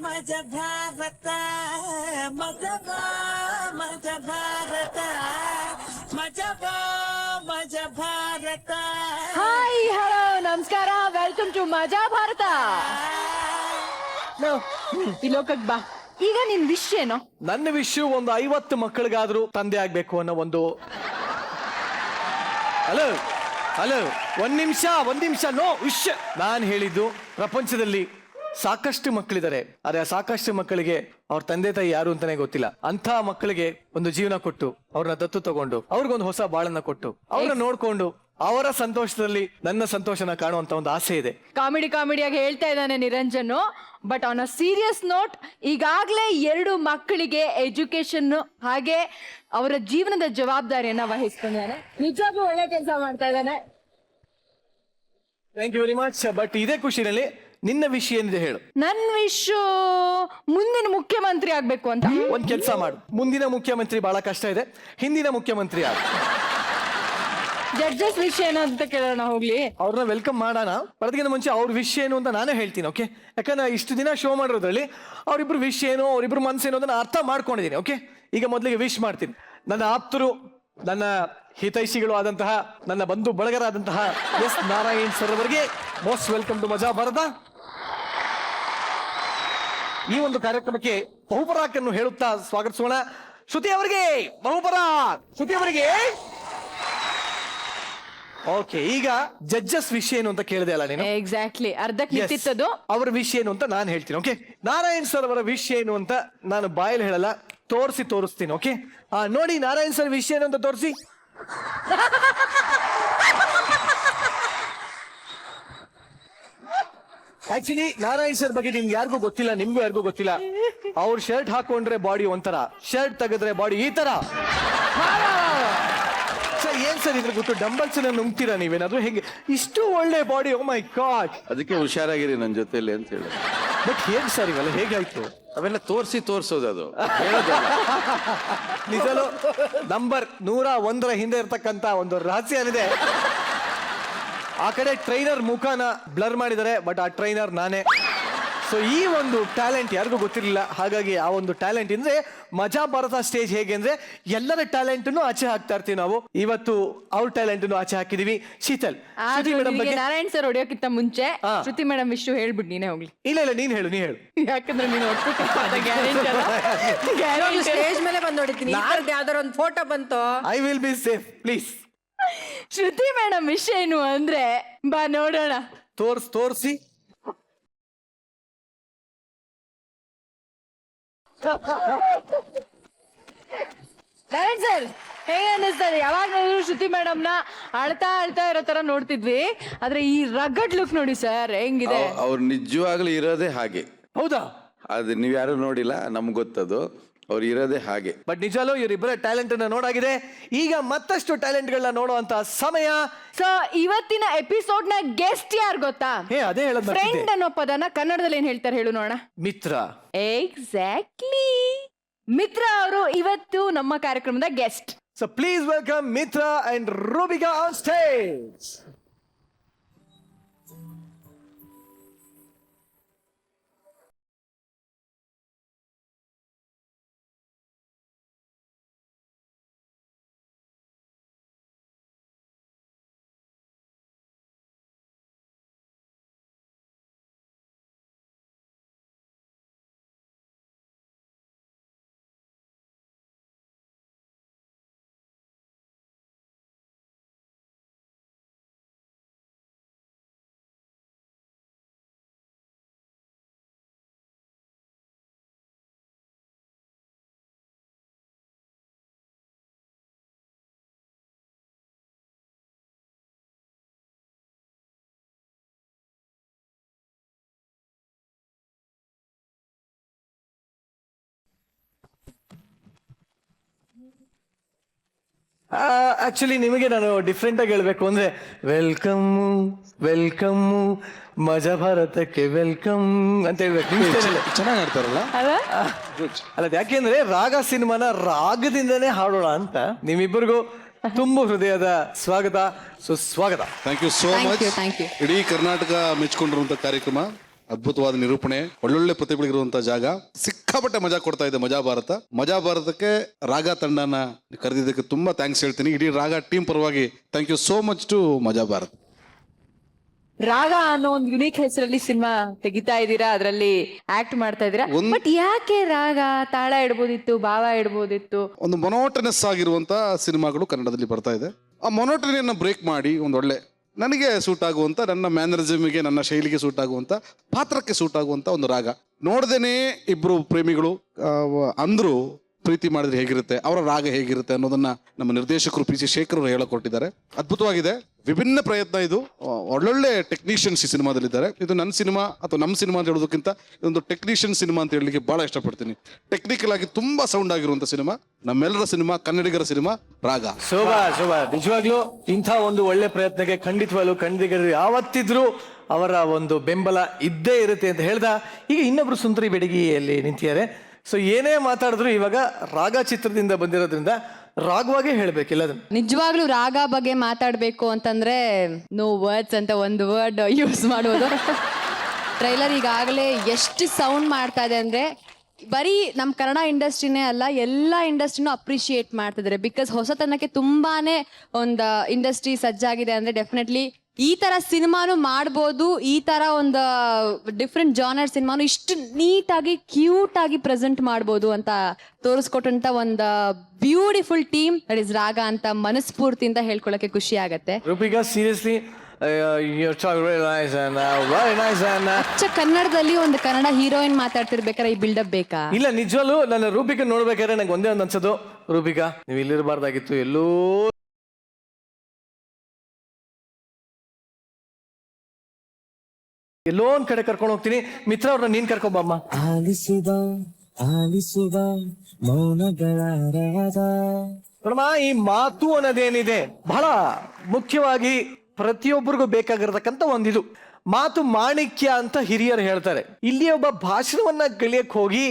ಮಜ ಭಾರತ ಮಜ ಭಾರತ ಮಜ ಭಾರತ. ಹಾಯ್ ಹಲೋ ನಮಸ್ಕಾರ, ವೆಲ್ಕಮ್ ಟು ಮಜಾ ಭಾರತ. ಈ ಲೋಕಕ್ ಬಾ. ಈಗ ನಿನ್ ವಿಷ್ ಏನು? ನನ್ನ ವಿಷಯ ಒಂದು 50 ಮಕ್ಕಳಿಗಾದ್ರೂ ತಂದೆ ಆಗ್ಬೇಕು ಅನ್ನೋ ಒಂದು. ಹಲೋ ಹಲೋ, ಒಂದ್ ನಿಮಿಷ ನೋ ವಿಷ್. ನಾನು ಹೇಳಿದ್ದು ಪ್ರಪಂಚದಲ್ಲಿ ಸಾಕಷ್ಟು ಮಕ್ಕಳಿದ್ದಾರೆ, ಆದ್ರೆ ಆ ಸಾಕಷ್ಟು ಮಕ್ಕಳಿಗೆ ಅವ್ರ ತಂದೆ ತಾಯಿ ಯಾರು ಅಂತಾನೆ ಗೊತ್ತಿಲ್ಲ. ಅಂತ ಮಕ್ಕಳಿಗೆ ಒಂದು ಜೀವನ ಕೊಟ್ಟು ಅವ್ರನ್ನ ದತ್ತು ತಗೊಂಡು ಅವ್ರಿಗೊಂದು ಹೊಸ ಬಾಳನ್ನ ಕೊಟ್ಟು ಅವ್ರನ್ನ ನೋಡ್ಕೊಂಡು ಅವರ ಸಂತೋಷದಲ್ಲಿ ನನ್ನ ಸಂತೋಷನ ಕಾಣುವಂತ ಒಂದು ಆಸೆ ಇದೆ. ಕಾಮಿಡಿಯಾಗಿ ಹೇಳ್ತಾ ಇದ್ದಾನೆ Niranjan. But on a serious note, ಈಗಾಗ್ಲೇ 2 ಮಕ್ಕಳಿಗೆ ಎಜುಕೇಶನ್ ಹಾಗೆ ಅವರ ಜೀವನದ ಜವಾಬ್ದಾರಿಯನ್ನ ವಹಿಸ್ಕೊಂಡಿದ್ದಾನೆ. ನಿಜವಾಗ್ಲೂ ಒಳ್ಳೆ ಕೆಲಸ ಮಾಡ್ತಾ ಇದ್ದಾನೆ. Thank you very much. But ಇದೇ ಖುಷಿನಲ್ಲಿ ನಿನ್ನ ವಿಷಯ ಏನಿದೆ ಹೇಳು. ನನ್ ವಿಶ್ ಮುಂದಿನ ಮುಖ್ಯಮಂತ್ರಿ ಆಗ್ಬೇಕು ಅಂತ. ಒಂದ್ ಕೆಲಸ ಮಾಡು, ಮುಂದಿನ ಮುಖ್ಯಮಂತ್ರಿ ಬಹಳ ಕಷ್ಟ ಇದೆ, ಹಿಂದಿನ ಮುಖ್ಯಮಂತ್ರಿ ಆಗ. ಜಡ್ಜಸ್ ವಿಷಯ ಏನು ಅಂತ ಕೇಳೋಣ ಹೋಗ್ಲಿ. ಅವ್ರನ್ನ ವೆಲ್ಕಮ್ ಮಾಡೋಣ. ಅದಕ್ಕಿಂತ ಮುಂಚೆ ಅವ್ರ ವಿಷಯ ಏನು ಅಂತ ನಾನೇ ಹೇಳ್ತೀನಿ, ಓಕೆ? ಯಾಕಂದ್ರೆ ಇಷ್ಟು ದಿನ ಶೋ ಮಾಡಿರೋದ್ರಲ್ಲಿ ಅವ್ರಿಬ್ರು ವಿಷಯ ಏನು, ಅವ್ರಿಬ್ರು ಮನಸ್ಸೇನು ಅಂತ ಅರ್ಥ ಮಾಡ್ಕೊಂಡಿದ್ದೀನಿ, ಓಕೆ? ಈಗ ಮೊದಲಿಗೆ ವಿಶ್ ಮಾಡ್ತೀನಿ. ನನ್ನ ಆಪ್ತರು, ನನ್ನ ಹಿತೈಷಿಗಳು ಆದಂತಹ, ನನ್ನ ಬಂಧು ಬಳಗರಾದಂತಹ ಎಸ್ ನಾರಾಯಣ್ ಸರ್ ಅವರಿಗೆ ಮೋಸ್ಟ್ ವೆಲ್ಕಮ್ ಟು ಮಜಾ ಭಾರತ. ಈ ಒಂದು ಕಾರ್ಯಕ್ರಮಕ್ಕೆ ಬಹುಪರಾಕ್ ಅನ್ನು ಹೇಳುತ್ತಾ ಸ್ವಾಗತಿಸೋಣ. ಶ್ರುತಿ ಅವರಿಗೆ ಬಹುಪರಾಕ್. ಶ್ರುತಿ ಅವರಿಗೆ ಓಕೆ. ಈಗ ಜಡ್ಜಸ್ ವಿಷಯ ಏನು ಅಂತ ಕೇಳಿದೆ ಅಲ್ಲ ನೀನು? ಎಕ್ಸಾಕ್ಟ್ಲಿ, ಅರ್ಧಕ್ಕೆ ನಿಂತಿತ್ತದು. ಅವರ ವಿಷಯ ಏನು ಅಂತ ನಾನು ಹೇಳ್ತೀನಿ, ಓಕೆ? ನಾರಾಯಣ್ ಸರ್ ಅವರ ವಿಷಯ ಏನು ಅಂತ ನಾನು ಬಾಯಲ್ಲಿ ಹೇಳಲ್ಲ, ತೋರಿಸ್ತೀನಿ, ಓಕೆ? ನೋಡಿ, ನಾರಾಯಣ್ ಸರ್ ವಿಷಯ ಏನು ಅಂತ ತೋರಿಸಿ. ಆಕ್ಚುಲಿ ನಾರಾಯಣ್ ಸರ್ ಬಗ್ಗೆ ನಿಮ್ಗೆ ಯಾರಿಗೂ ಗೊತ್ತಿಲ್ಲ, ನಿಮ್ಗೂ ಯಾರಿಗೂ ಗೊತ್ತಿಲ್ಲ. ಅವ್ರ ಶರ್ಟ್ ಹಾಕೊಂಡ್ರೆ ಬಾಡಿ ಒಂಥರ, ಶರ್ಟ್ ತೆಗೆದ್ರೆ ಬಾಡಿ ಈ ತರ. ಸರ್ ಏನ್ ಸರ್ ಇದ್ರ ಗೊತ್ತು? ಡಂಬಲ್ಸ್ ನುಂಗ್ತೀರಾ ನೀವೇನಾದ್ರು? ಹೇಗೆ ಇಷ್ಟು ಒಳ್ಳೆ ಬಾಡಿ? ಓ ಮೈ ಗಾಡ್. ಅದಕ್ಕೆ ಹುಷಾರಾಗಿರಿ ನನ್ನ ಜೊತೆಲಿ ಅಂತ ಹೇಳಿ. ಬಟ್ ಹೇಗ್ ಸರ್ ಇವೆಲ್ಲ ಹೇಗಾಯ್ತು? ಅವೆಲ್ಲ ತೋರ್ಸೋದು ಅದು. ನಿಜಲು ನಂಬರ್ 101 ಹಿಂದೆ ಇರ್ತಕ್ಕಂತ ಒಂದು ರಹಸ್ಯ ಏನಿದೆ. ಆ ಕಡೆ ಟ್ರೈನರ್ ಮುಖನ ಬ್ಲರ್ ಮಾಡಿದ್ದಾರೆ, ಬಟ್ ಆ ಟ್ರೈನರ್ ನಾನೇ. ಸೊ ಈ ಒಂದು ಟ್ಯಾಲೆಂಟ್ ಯಾರಿಗೂ ಗೊತ್ತಿರಲಿಲ್ಲ. ಹಾಗಾಗಿ ಆ ಒಂದು ಟ್ಯಾಲೆಂಟ್ ಅಂದ್ರೆ ಮಜಾ ಭಾರತ ಸ್ಟೇಜ್ ಹೇಗೆ ಅಂದ್ರೆ ಎಲ್ಲರ ಟ್ಯಾಲೆಂಟ್ ಆಚೆ ಹಾಕ್ತಾ ಇರ್ತೀವಿ ನಾವು. ಇವತ್ತು ಅವ್ರ ಟ್ಯಾಲೆಂಟ್ ಆಚೆ ಹಾಕಿದೀವಿ. ಶೀತಲ್, ನಾರಾಯಣ್ ಸರ್ ಹೊಡೆಯೋಕ್ಕಿಂತ ಮುಂಚೆ ಶ್ರುತಿ ಮೇಡಮ್ ವಿಷಯ ಹೇಳ್ಬಿಟ್ಟು ನೀನೇ ಹೋಗ್ಲಿ. ಇಲ್ಲ ನೀನ್ ಹೇಳು. ಯಾಕಂದ್ರೆ ನೀನು ಸ್ಟೇಜ್ ಮೇಲೆ ಬಂದು ಹೊಡಿತೀನಿ. ಯಾವ್ದಾರ ಒಂದು ಫೋಟೋ ಬಂತು. I will be safe, please. Shruti madam ವಿಷಯ ಏನು ಅಂದ್ರೆ, ಬಾ ನೋಡೋಣ. ತೋರ್ಸಿ. ನಾರಾಯಣ್ ಸರ್ ಹೇಗೆ ಅನ್ನಿಸ್ತಾರೆ? ಯಾವಾಗ ಶ್ರುತಿ ಮೇಡಮ್ ನ ಅಳ್ತಾ ಇರೋ ತರ ನೋಡ್ತಿದ್ವಿ, ಆದ್ರೆ ಈ ರಗಡ್ ಲುಕ್ ನೋಡಿ ಸರ್ ಹೆಂಗಿದೆ. ಅವ್ರು ನಿಜವಾಗ್ಲೂ ಇರೋದೇ ಹಾಗೆ. ಹೌದಾ? ಅದು ನೀವ್ ಯಾರು ನೋಡಿಲ್ಲ, ನಮ್ಗೆ ಗೊತ್ತದು. ಅವ್ರು ಇರೋದೇ ಹಾಗೆ. ಬಟ್ ನಿಜಾಲು ಇವರಿಬ್ಬರ ಟ್ಯಾಲೆಂಟ್ ಅನ್ನ ನೋಡಾಗಿದೆ. ಈಗ ಮತ್ತಷ್ಟು ಟ್ಯಾಲೆಂಟ್ ಗಳನ್ನ ನೋಡುವಂತ ಸಮಯ. ಸೊ ಇವತ್ತಿನ ಎಪಿಸೋಡ್ ನ ಗೆಸ್ಟ್ ಯಾರು ಗೊತ್ತಾ? ಅದೇ ಹೇಳೋದು. ಫ್ರೆಂಡ್ ಅನ್ನೋ ಪದನ ಕನ್ನಡದಲ್ಲಿ ಏನ್ ಹೇಳ್ತಾರೆ ಹೇಳು ನೋಡೋಣ? ಮಿತ್ರ. ಎಕ್ಸಾಕ್ಟ್ಲಿ, ಮಿತ್ರ ಅವರು ಇವತ್ತು ನಮ್ಮ ಕಾರ್ಯಕ್ರಮದ guest. So please welcome Mitra and Rubika on stage. Actually ನಿಮಗೆ ನಾನು ಡಿಫ್ರೆಂಟ್ ಆಗಿ ಹೇಳ್ಬೇಕು ಅಂದ್ರೆ, ವೆಲ್ಕಮ್ ಮಜಾ ಭಾರತಕ್ಕೆ ವೆಲ್ಕಮ್ ಅಂತ ಹೇಳ್ಬೇಕು. ಚೆನ್ನಾಗಿ ಆಡ್ತಾರಲ್ಲ. ಅಲ್ಲ, ಯಾಕೆಂದ್ರೆ ರಾಗ ಸಿನಿಮಾನ ರಾಗದಿಂದನೇ ಹಾಡೋಣ ಅಂತ. ನಿಮ್ಮಿಬ್ಬರಿಗೂ ತುಂಬಾ ಹೃದಯದ ಸ್ವಾಗತ, ಸುಸ್ವಾಗತ. Thank you so much. ಇಡೀ ಕರ್ನಾಟಕ ಮೆಚ್ಕೊಂಡಿರುವಂತ ಕಾರ್ಯಕ್ರಮ. ಅದ್ಭುತವಾದ ನಿರೂಪಣೆ, ಒಳ್ಳೊಳ್ಳೆ ಪ್ರತಿಭೆಗಳಿರುವಂತಹ ಜಾಗ, ಸಿಕ್ಕಾಪಟ್ಟೆ ಮಜಾ ಕೊಡ್ತಾ ಇದೆ ಮಜಾ ಭಾರತಕ್ಕೆ ರಾಗ ತಂಡನ ಕರೆದಿದ್ದಕ್ಕೆ ತುಂಬಾ ಥ್ಯಾಂಕ್ಸ್ ಹೇಳ್ತೀನಿ. ಇಡೀ ರಾಗ ಟೀಮ್ ಪರವಾಗಿ thank you so much to Maja Bharat. ರಾಗ ಅನ್ನೋ ಒಂದು ಯುನೀಕ್ ಹೆಸರಲ್ಲಿ ಸಿನಿಮಾ ತೆಗಿತಾ ಇದ್ದೀರಾ, ಅದರಲ್ಲಿ ಆಕ್ಟ್ ಮಾಡ್ತಾ ಇದ್ದೀರಾ. ಬಟ್ ಯಾಕೆ ರಾಗ? ತಾಳ ಇಡ್ಬೋದಿತ್ತು, ಭಾವ ಇಡ್ಬೋದಿತ್ತು. ಒಂದು ಮೊನೋಟನಸ್ ಆಗಿರುವಂತ ಸಿನಿಮಾಗಳು ಕನ್ನಡದಲ್ಲಿ ಬರ್ತಾ ಇದೆ. ಆ ಮೊನೋಟನಿಯನ್ನು ಬ್ರೇಕ್ ಮಾಡಿ ಒಂದು ಒಳ್ಳೆ ನನಗೆ ಸೂಟ್ ಆಗುವಂತ, ನನ್ನ ಮ್ಯಾನರಿಸಮ್ಗೆ, ನನ್ನ ಶೈಲಿಗೆ ಸೂಟ್ ಆಗುವಂತ, ಪಾತ್ರಕ್ಕೆ ಸೂಟ್ ಆಗುವಂತ ಒಂದು ರಾಗ. ನೋಡ್ದೇನೆ ಇಬ್ರು ಪ್ರೇಮಿಗಳು ಅಂದ್ರು ಪ್ರೀತಿ ಮಾಡಿದ್ರೆ ಹೇಗಿರುತ್ತೆ, ಅವರ ರಾಗ ಹೇಗಿರುತ್ತೆ ಅನ್ನೋದನ್ನ ನಮ್ಮ ನಿರ್ದೇಶಕರು ಪಿ ಸಿ ಶೇಖರ್ ಅವರು ಹೇಳಿಕೊಟ್ಟಿದ್ದಾರೆ. ಅದ್ಭುತವಾಗಿದೆ, ವಿಭಿನ್ನ ಪ್ರಯತ್ನ ಇದು. ಒಳ್ಳೊಳ್ಳೆ ಟೆಕ್ನಿಷಿಯನ್ಸ್ ಈ ಸಿನಿಮಾದಲ್ಲಿದ್ದಾರೆ. ಇದು ನನ್ನ ಸಿನಿಮಾ ಅಥವಾ ನಮ್ಮ ಸಿನಿಮಾ ಅಂತ ಹೇಳೋದಕ್ಕಿಂತ ಇದೊಂದು ಟೆಕ್ನಿಷಿಯನ್ ಸಿನಿಮಾ ಅಂತ ಹೇಳಲಿಕ್ಕೆ ಬಹಳ ಇಷ್ಟಪಡ್ತೀನಿ. ಟೆಕ್ನಿಕಲ್ ಆಗಿ ತುಂಬಾ ಸೌಂಡ್ ಆಗಿರುವಂತ ಸಿನಿಮಾ, ನಮ್ಮೆಲ್ಲರ ಸಿನಿಮಾ, ಕನ್ನಡಿಗರ ಸಿನಿಮಾ ರಾಗ. ಶೋಭಾ ನಿಜವಾಗ್ಲೂ ಇಂಥ ಒಂದು ಒಳ್ಳೆ ಪ್ರಯತ್ನಕ್ಕೆ ಖಂಡಿತವಾಗ್ಲೂ ಕನ್ನಡಿಗರು ಯಾವತ್ತಿದ್ರು ಅವರ ಒಂದು ಬೆಂಬಲ ಇದ್ದೇ ಇರುತ್ತೆ ಅಂತ ಹೇಳ್ದ. ಈಗ ಇನ್ನೊಬ್ರು ಸುಂದರಿ ಬೆಡಗಿಯಲ್ಲಿ ನಿಂತಿದ್ದಾರೆ. ಸೊ ಏನೇ ಮಾತಾಡಿದ್ರು ಇವಾಗ ರಾಗ ಚಿತ್ರದಿಂದ ಬಂದಿರೋದ್ರಿಂದ ರಾಗವಾಗೇ ಹೇಳ್ಬೇಕಿಲ್ಲ ಅದನ್ನ. ನಿಜವಾಗ್ಲೂ ರಾಗ ಬಗ್ಗೆ ಮಾತಾಡ್ಬೇಕು ಅಂತಂದ್ರೆ ನೋ ವರ್ಡ್ಸ್ ಅಂತ ಒಂದು ವರ್ಡ್ ಯೂಸ್ ಮಾಡೋದು. ಟ್ರೈಲರ್ ಈಗಾಗಲೇ ಎಷ್ಟು ಸೌಂಡ್ ಮಾಡ್ತಾ ಇದೆ ಅಂದ್ರೆ ಬರೀ ನಮ್ಮ ಕನ್ನಡ ಇಂಡಸ್ಟ್ರಿನೇ ಅಲ್ಲ, ಎಲ್ಲ ಇಂಡಸ್ಟ್ರಿನೂ ಅಪ್ರಿಶಿಯೇಟ್ ಮಾಡ್ತಿದ್ದಾರೆ. ಬಿಕಾಸ್ ಹೊಸತನಕ್ಕೆ ತುಂಬಾನೇ ಒಂದು ಇಂಡಸ್ಟ್ರಿ ಸಜ್ಜಾಗಿದೆ ಅಂದ್ರೆ ಡೆಫಿನೆಟ್ಲಿ ಈ ತರ ಸಿನಿಮಾನು ಮಾಡ್ಬೋದು. ಈ ತರ ಒಂದು ಡಿಫ್ರೆಂಟ್ ಜಾನರ್ ಸಿನಿಮಾನು ಇಷ್ಟು ನೀಟಾಗಿ ಕ್ಯೂಟ್ ಆಗಿ ಪ್ರೆಸೆಂಟ್ ಮಾಡ್ಬೋದು ಅಂತ ತೋರಿಸ್ಕೊಟ್ಟಂತ ಒಂದು ಬ್ಯೂಟಿಫುಲ್ ಟೀಮ್ ದಟ್ ಇಸ್ ರಾಗ ಅಂತ ಮನಸ್ಫೂರ್ತಿಯಿಂದ ಹೇಳ್ಕೊಳಕ್ಕೆ ಖುಷಿ ಆಗತ್ತೆ. ರೂಪಿಕಾ ಸೀರಿಯಸ್ಲಿ ಅಚ್ಚ ಕನ್ನಡದಲ್ಲಿ ಒಂದು ಕನ್ನಡ ಹೀರೋಯಿನ್ ಮಾತಾಡ್ತಿರ್ಬೇಕಾದ್ರೆ ಈ ಬಿಲ್ಡಪ್ ಬೇಕಾ? ಇಲ್ಲ, ನಿಜವಲ್ಲೂ ನನ್ನ ರೂಪಿಕಾ ನೋಡ್ಬೇಕಾದ್ರೆ ನಂಗೆ ಒಂದೇ ಒಂದು ಅನ್ಸೋದು, ರೂಪಿಕಾ ನೀವು ಇಲ್ಲಿರಬಾರ್ದಾಗಿತ್ತು, ಎಲ್ಲೋ ಒಂದ್ ಕಡೆ ಕರ್ಕೊಂಡು ಹೋಗ್ತೀನಿ. ಮಿತ್ರ ಅವ್ರನ್ನ ನೀನ್ ಕರ್ಕೊಂಬಮ್ಮ. ನೋಡಮ್ಮ, ಈ ಮಾತು ಅನ್ನೋದೇನಿದೆ ಬಹಳ ಮುಖ್ಯವಾಗಿ ಪ್ರತಿಯೊಬ್ಬರಿಗೂ ಬೇಕಾಗಿರತಕ್ಕಂತ ಒಂದಿದು. ಮಾತು ಮಾಣಿಕ್ಯ ಅಂತ ಹಿರಿಯರು ಹೇಳ್ತಾರೆ. ಇಲ್ಲಿ ಒಬ್ಬ ಭಾಷಣವನ್ನ ಕಲಿಯಕ್ ಹೋಗಿ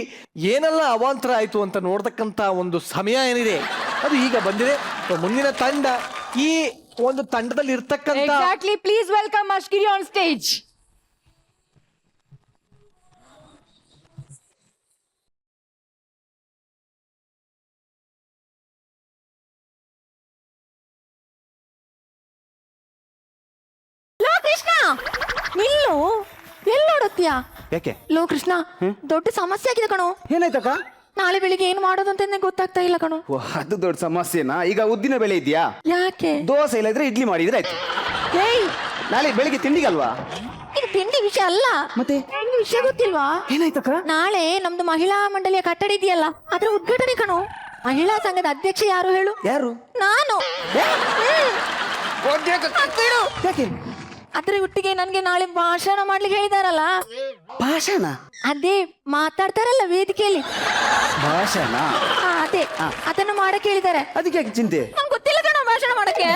ಏನೆಲ್ಲ ಅವಾಂತರ ಆಯ್ತು ಅಂತ ನೋಡ್ತಕ್ಕಂತ ಒಂದು ಸಮಯ ಏನಿದೆ ಅದು ಈಗ ಬಂದಿದೆ. ಮುಂದಿನ ತಂಡ, ಈ ಒಂದು ತಂಡದಲ್ಲಿ ಇರ್ತಕ್ಕಂತ exactly. Please welcome Ashgiri on stage. Krishna ನಿಲ್ಲು, ಎಲ್ಲಿ ನೋಡುತ್ತೀಯಾ? ಯಾಕೆ? ಲೋ ಕೃಷ್ಣ, ದೊಡ್ಡ ಸಮಸ್ಯೆ ಆಗಿದೆ ಕಣೋ. ಏನಾಯ್ತಕ್ಕ? ನಾಳೆ ಬೆಳಿಗ್ಗೆ ಏನ್ ಮಾಡೋದು ಅಂತ ಗೊತ್ತಾಗ್ತಾ ಇಲ್ಲ ಕಣೋ. ಅದು ದೊಡ್ಡ ಸಮಸ್ಯೆನಾ? ಈಗ ಉದ್ದಿನ ಬೆಳೆ ಇದೆಯಾ? ಯಾಕೆ? ದೋಸೆ ಇಲ್ಲದ್ರೆ ಇಡ್ಲಿ ಮಾಡಿದ್ರೆ ಆಯ್ತು. ಏಯ್, ನಾಳೆ ಬೆಳಿಗ್ಗೆ ತಿಂಡಿಗಲ್ವಾ? ಇದು ತಿಂಡಿ ವಿಷಯ ಅಲ್ಲ. ಮತ್ತೆ ನಿಮ್ಗೆ ವಿಷಯ ಗೊತ್ತಿಲ್ವಾ? ಏನಾಯ್ತಕ್ಕ? ನಾಳೆ ನಮ್ದು ಮಹಿಳಾ ಮಂಡಳಿಯ ಕಟ್ಟಡ ಇದೆಯಲ್ಲ, ಅದ್ರ ಉದ್ಘಾಟನೆ ಕಣೋ. ಮಹಿಳಾ ಸಂಘದ ಅಧ್ಯಕ್ಷ ಯಾರು ಹೇಳು? ಯಾರು? ನಾನು. ಯಾಕೆ? ಅದ್ರ ಒಟ್ಟಿಗೆ ನನ್ಗೆ ನಾಳೆ ಭಾಷಣ ಮಾಡ್ಲಿಕ್ಕೆ ಹೇಳಿದಾರಲ್ಲ. ಭಾಷಣ? ಅದೇ ಮಾತಾಡ್ತಾರಲ್ಲ ವೇದಿಕೆಯಲ್ಲಿ, ಭಾಷಣ? ಅದೇ ಅದನ್ನು ಮಾಡಕ್ ಹೇಳಿದ್ದಾರೆ. ಅದಕ್ಕೆ ಯಾಕೆ ಚಿಂತೆ? ನಂಗೆ ಗೊತ್ತಿಲ್ಲ ಕಣ ಭಾಷಣ ಮಾಡಕ್ಕೆ.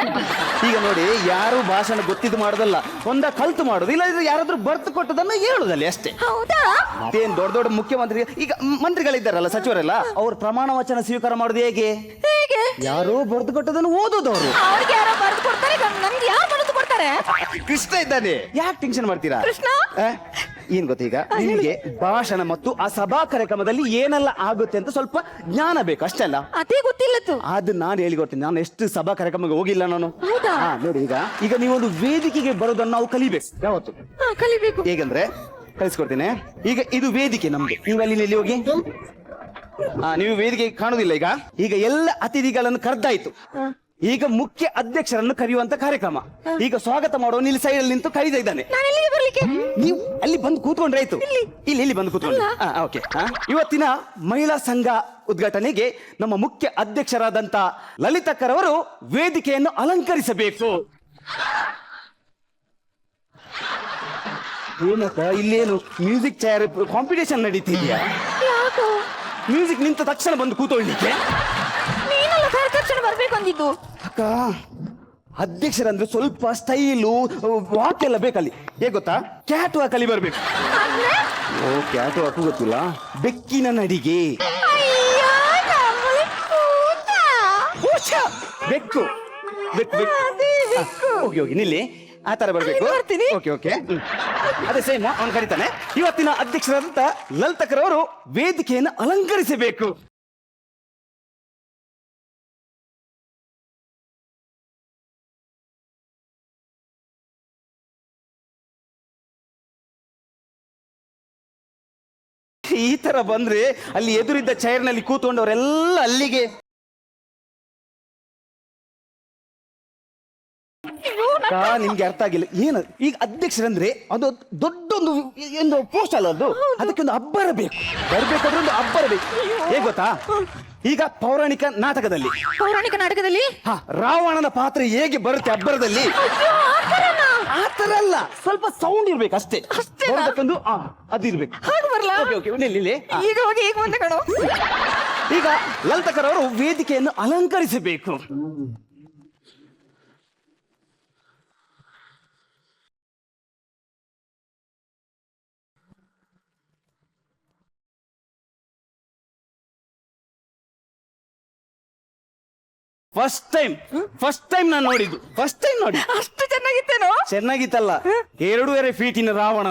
ಈಗ ನೋಡಿ, ಯಾರು ಭಾಷಣ ಗೊತ್ತಿದ್ದು ಮಾಡೋದಲ್ಲ, ಒಂದ ಕಲ್ತು ಮಾಡೋದು. ಇಲ್ಲ ಯಾರಾದ್ರೂ ಬರ್ತು ಕೊಟ್ಟದನ್ನ ಹೇಳುದಲ್ಲಿ ಅಷ್ಟೇ. ಹೌದಾ? ಮತ್ತೇನ್ ದೊಡ್ಡ ದೊಡ್ಡ ಮುಖ್ಯಮಂತ್ರಿ, ಈಗ ಮಂತ್ರಿಗಳಿದ್ದಾರಲ್ಲ, ಸಚಿವರೆಲ್ಲ, ಅವ್ರ ಪ್ರಮಾಣ ವಚನ ಸ್ವೀಕಾರ ಮಾಡೋದು ಹೇಗೆ? ಹೇಗೆ? ಯಾರೋ ಬರೆದು ಕೊಟ್ಟದನ್ನು ಓದೋದು ಅವರು. ಅವ್ರಿಗೆ ಯಾರೋ ಬರೆದು ಕೊಡ್ತಾರೆ, ನನ್ಗೆ ಯಾರು ಬರೆದು ಕೊಡ್ತಾರೆ? ಕೃಷ್ಣ ಇದ್ದಾನೆ, ಯಾಕೆ ಟೆನ್ಷನ್ ಮಾಡ್ತೀರಾ? ಕೃಷ್ಣ ಏನ್ ಗೊತ್ತೀಗ, ನಿಮ್ಗೆ ಭಾಷಣ ಮತ್ತು ಆ ಸಭಾ ಕಾರ್ಯಕ್ರಮದಲ್ಲಿ ಏನೆಲ್ಲ ಆಗುತ್ತೆ ಅಂತ ಸ್ವಲ್ಪ ಜ್ಞಾನ ಬೇಕು, ಅಷ್ಟೆಲ್ಲ. ಅದೇ ಗೊತ್ತಿಲ್ಲತ್ತು. ಅದು ನಾನು ಹೇಳಿಕೊಡ್ತೀನಿ. ನಾನು ಎಷ್ಟು ಸಭಾ ಕಾರ್ಯಕ್ರಮಕ್ಕೆ ಹೋಗಿಲ್ಲ ನಾನು. ಹೌದಾ? ನೋಡಿ, ಈಗ ನೀವೊಂದು ವೇದಿಕೆಗೆ ಬರೋದನ್ನ ನಾವು ಕಲಿಬೇಕು ಯಾವತ್ತು. ಕಲಿಬೇಕು. ಹೇಗಂದ್ರೆ ಕಲಿಸ್ಕೊಡ್ತೀನಿ. ಈಗ ಇದು ವೇದಿಕೆ ನಮ್ದು. ನೀವು ಅಲ್ಲಿ ಹೋಗಿ, ನೀವು ವೇದಿಕೆ ಕಾಣುದಿಲ್ಲ. ಈಗ ಎಲ್ಲ ಅತಿಥಿಗಳನ್ನು ಕರೆದಾಯ್ತು. ಈಗ ಮುಖ್ಯ ಅಧ್ಯಕ್ಷರನ್ನು ಕರೆಯುವಂತ ಕಾರ್ಯಕ್ರಮ. ಈಗ ಸ್ವಾಗತ ಮಾಡುವ ಇಲ್ಲಿ ಸೈಡ್ ಅಲ್ಲಿ ನಿಂತು ಕರೀತಾ ಇದ್ದಾನೆ. ನೀವು ಅಲ್ಲಿ ಬಂದು ಕೂತ್ಕೊಂಡ್ರೆ ಆಯ್ತು. ಇಲ್ಲಿ ಬಂದು ಕೂತ್ಕೊಂಡ್ರೆ ಓಕೆ. ಇವತ್ತಿನ ಮಹಿಳಾ ಸಂಘ ಉದ್ಘಾಟನೆಗೆ ನಮ್ಮ ಮುಖ್ಯ ಅಧ್ಯಕ್ಷರಾದಂತ ಲಲಿತಕ್ಕರವರು ವೇದಿಕೆಯನ್ನು ಅಲಂಕರಿಸಬೇಕು. ಏನಕ್ಕ ಇಲ್ಲೇನು ಮ್ಯೂಸಿಕ್ ಚೇರ್ ಕಾಂಪಿಟೇಷನ್ ನಡೀತಿದ್ಯಾ? ಮ್ಯೂಸಿಕ್ ನಿಂತ ತಕ್ಷಣ ಬಂದು ಕೂತ್ಕೊಳ್ಳಿಕ್ಕೆ ತಕ್ಷಣ ಬರ್ಬೇಕು ಅಂದಿದ್ದು. ಅಕ್ಕ, ಅಧ್ಯಕ್ಷರಂದ್ರೆ ಸ್ವಲ್ಪ ಸ್ಟೈಲು ವಾಕ್ ಎಲ್ಲ ಬೇಕಲ್ಲಿ. ಹೇಗೆ ಗೊತ್ತಾ? ಕ್ಯಾಟ್ ವಾಕ್ ಅಲ್ಲಿ ಬರ್ಬೇಕು. ಓ, ಕ್ಯಾಟ್ ವಾಕ್ ಗೊತ್ತಿಲ್ಲ? ಬೆಕ್ಕಿನ ನಡಿಗೆ. ಬೆಕ್ಕು ಬೆಕ್ಕು ಬೆಕ್ಕು. ಹೋಗಿ ನಿಲ್ಲಿ, ಆ ತರ ಬರ್ಬೇಕು. Okay okay. ಅದೇ ಸೇಮ್ ಅವನು ಕರೀತಾನೆ. ಇವತ್ತಿನ ಅಧ್ಯಕ್ಷರಾದಂತ ಲಲಿತಕರವರು ವೇದಿಕೆಯನ್ನು ಅಲಂಕರಿಸಬೇಕು. ಈ ತರ ಬಂದ್ರೆ ಅಲ್ಲಿ ಎದುರಿದ್ದ ಚೈರ್ನಲ್ಲಿ ಕೂತ್ಕೊಂಡವರೆಲ್ಲ ಅಲ್ಲಿಗೆ ನಿಮ್ಗೆ ಅರ್ಥ ಆಗಿಲ್ಲ ಏನು. ಈಗ ಅಧ್ಯಕ್ಷರಂದ್ರೆ ಅದು ದೊಡ್ಡೊಂದು ಒಂದು ಪೋಸ್ಟ್ ಅಲ್ಲ, ಅದಕ್ಕೆ ಒಂದು ಅಬ್ಬರ ಬೇಕು. ಬರ್ಬೇಕಾದ್ರೆ ಒಂದು ಅಬ್ಬರ ಬೇಕು. ಹೇಗೆ ಗೊತ್ತಾ, ಈಗ ಪೌರಾಣಿಕ ನಾಟಕದಲ್ಲಿ ರಾವಣನ ಪಾತ್ರ ಹೇಗೆ ಬರುತ್ತೆ ಅಬ್ಬರದಲ್ಲಿ, ಆ ತರ ಅಲ್ಲ, ಸ್ವಲ್ಪ ಸೌಂಡ್ ಇರ್ಬೇಕು ಅಷ್ಟೇ. ಬರಬೇಕಂದು ಅದಿರ್ಬೇಕು. ಈಗ ಲಲಿತಕರವರು ವೇದಿಕೆಯನ್ನು ಅಲಂಕರಿಸಬೇಕು. ಫಸ್ಟ್ ಟೈಮ್ ನಾನು ನೋಡಿದ್ದು. ನೋಡಿ ಅಷ್ಟು ಚೆನ್ನಾಗಿತ್ತೇನೋ? ಚೆನ್ನಾಗಿತ್ತಲ್ಲ, 2.5 ಫೀಟಿನ ರಾವಣ.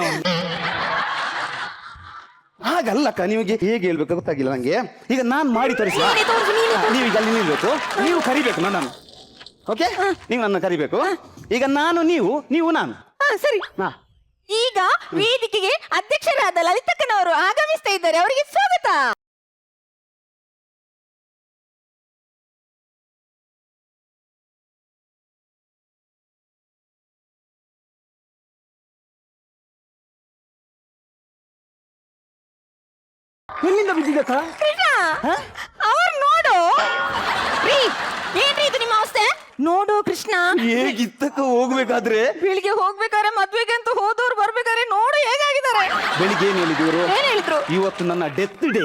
ಹಾಗಲ್ಲಕ್ಕ, ನಿಮಗೆ ಹೇಗೆ ಹೇಳ್ಬೇಕು ಗೊತ್ತಾಗಿಲ್ಲ ನಂಗೆ. ಈಗ ನಾನ್ ಮಾಡಿ ತೋರಿಸಿ, ನೀವೀಗ ಅಲ್ಲಿ ನಿಲ್ಬೇಕು, ನೀವು ಕರಿಬೇಕು ನನ್ನನ್ನು. ಓಕೆ, ನೀವು ನನ್ನ ಕರಿಬೇಕು. ಈಗ ನಾನು ನೀವು ನಾನು. ಸರಿ. ಈಗ ವೇದಿಕೆಗೆ ಅಧ್ಯಕ್ಷರಾದ ಲಲಿತಕ್ಕನವರು ಆಗಮಿಸ್ತಾ ಇದ್ದಾರೆ. ಅವರಿಗೆ ಸ್ವಾಗತ. ಎಲ್ಲಿಂದ ಬಿದ್ದಿದ್ದಕ್ಕ? ಅವ್ರು ನೋಡು. ಏನ್ರಿ ಇದು ನಿಮ್ಮ ಅವಸ್ಥೆ? ನೋಡು ಕೃಷ್ಣ, ಹೇಗಿತ್ತಕ್ಕ ಹೋಗ್ಬೇಕಾದ್ರೆ? ಬೆಳಿಗ್ಗೆ ಹೋಗ್ಬೇಕಾದ್ರೆ ಮದ್ವೆಗೆ ಅಂತ ಹೋದವ್ರು ಬರ್ಬೇಕಾದ್ರೆ ನೋಡು ಹೇಗಾಗಿದ್ದಾರೆ. ಬೆಳಿಗ್ಗೆ ಏನ್ ಹೇಳಿದ್ರು? ಏನ್ ಹೇಳಿದ್ರು? ಇವತ್ತು ನನ್ನ ಡೆತ್ ಡೇ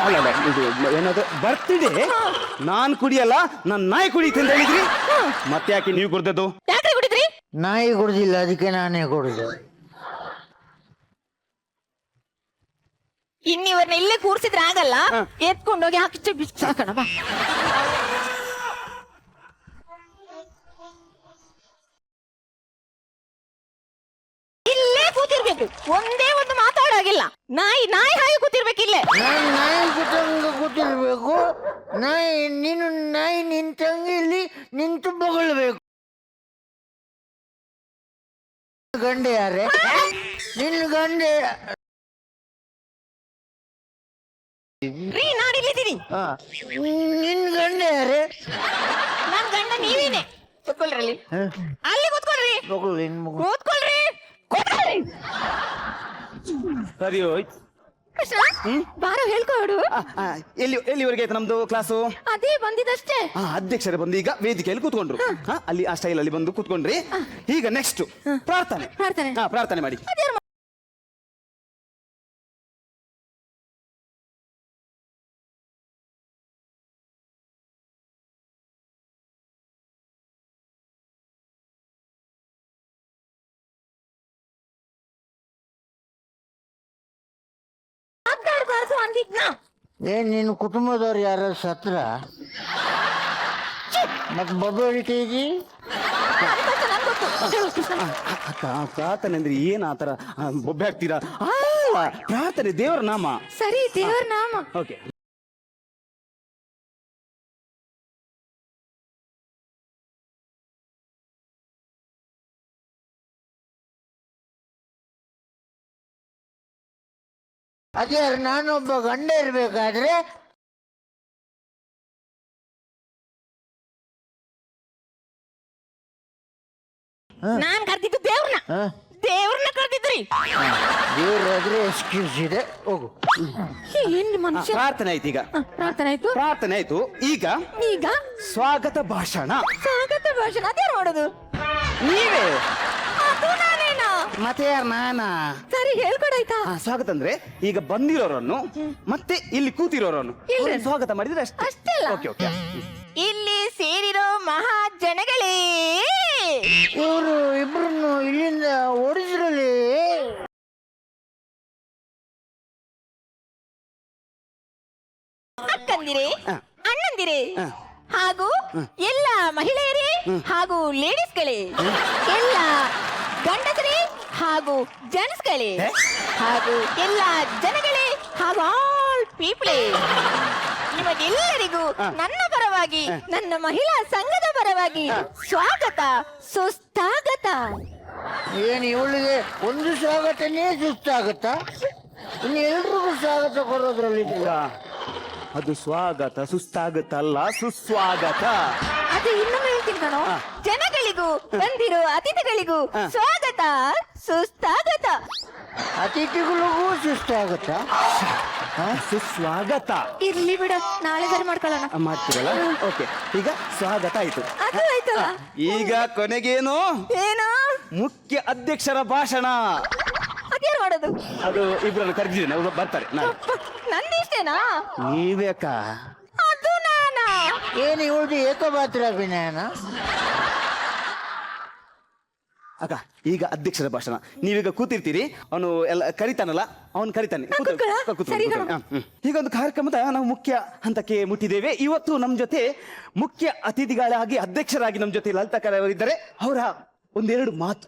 ಅಲ್ಲ, ಇದು ಏನಾದ್ರು ಬರ್ತ್ಡೇ. ನಾನ್ ಕುಡಿಯಲ್ಲ, ನನ್ ನಾಯಿ ಕುಡಿಯುತ್ತೆ ಅಂತ ಹೇಳಿದ್ರಿ. ಮತ್ತೆ ಯಾಕೆ ನೀವು ಕುಡ್ದದ್ದು? ಯಾಕೆ ಕುಡಿದ್ರಿ? ನಾಯಿ ಕುಡ್ದಿಲ್ಲ, ಅದಕ್ಕೆ ನಾನೇ ಕುಡಿದೆ. ಇನ್ನಿವ್ರನ್ನ ಇಲ್ಲೇ ಕೂರ್ಸಿದ್ರೆ ಆಗಲ್ಲ, ಎತ್ಕೊಂಡೋಗಿ ಹಾಕಿ ಬಿಸಾಕಣ ಬಾ. ಇಲ್ಲೇ ಕೂತಿರ್ಬೇಕು, ಒಂದೇ ಒಂದು ಮಾತಾಡೋಗಿಲ್ಲ. ನಾಯಿ ಹಾಗೆ ಕೂತಿರ್ಬೇಕು ಇಲ್ಲೇ. ನಾಯಿ ಕೂತಿರ್ಬೇಕು. ನೀನು ನಾಯಿ ನಿಂತಂಗೆ ಇಲ್ಲಿ ನಿಂತು ಬೊಗಳ್ಬೇಕು. ಗಂಡೆ ಯಾರೇ? ನಿನ್ನ ಗಂಡೆ ನಾನು ಇಲ್ಲಿದ್ದೀನಿ. ನಿನ್ ಗಂಡೆ ಯಾರೇ? ನನ್ ಗಂಡ ನೀವೇನೆ. ಕೂತ್ಕೊಳ್ರಿ, ಅಲ್ಲಿ ಕೂತ್ಕೊಳ್ರಿ. ಕೂತ್ಕೊಳ್ರಿ. ಸರಿ ಹೋಯ್ತು. ಬಾರೋ ಹೇಳ್ಕೊಡು. ಎಲ್ಲಿವರೆಗೆ ಆಯ್ತು ನಮ್ದು ಕ್ಲಾಸು? ಅದೇ ಬಂದಿದಷ್ಟೇ. ಅಧ್ಯಕ್ಷರೇ ಬಂದು ಈಗ ವೇದಿಕೆಯಲ್ಲಿ ಕೂತ್ಕೊಂಡ್ರು. ಅಲ್ಲಿ ಆ ಸ್ಟೈಲ್ ಅಲ್ಲಿ ಬಂದು ಕೂತ್ಕೊಂಡ್ರಿ. ಈಗ ನೆಕ್ಸ್ಟ್ ಪ್ರಾರ್ಥನೆ ಮಾಡಿ. ನಿನ್ನ ಕುಟುಂಬದವ್ರು ಯಾರು ಸತ್ರ? ಮತ್ತೆ ಬಬ್ಬೆ ಹೊಡಿತೀವಿ. ಪ್ರಾರ್ಥನೆ ಅಂದ್ರೆ ಏನ್ ಆತರ ಬೊಬ್ಬೆ ಹಾಕ್ತೀರಾ? ಪ್ರಾರ್ಥನೆ ದೇವರ ನಾಮ. ಸರಿ, ದೇವರ ನಾಮ. ಓಕೆ. ಅದೇ ನಾನೊಬ್ಬ ಗಂಡ ಇರ್ಬೇಕಾದ್ರೆ ನಾನ್ ಕರ್ದಿದ್ದು ದೇವ್ರನ್ನ ಕರ್ದಿದ್ರಿ. ದೇವ್ರಾದ್ರೆ ಎಕ್ಸ್ಕ್ಯೂಸ್ ಇದೆ, ಹೋಗು. ಏನ್ ಮನುಷ್ಯ? ಪ್ರಾರ್ಥನೆ ಆಯ್ತು. ಈಗ ಪ್ರಾರ್ಥನೆ ಆಯ್ತು. ಈಗ ಸ್ವಾಗತ ಭಾಷಣ. ಅದ್ಯಾರು ಮಾಡೋದು? ನೀವೇ. ಅದು ನಾನೇನಾ? ಮತ್ತೆ ಯಾರು? ನಾನಾ? ಸರಿ, ಹೇಳ್ಕೊಡಾಯ್ತಾ? ಸ್ವಾಗತ ಅಂದ್ರೆ ಈಗ ಬಂದಿರೋರನ್ನು ಮತ್ತೆ ಇಲ್ಲಿ ಕೂತಿರೋರನ್ನು ಸ್ವಾಗತ ಮಾಡಿದ್ರೆ ಅಷ್ಟೇ. ಓಕೆ. ಇಲ್ಲಿ ಸೇರಿರೋ ಮಹಾಜನಗಳೇ, ಇವರು ಇಬ್ರನ್ನು ಇಲ್ಲಿಂದ ಓಡಿಸಿರಲಿ. ಅಕ್ಕಂದಿರೇ, ಅಣ್ಣಂದಿರೇ, ಹಾಗೂ ಎಲ್ಲ ಮಹಿಳೆಯರೇ ಹಾಗೂ ಲೇಡೀಸ್ಗಳೇ, ಎಲ್ಲ ಗಂಡಸರೇ ಹಾಗೂ ಜೆಂಟ್ಸ್ಗಳೇ ಹಾಗೂ ಎಲ್ಲ ಜನಗಳೇ ಹಾಗೂ ಆಲ್ ಪೀಪಳೇ, ನಿಮಗೆಲ್ಲರಿಗೂ ನನ್ನ ಪರವಾಗಿ, ನನ್ನ ಮಹಿಳಾ ಸಂಘದ ಪರವಾಗಿ ಸ್ವಾಗತ ಸುಸ್ವಾಗತ. ಏನು ಇವಳಿಗೆ ಒಂದು ಸ್ವಾಗತನೇ ಸುಸ್ತಾಗತ್ತಾ? ಇನ್ನು ಎಲ್ರಿಗೂ ಸ್ವಾಗತ ಕೊಡೋದ್ರಲ್ಲಿ ಅದು ಸ್ವಾಗತ ಸುಸ್ತಾಗತ ಅಲ್ಲ, ಸುಸ್ವಾಗತ. ಅದು ಇನ್ನೊಮ್ಮೆ ಹೇಳ್ತೀನಿ ಕಣೋ. ಜನಗಳಿಗೂ ಬಂದಿರೋ ಅತಿಥಿಗಳಿಗೂ ಸ್ವಾಗತ ಸುಸ್ವಾಗತ. ಅತಿಥಿಗಳಿಗೂ ಸುಸ್ತಾಗತ್ತಾ? ಸುಸ್ವಾಗತ ಇರ್ಲಿ ಬಿಡು, ನಾಳೆ ಸರಿ ಮಾಡ್ಕೊಳ್ಳೋಣ. ಮಾಡ್ತೀರಲ್ಲ? ಓಕೆ, ಈಗ ಸ್ವಾಗತ ಆಯ್ತು. ಅದು ಆಯ್ತಲ್ಲ. ಈಗ ಕೊನೆಗೇನು? ಏನು? ಮುಖ್ಯ ಅಧ್ಯಕ್ಷರ ಭಾಷಣ. ಅದೇನ್ ಮಾಡೋದು? ಅದು ಇಬ್ಬರನ್ನು ಕರೆದಿದ್ದೇನೆ, ಅವ್ರು ಬರ್ತಾರೆ. ನಂದಿಷ್ಟೇನಾ? ನೀವೇಕ ಅದು ನಾನಾ? ಏನು ಇವಳದು ಏಕಪಾತ್ರ ಅಭಿನಯನ? ಅಕ್ಕ, ಈಗ ಅಧ್ಯಕ್ಷರ ಭಾಷಣ. ನೀವೀಗ ಕೂತಿರ್ತೀರಿ, ಅವನು ಎಲ್ಲ ಕರಿತಾನಲ್ಲ, ಅವನು ಕರಿತಾನೆ. ಈಗ ಒಂದು ಕಾರ್ಯಕ್ರಮದ ನಾವು ಮುಖ್ಯ ಹಂತಕ್ಕೆ ಮುಟ್ಟಿದ್ದೇವೆ. ಇವತ್ತು ನಮ್ಮ ಜೊತೆ ಮುಖ್ಯ ಅತಿಥಿಗಳಾಗಿ ಅಧ್ಯಕ್ಷರಾಗಿ ನಮ್ಮ ಜೊತೆ ಲಲಿತಾ ಅವರಿದ್ದಾರೆ. ಅವರ ಒಂದೆರಡು ಮಾತು.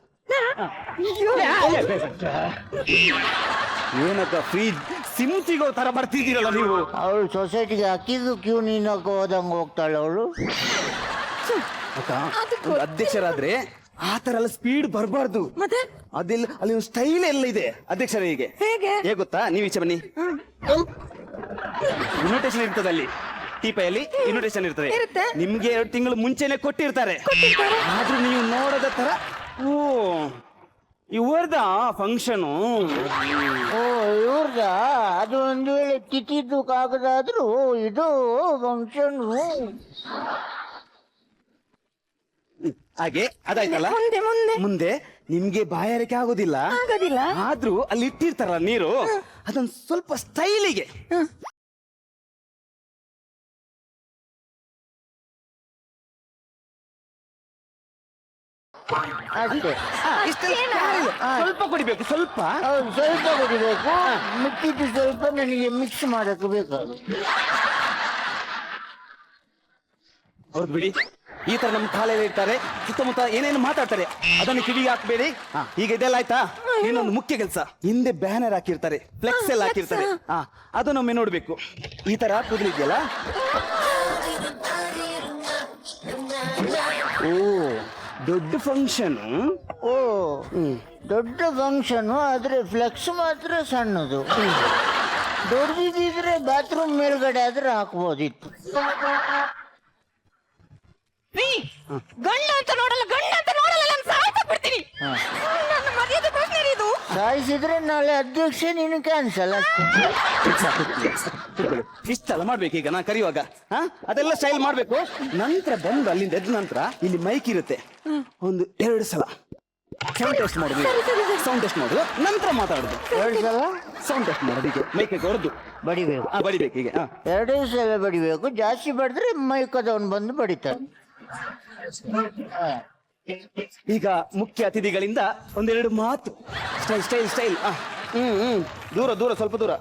ಏನಕ್ಕ ಫ್ರೀ ಸಿಮ್ ಸಿಗೋ ತರ ಬರ್ತಿದ್ದೀರಲ್ಲ ನೀವು? ಅವಳು ಸೊಸೈಟಿಗೆ ಅಕ್ಕಿದು ಕ್ಯೂ ನೀನಕ್ಕೆ ಹೋದಂಗೆ ಹೋಗ್ತಾಳೆ ಅವಳು. ಅಕ್ಕ, ಒಂದು ಅಧ್ಯಕ್ಷರಾದ್ರೆ ಆ ತರ ಎಲ್ಲ ಸ್ಪೀಡ್ ಬರಬಾರ್ದು. ಮತ್ತೆ ಅದೆಲ್ಲ ಅಲ್ಲಿ ಒಂದು ಸ್ಟೈಲ್ ಎಲ್ಲ ಇದೆ ಅಧ್ಯಕ್ಷರಿಗೆ. ಹೇಗೆ ಗೊತ್ತಾ? ನೀವು ಈಚೆ ಬನ್ನಿ. ಇನ್ವಿಟೇಷನ್ ಇರ್ತದೆ ಅಲ್ಲಿ, ಟೀಪೈಯಲ್ಲಿ ಇನ್ವಿಟೇಷನ್ ಇರ್ತದೆ. ನಿಮ್ಗೆ 2 ತಿಂಗಳು ಮುಂಚೆನೆ ಕೊಟ್ಟಿರ್ತಾರೆ. ಆದ್ರೂ ನೀವು ನೋಡದ ತರ, ಓ ಇವರ್ದ ಫಂಕ್ಷನು, ಓ ಇವ್ರದ ಅದು ಒಂದು ವೇಳೆ ತಿಥಿದ್ದು ಕಾಗದಾದ್ರೂ ಇದು ಫಂಕ್ಷನ್. ಹಾಗೆ ಅದಾಯ್ತಲ್ಲ. ಮುಂದೆ ನಿಮ್ಗೆ ಬಾಯಾರಿಕೆ ಆಗೋದಿಲ್ಲ. ಆದ್ರೂ ಅಲ್ಲಿ ಇಟ್ಟಿರ್ತಾರಲ್ಲ ನೀರು, ಅದೊಂದು ಸ್ವಲ್ಪ ಸ್ಟೈಲಿಗೆ. ಅಷ್ಟೇ. ಸ್ವಲ್ಪ ಕುಡಿಬೇಕು, ಸ್ವಲ್ಪ. ಹೌದು, ಸ್ವಲ್ಪ ಕುಡಿಬೇಕು. ಮಿಕ್ಕಿದ್ದು ಸ್ವಲ್ಪ ನನಗೆ ಮಿಕ್ಸ್ ಮಾಡಕ್ಕೆ ಬೇಕು. ಅವ್ರು ಬಿಡಿ, ಈ ತರ ನಮ್ಮ ಕಾಲಲ್ಲಿ ಇರ್ತಾರೆ, ಸುತ್ತಮುತ್ತ ಏನೇನು ಮಾತಾಡ್ತಾರೆ, ಅದನ್ನು ಕಿವಿಗೆ ಹಾಕ್ಬೇಡಿ. ಈಗ ಇದೆಲ್ಲ ಆಯ್ತಾ? ಇನ್ನೊಂದು ಮುಖ್ಯ ಕೆಲಸ, ಹಿಂದೆ ಬ್ಯಾನರ್ ಹಾಕಿರ್ತಾರೆ, ಫ್ಲೆಕ್ಸ್ ಎಲ್ಲ ಹಾಕಿರ್ತಾರೆ. ಅದನ್ನೊಮ್ಮೆ ನೋಡ್ಬೇಕು. ಈ ತರ ಕುದುರಿದ್ಯಲ್ಲ, ಓ ದೊಡ್ಡ ಫಂಕ್ಷನ್. ಓ ದೊಡ್ಡ ಫಂಕ್ಷನ್ ಆದ್ರೆ ಫ್ಲೆಕ್ಸ್ ಮಾತ್ರ ಸಣ್ಣದು. ದೊಡ್ಡದಿದ್ರೆ ಬಾತ್ರೂಮ್ ಮೇಲ್ಗಡೆ ಆದ್ರೆ ಹಾಕ್ಬೋದಿತ್ತು. ಗಂಡ ಅಂತ ನೋಡಲ್ಲ, ಗಂಡ ಅಂತ ನೋಡಲ್ಲ, ನಾನು ಸಾಯ್ತಾ ಬಿಡ್ತೀನಿ. ನನ್ನ ಮರ್ಯಾದೆ ಪ್ರಶ್ನೆ ಇದು. ಸಾಯಿಸಿದ್ರೆ ನಾಳೆ ಅಧ್ಯಕ್ಷ ನೀನು ಕ್ಯಾನ್ಸಲ್ ಅಷ್ಟೇ. ಇಷ್ಟೆಲ್ಲ ಮಾಡ್ಬೇಕು. ಈಗ ನಾ ಕರೆಯುವಾಗ ಅದೆಲ್ಲ ಸ್ಟೈಲ್ ಮಾಡ್ಬೇಕು. ನಂತರ ಬಂದು ಅಲ್ಲಿಂದ ಎದ್ದ ನಂತರ ಇಲ್ಲಿ ಮೈಕ್ ಇರುತ್ತೆ, ಒಂದು 2 ಸಲ ಸೌಂಡ್ ಟೆಸ್ಟ್ ಮಾಡೋದು. ಸೌಂಡ್ ಟೆಸ್ಟ್ ಮಾಡೋದು, ನಂತರ ಮಾತಾಡೋದು. 2 ಸಲ ಸೌಂಡ್ ಟೆಸ್ಟ್ ಮಾಡೋದು. ಈಗ ಮೈಕ್ ಹೊರದು ಬಡಿಬೇಕು. ಬಡಿಬೇಕು. ಈಗ 2 ಸಲ ಬಡಿಬೇಕು. ಜಾಸ್ತಿ ಬಡಿದ್ರೆ ಮೈಕದವನು ಬಂದು ಬಡಿತಾನೆ. ಈಗ ಮುಖ್ಯ ಅತಿಥಿಗಳಿಂದ ಒಂದೆರಡು ಮಾತು. Style style style. ದೂರ ದೂರ, ಸ್ವಲ್ಪ ದೂರ.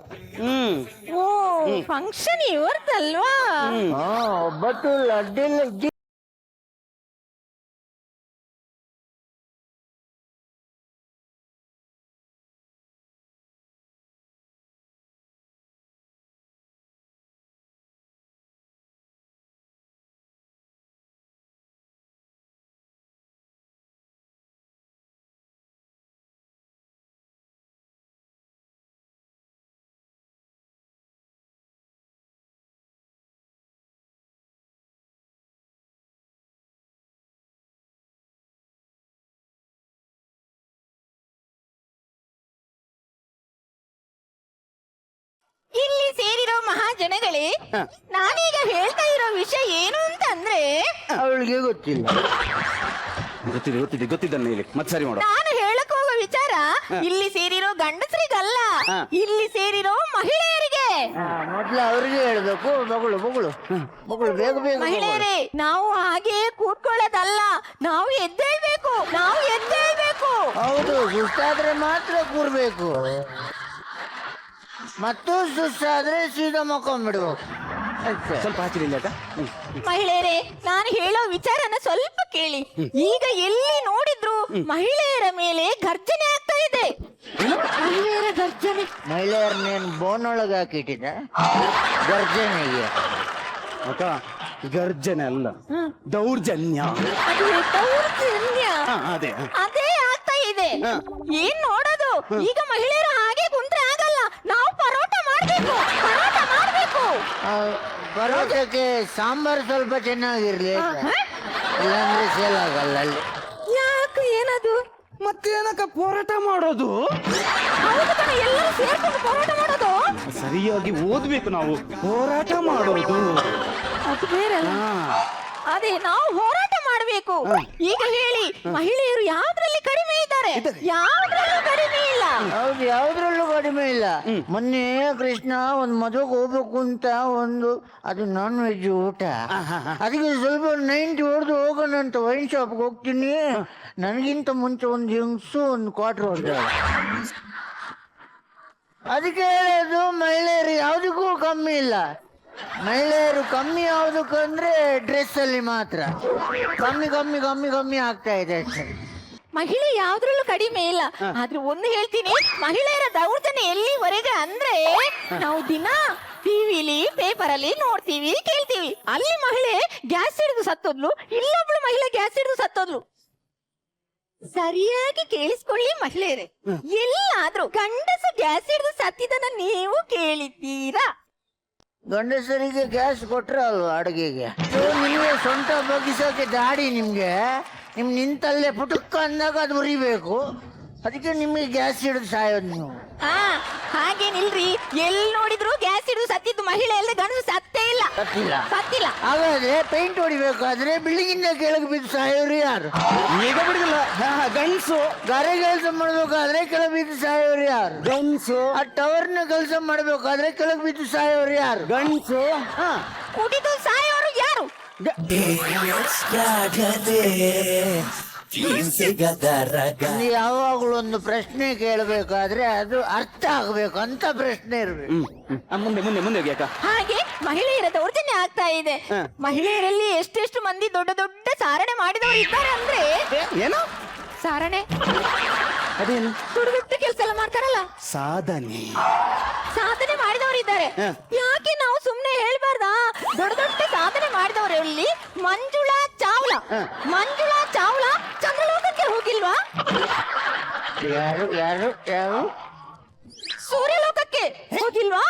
ಓ ಫಂಕ್ಷನ್ ಇವರ್ದಲ್ವಾ? ಒಬ್ಬಟ್ಟು ಲಡ್ಡೆಲ್ಲ ಇಲ್ಲಿ ಸೇರಿರೋ ಮಹಾಜನಗಳೇ, ನಾನೀಗ ಹೇಳ್ತಾ ಇರೋ ವಿಷಯ ಏನು ಅಂತಂದ್ರೆ, ಅವಳಿಗೆ ಗೊತ್ತಿಲ್ಲ. ಗೊತ್ತಿದ್ದನ್ನ ಹೇಳಿ ಮತ್ತೆ ಸರಿ ಮಾಡು. ನಾನು ಹೇಳಕ್ ಹೋಗೋ ವಿಚಾರ ಇಲ್ಲಿ ಸೇರಿರೋ ಗಂಡಸರಿಗಲ್ಲ, ಇಲ್ಲಿ ಸೇರಿರೋ ಮಹಿಳೆಯರಿಗೆ. ಮೊದ್ಲು ಅವ್ರಿಗೆ ಹೇಳ್ಬೇಕು. ಮಗಳು ಮಗಳು ಮಗಳು ಬೇಗ ಬೇಗ. ಮಹಿಳೆಯರೇ, ನಾವು ಹಾಗೆ ಕೂತ್ಕೊಳ್ಳೋದಲ್ಲ, ನಾವು ಎದ್ದೇಳ್ಬೇಕು, ನಾವು ಎದ್ದೇಳ್ಬೇಕು. ಹೌದು, ಸುಸ್ತಾದ್ರೆ ಮಾತ್ರ ಕೂರ್ಬೇಕು. ಮತ್ತು ಸುಸ್ತಾದ್ರೆ ಸೀದಾ ಮಕ್ಕೊಂಡ್ಬಿಡ್ಬೇಕು. ಸ್ವಲ್ಪ ಆಚೆ ಅಕ್ಕ. ಮಹಿಳೆಯರೇ, ನಾನು ಹೇಳೋ ವಿಚಾರನ ಸ್ವಲ್ಪ ಕೇಳಿ. ಈಗ ಎಲ್ಲಿ ನೋಡಿದ್ರು ಮಹಿಳೆಯರ ಮೇಲೆ ಘರ್ಜನೆ ಆಗ್ತಾ ಇದೆ. ಮಹಿಳೆಯರ ಗರ್ಜನೆ. ಮಹಿಳೆಯರನ್ನೇನು ಬೋನೊಳಗೆ ಹಾಕಿಟ್ಟಿದ್ದ ಗರ್ಜನೆಗೆ? ಅಕ್ಕ ಗರ್ಜನೆ ಅಲ್ಲ, ದೌರ್ಜನ್ಯ. ಅದು ದೌರ್ಜನ್ಯ. ಅದೇ ಅದೇ ಆಗ್ತಾ ಇದೆ. ಏನ್ ನೋಡೋದು? ಈಗ ಮಹಿಳೆಯರು ಹಾಗೆ ಕುಂತ್ರೆ ಆಗಲ್ಲ. ನಾವು ಪರೋಟ ಮಾಡ್ಬೇಕು, ಪರೋಟ ಮಾಡ್ಬೇಕು. ಪರೋಟಕ್ಕೆ ಸಾಂಬಾರ್ ಸ್ವಲ್ಪ ಚೆನ್ನಾಗಿರ್ಲಿ, ಇಲ್ಲಾಂದ್ರೆ ಸೇಲ್ ಆಗಲ್ಲ ಅಲ್ಲಿ. ಯಾಕೆ? ಏನದು? ಮತ್ತೇನಕ್ಕ ಹೋರಾಟ ಮಾಡೋದು? ಹೌದು ಕಣ, ಎಲ್ಲರೂ ಸೇರ್ಕೊಂಡು ಪರೋಟ ಮಾಡೋದು. ಸರಿಯಾಗಿ ಓದ್ಬೇಕು ನಾವು, ಹೋರಾಟ ಮಾಡೋದು. ಅದು ಬೇರೆ ಅಲ್ಲ. ಅದೇ ನಾವು ಹೋರಾಟ ಮಾಡಬೇಕು. ಈಗ ಹೇಳಿ, ಮಹಿಳೆಯರು ಯಾವ್ದ್ರಲ್ಲಿ ಕಡಿಮೆ ಇದ್ದಾರೆ? ಯಾವ್ದ್ರಲ್ಲೂ ಕಡಿಮೆ ಇಲ್ಲ. ಹೌದು, ಯಾವ್ದ್ರಲ್ಲೂ ಕಡಿಮೆ ಇಲ್ಲ. ಮೊನ್ನೆ ಕೃಷ್ಣ ಒಂದ್ ಮದುವೆಗೆ ಹೋಗ್ಬೇಕು ಅಂತ ಅದು ನಾನ್ ವೆಜ್ ಊಟ, ಅದಕ್ಕೆ ಸ್ವಲ್ಪ 90 ಹೊಡೆದು ಹೋಗೋಣ ಅಂತ ವೈನ್ ಶಾಪ್ಗೆ ಹೋಗ್ತೀನಿ. ನನಗಿಂತ ಮುಂಚೆ ಒಂದು ಹೆಂಗ್ಸು ಒಂದು ಕ್ವಾರ್ಟರ್ ಹೊಡೆದ. ಅದಕ್ಕೆ ಹೇಳೋದು, ಮಹಿಳೆಯರು ಯಾವ್ದಕ್ಕೂ ಕಮ್ಮಿ ಇಲ್ಲ. ಮಹಿಳೆಯರು ಕಮ್ಮಿ ಯಾವುದಕ್ಕಂದ್ರೆ ಡ್ರೆಸ್ ಅಲ್ಲಿ ಮಾತ್ರ ಕಮ್ಮಿ ಕಮ್ಮಿ ಕಮ್ಮಿ ಕಮ್ಮಿ ಆಗ್ತಾ ಇದೆ ಅಷ್ಟೇ. ಮಹಿಳೆ ಯಾವ್ದ್ರಲ್ಲೂ ಕಡಿಮೆ ಇಲ್ಲ. ಆದ್ರೆ ಒಂದು ಹೇಳ್ತೀನಿ, ಮಹಿಳೆಯರ ದೌರ್ಜನ್ಯ ಎಲ್ಲಿವರೆಗೆ ಅಂದ್ರೆ, ನಾವು ದಿನ ಟಿವಿಲಿ ಪೇಪರ್ ಅಲ್ಲಿ ನೋಡ್ತೀವಿ, ಕೇಳ್ತೀವಿ. ಅಲ್ಲಿ ಮಹಿಳೆ ಗ್ಯಾಸ್ ಹಿಡಿದು ಸತ್ತೋದ್ಲು, ಇಲ್ಲೊಬ್ಳು ಮಹಿಳೆ ಗ್ಯಾಸ್ ಹಿಡಿದು ಸತ್ತೋದ್ಲು. ಸರಿಯಾಗಿ ಕೇಳಿಸ್ಕೊಳ್ಳಿ ಮಹಿಳೆಯರೇ, ಎಲ್ಲಾದ್ರೂ ಗಂಡಸು ಗ್ಯಾಸ್ ಹಿಡಿದು ಸತ್ತಿದ್ದನ್ನ ನೀವು ಕೇಳಿದ್ದೀರಾ? ಗಂಡಸರಿಗೆ ಗ್ಯಾಸ್ ಕೊಟ್ರ ಅಲ್ವಾ ಅಡುಗೆಗೆ? ನಿಮ್ಗೆ ಸೊಂಟ ಬಗ್ಗಿಸೋಕೆ ದಾಡಿ, ನಿಮ್ ನಿಂತಲ್ಲೇ ಪುಟುಕ್ಕ ಅಂದಾಗ ಅದು ಉರಿಬೇಕು. ಅದಕ್ಕೆ ನಿಮಗೆ ಗ್ಯಾಸ್ ಹಿಡಿದು ಸಾಯೋದು ನೀವು. ಹಾಗೇನಿಲ್ರಿ, ಎಲ್ಲಿ ನೋಡಿದ್ರು ಗ್ಯಾಸ್ ಹಿಡಿದು ಸತ್ತಿದ್ದು ಮಹಿಳೆ ಎಲ್ಲ, ಗಂಡಸು ಸತ್ತೇ ಇಲ್ಲ. ಸತ್ತಿಲ್ಲ. ಹಾಗಾದ್ರೆ ಪೇಂಟ್ ಹೊಡಿಬೇಕಾದ್ರೆ ಬಿಲ್ಡಿಂಗ್ ಇಂದ ಕೆಳಗೆ ಬಿದ್ದು ಸಾಯೋರು ಯಾರು? ಈಗ ಬಿಡುದಿಲ್ಲ, ಗಂಡ್ಸು. ಗಾರೆ ಕೆಲಸ ಮಾಡ್ಬೇಕಾದ್ರೆ ಕೆಳಗೆ ಬಿದ್ದು ಸಾಯೋರು ಯಾರು? ಗಂಡ್ಸು. ಆ ಟವರ್ನ ಕೆಲಸ ಮಾಡ್ಬೇಕಾದ್ರೆ ಕೆಳಗೆ ಬಿದ್ದು ಸಾಯೋರು ಯಾರು? ಗಂಡ್ಸು. ಕುಡಿದು ಸಾಯೋರು ಯಾರು? ಯಾವಾಗಲೂ ಒಂದು ಪ್ರಶ್ನೆ ಕೇಳಬೇಕಾದ್ರೆ ಅದು ಅರ್ಥ ಆಗ್ಬೇಕು ಅಂತ ಪ್ರಶ್ನೆ ಇರ್ಬೇಕು. ಮುಂದೆ ಮುಂದೆ ಮುಂದೆ ಹೋಗಿ ಅಕ್ಕ. ಹಾಗೆ ಮಹಿಳೆಯರ ದೌರ್ಜನ್ಯ ಆಗ್ತಾ ಇದೆ. ಮಹಿಳೆಯರಲ್ಲಿ ಎಷ್ಟೆಷ್ಟು ಮಂದಿ ದೊಡ್ಡ ದೊಡ್ಡ ಸಾರಣೆ ಮಾಡಿದವರು ಇದ್ದಾರೆ ಅಂದ್ರೆ, ಏನು ಸಾರಣೆ? ಅದೇನು? ದೊಡ್ಡ ದೊಡ್ಡ ಕೆಲಸ ಎಲ್ಲ ಮಾಡ್ತಾರಲ್ಲ, ಸಾಧನೆ ಮಾಡಿದವರು ಇದ್ದಾರೆ. ಯಾಕೆ ನಾವು ಸುಮ್ನೆ ಹೇಳ್ಬಾರ್ದಾ? ದೊಡ್ಡ ದೊಡ್ಡ ಸಾಧನೆ ಮಾಡಿದವರಲ್ಲಿ ಮಂಜುಳಾ ಚಾವ್ಲಾ ಚಂದ್ರಲೋಕಕ್ಕೆ ಹೋಗಿಲ್ವಾ? ಯಾರು ಯಾರು ಯಾರು? ಸೂರ್ಯಲೋಕಕ್ಕೆ ಹೋಗಿಲ್ವಾ?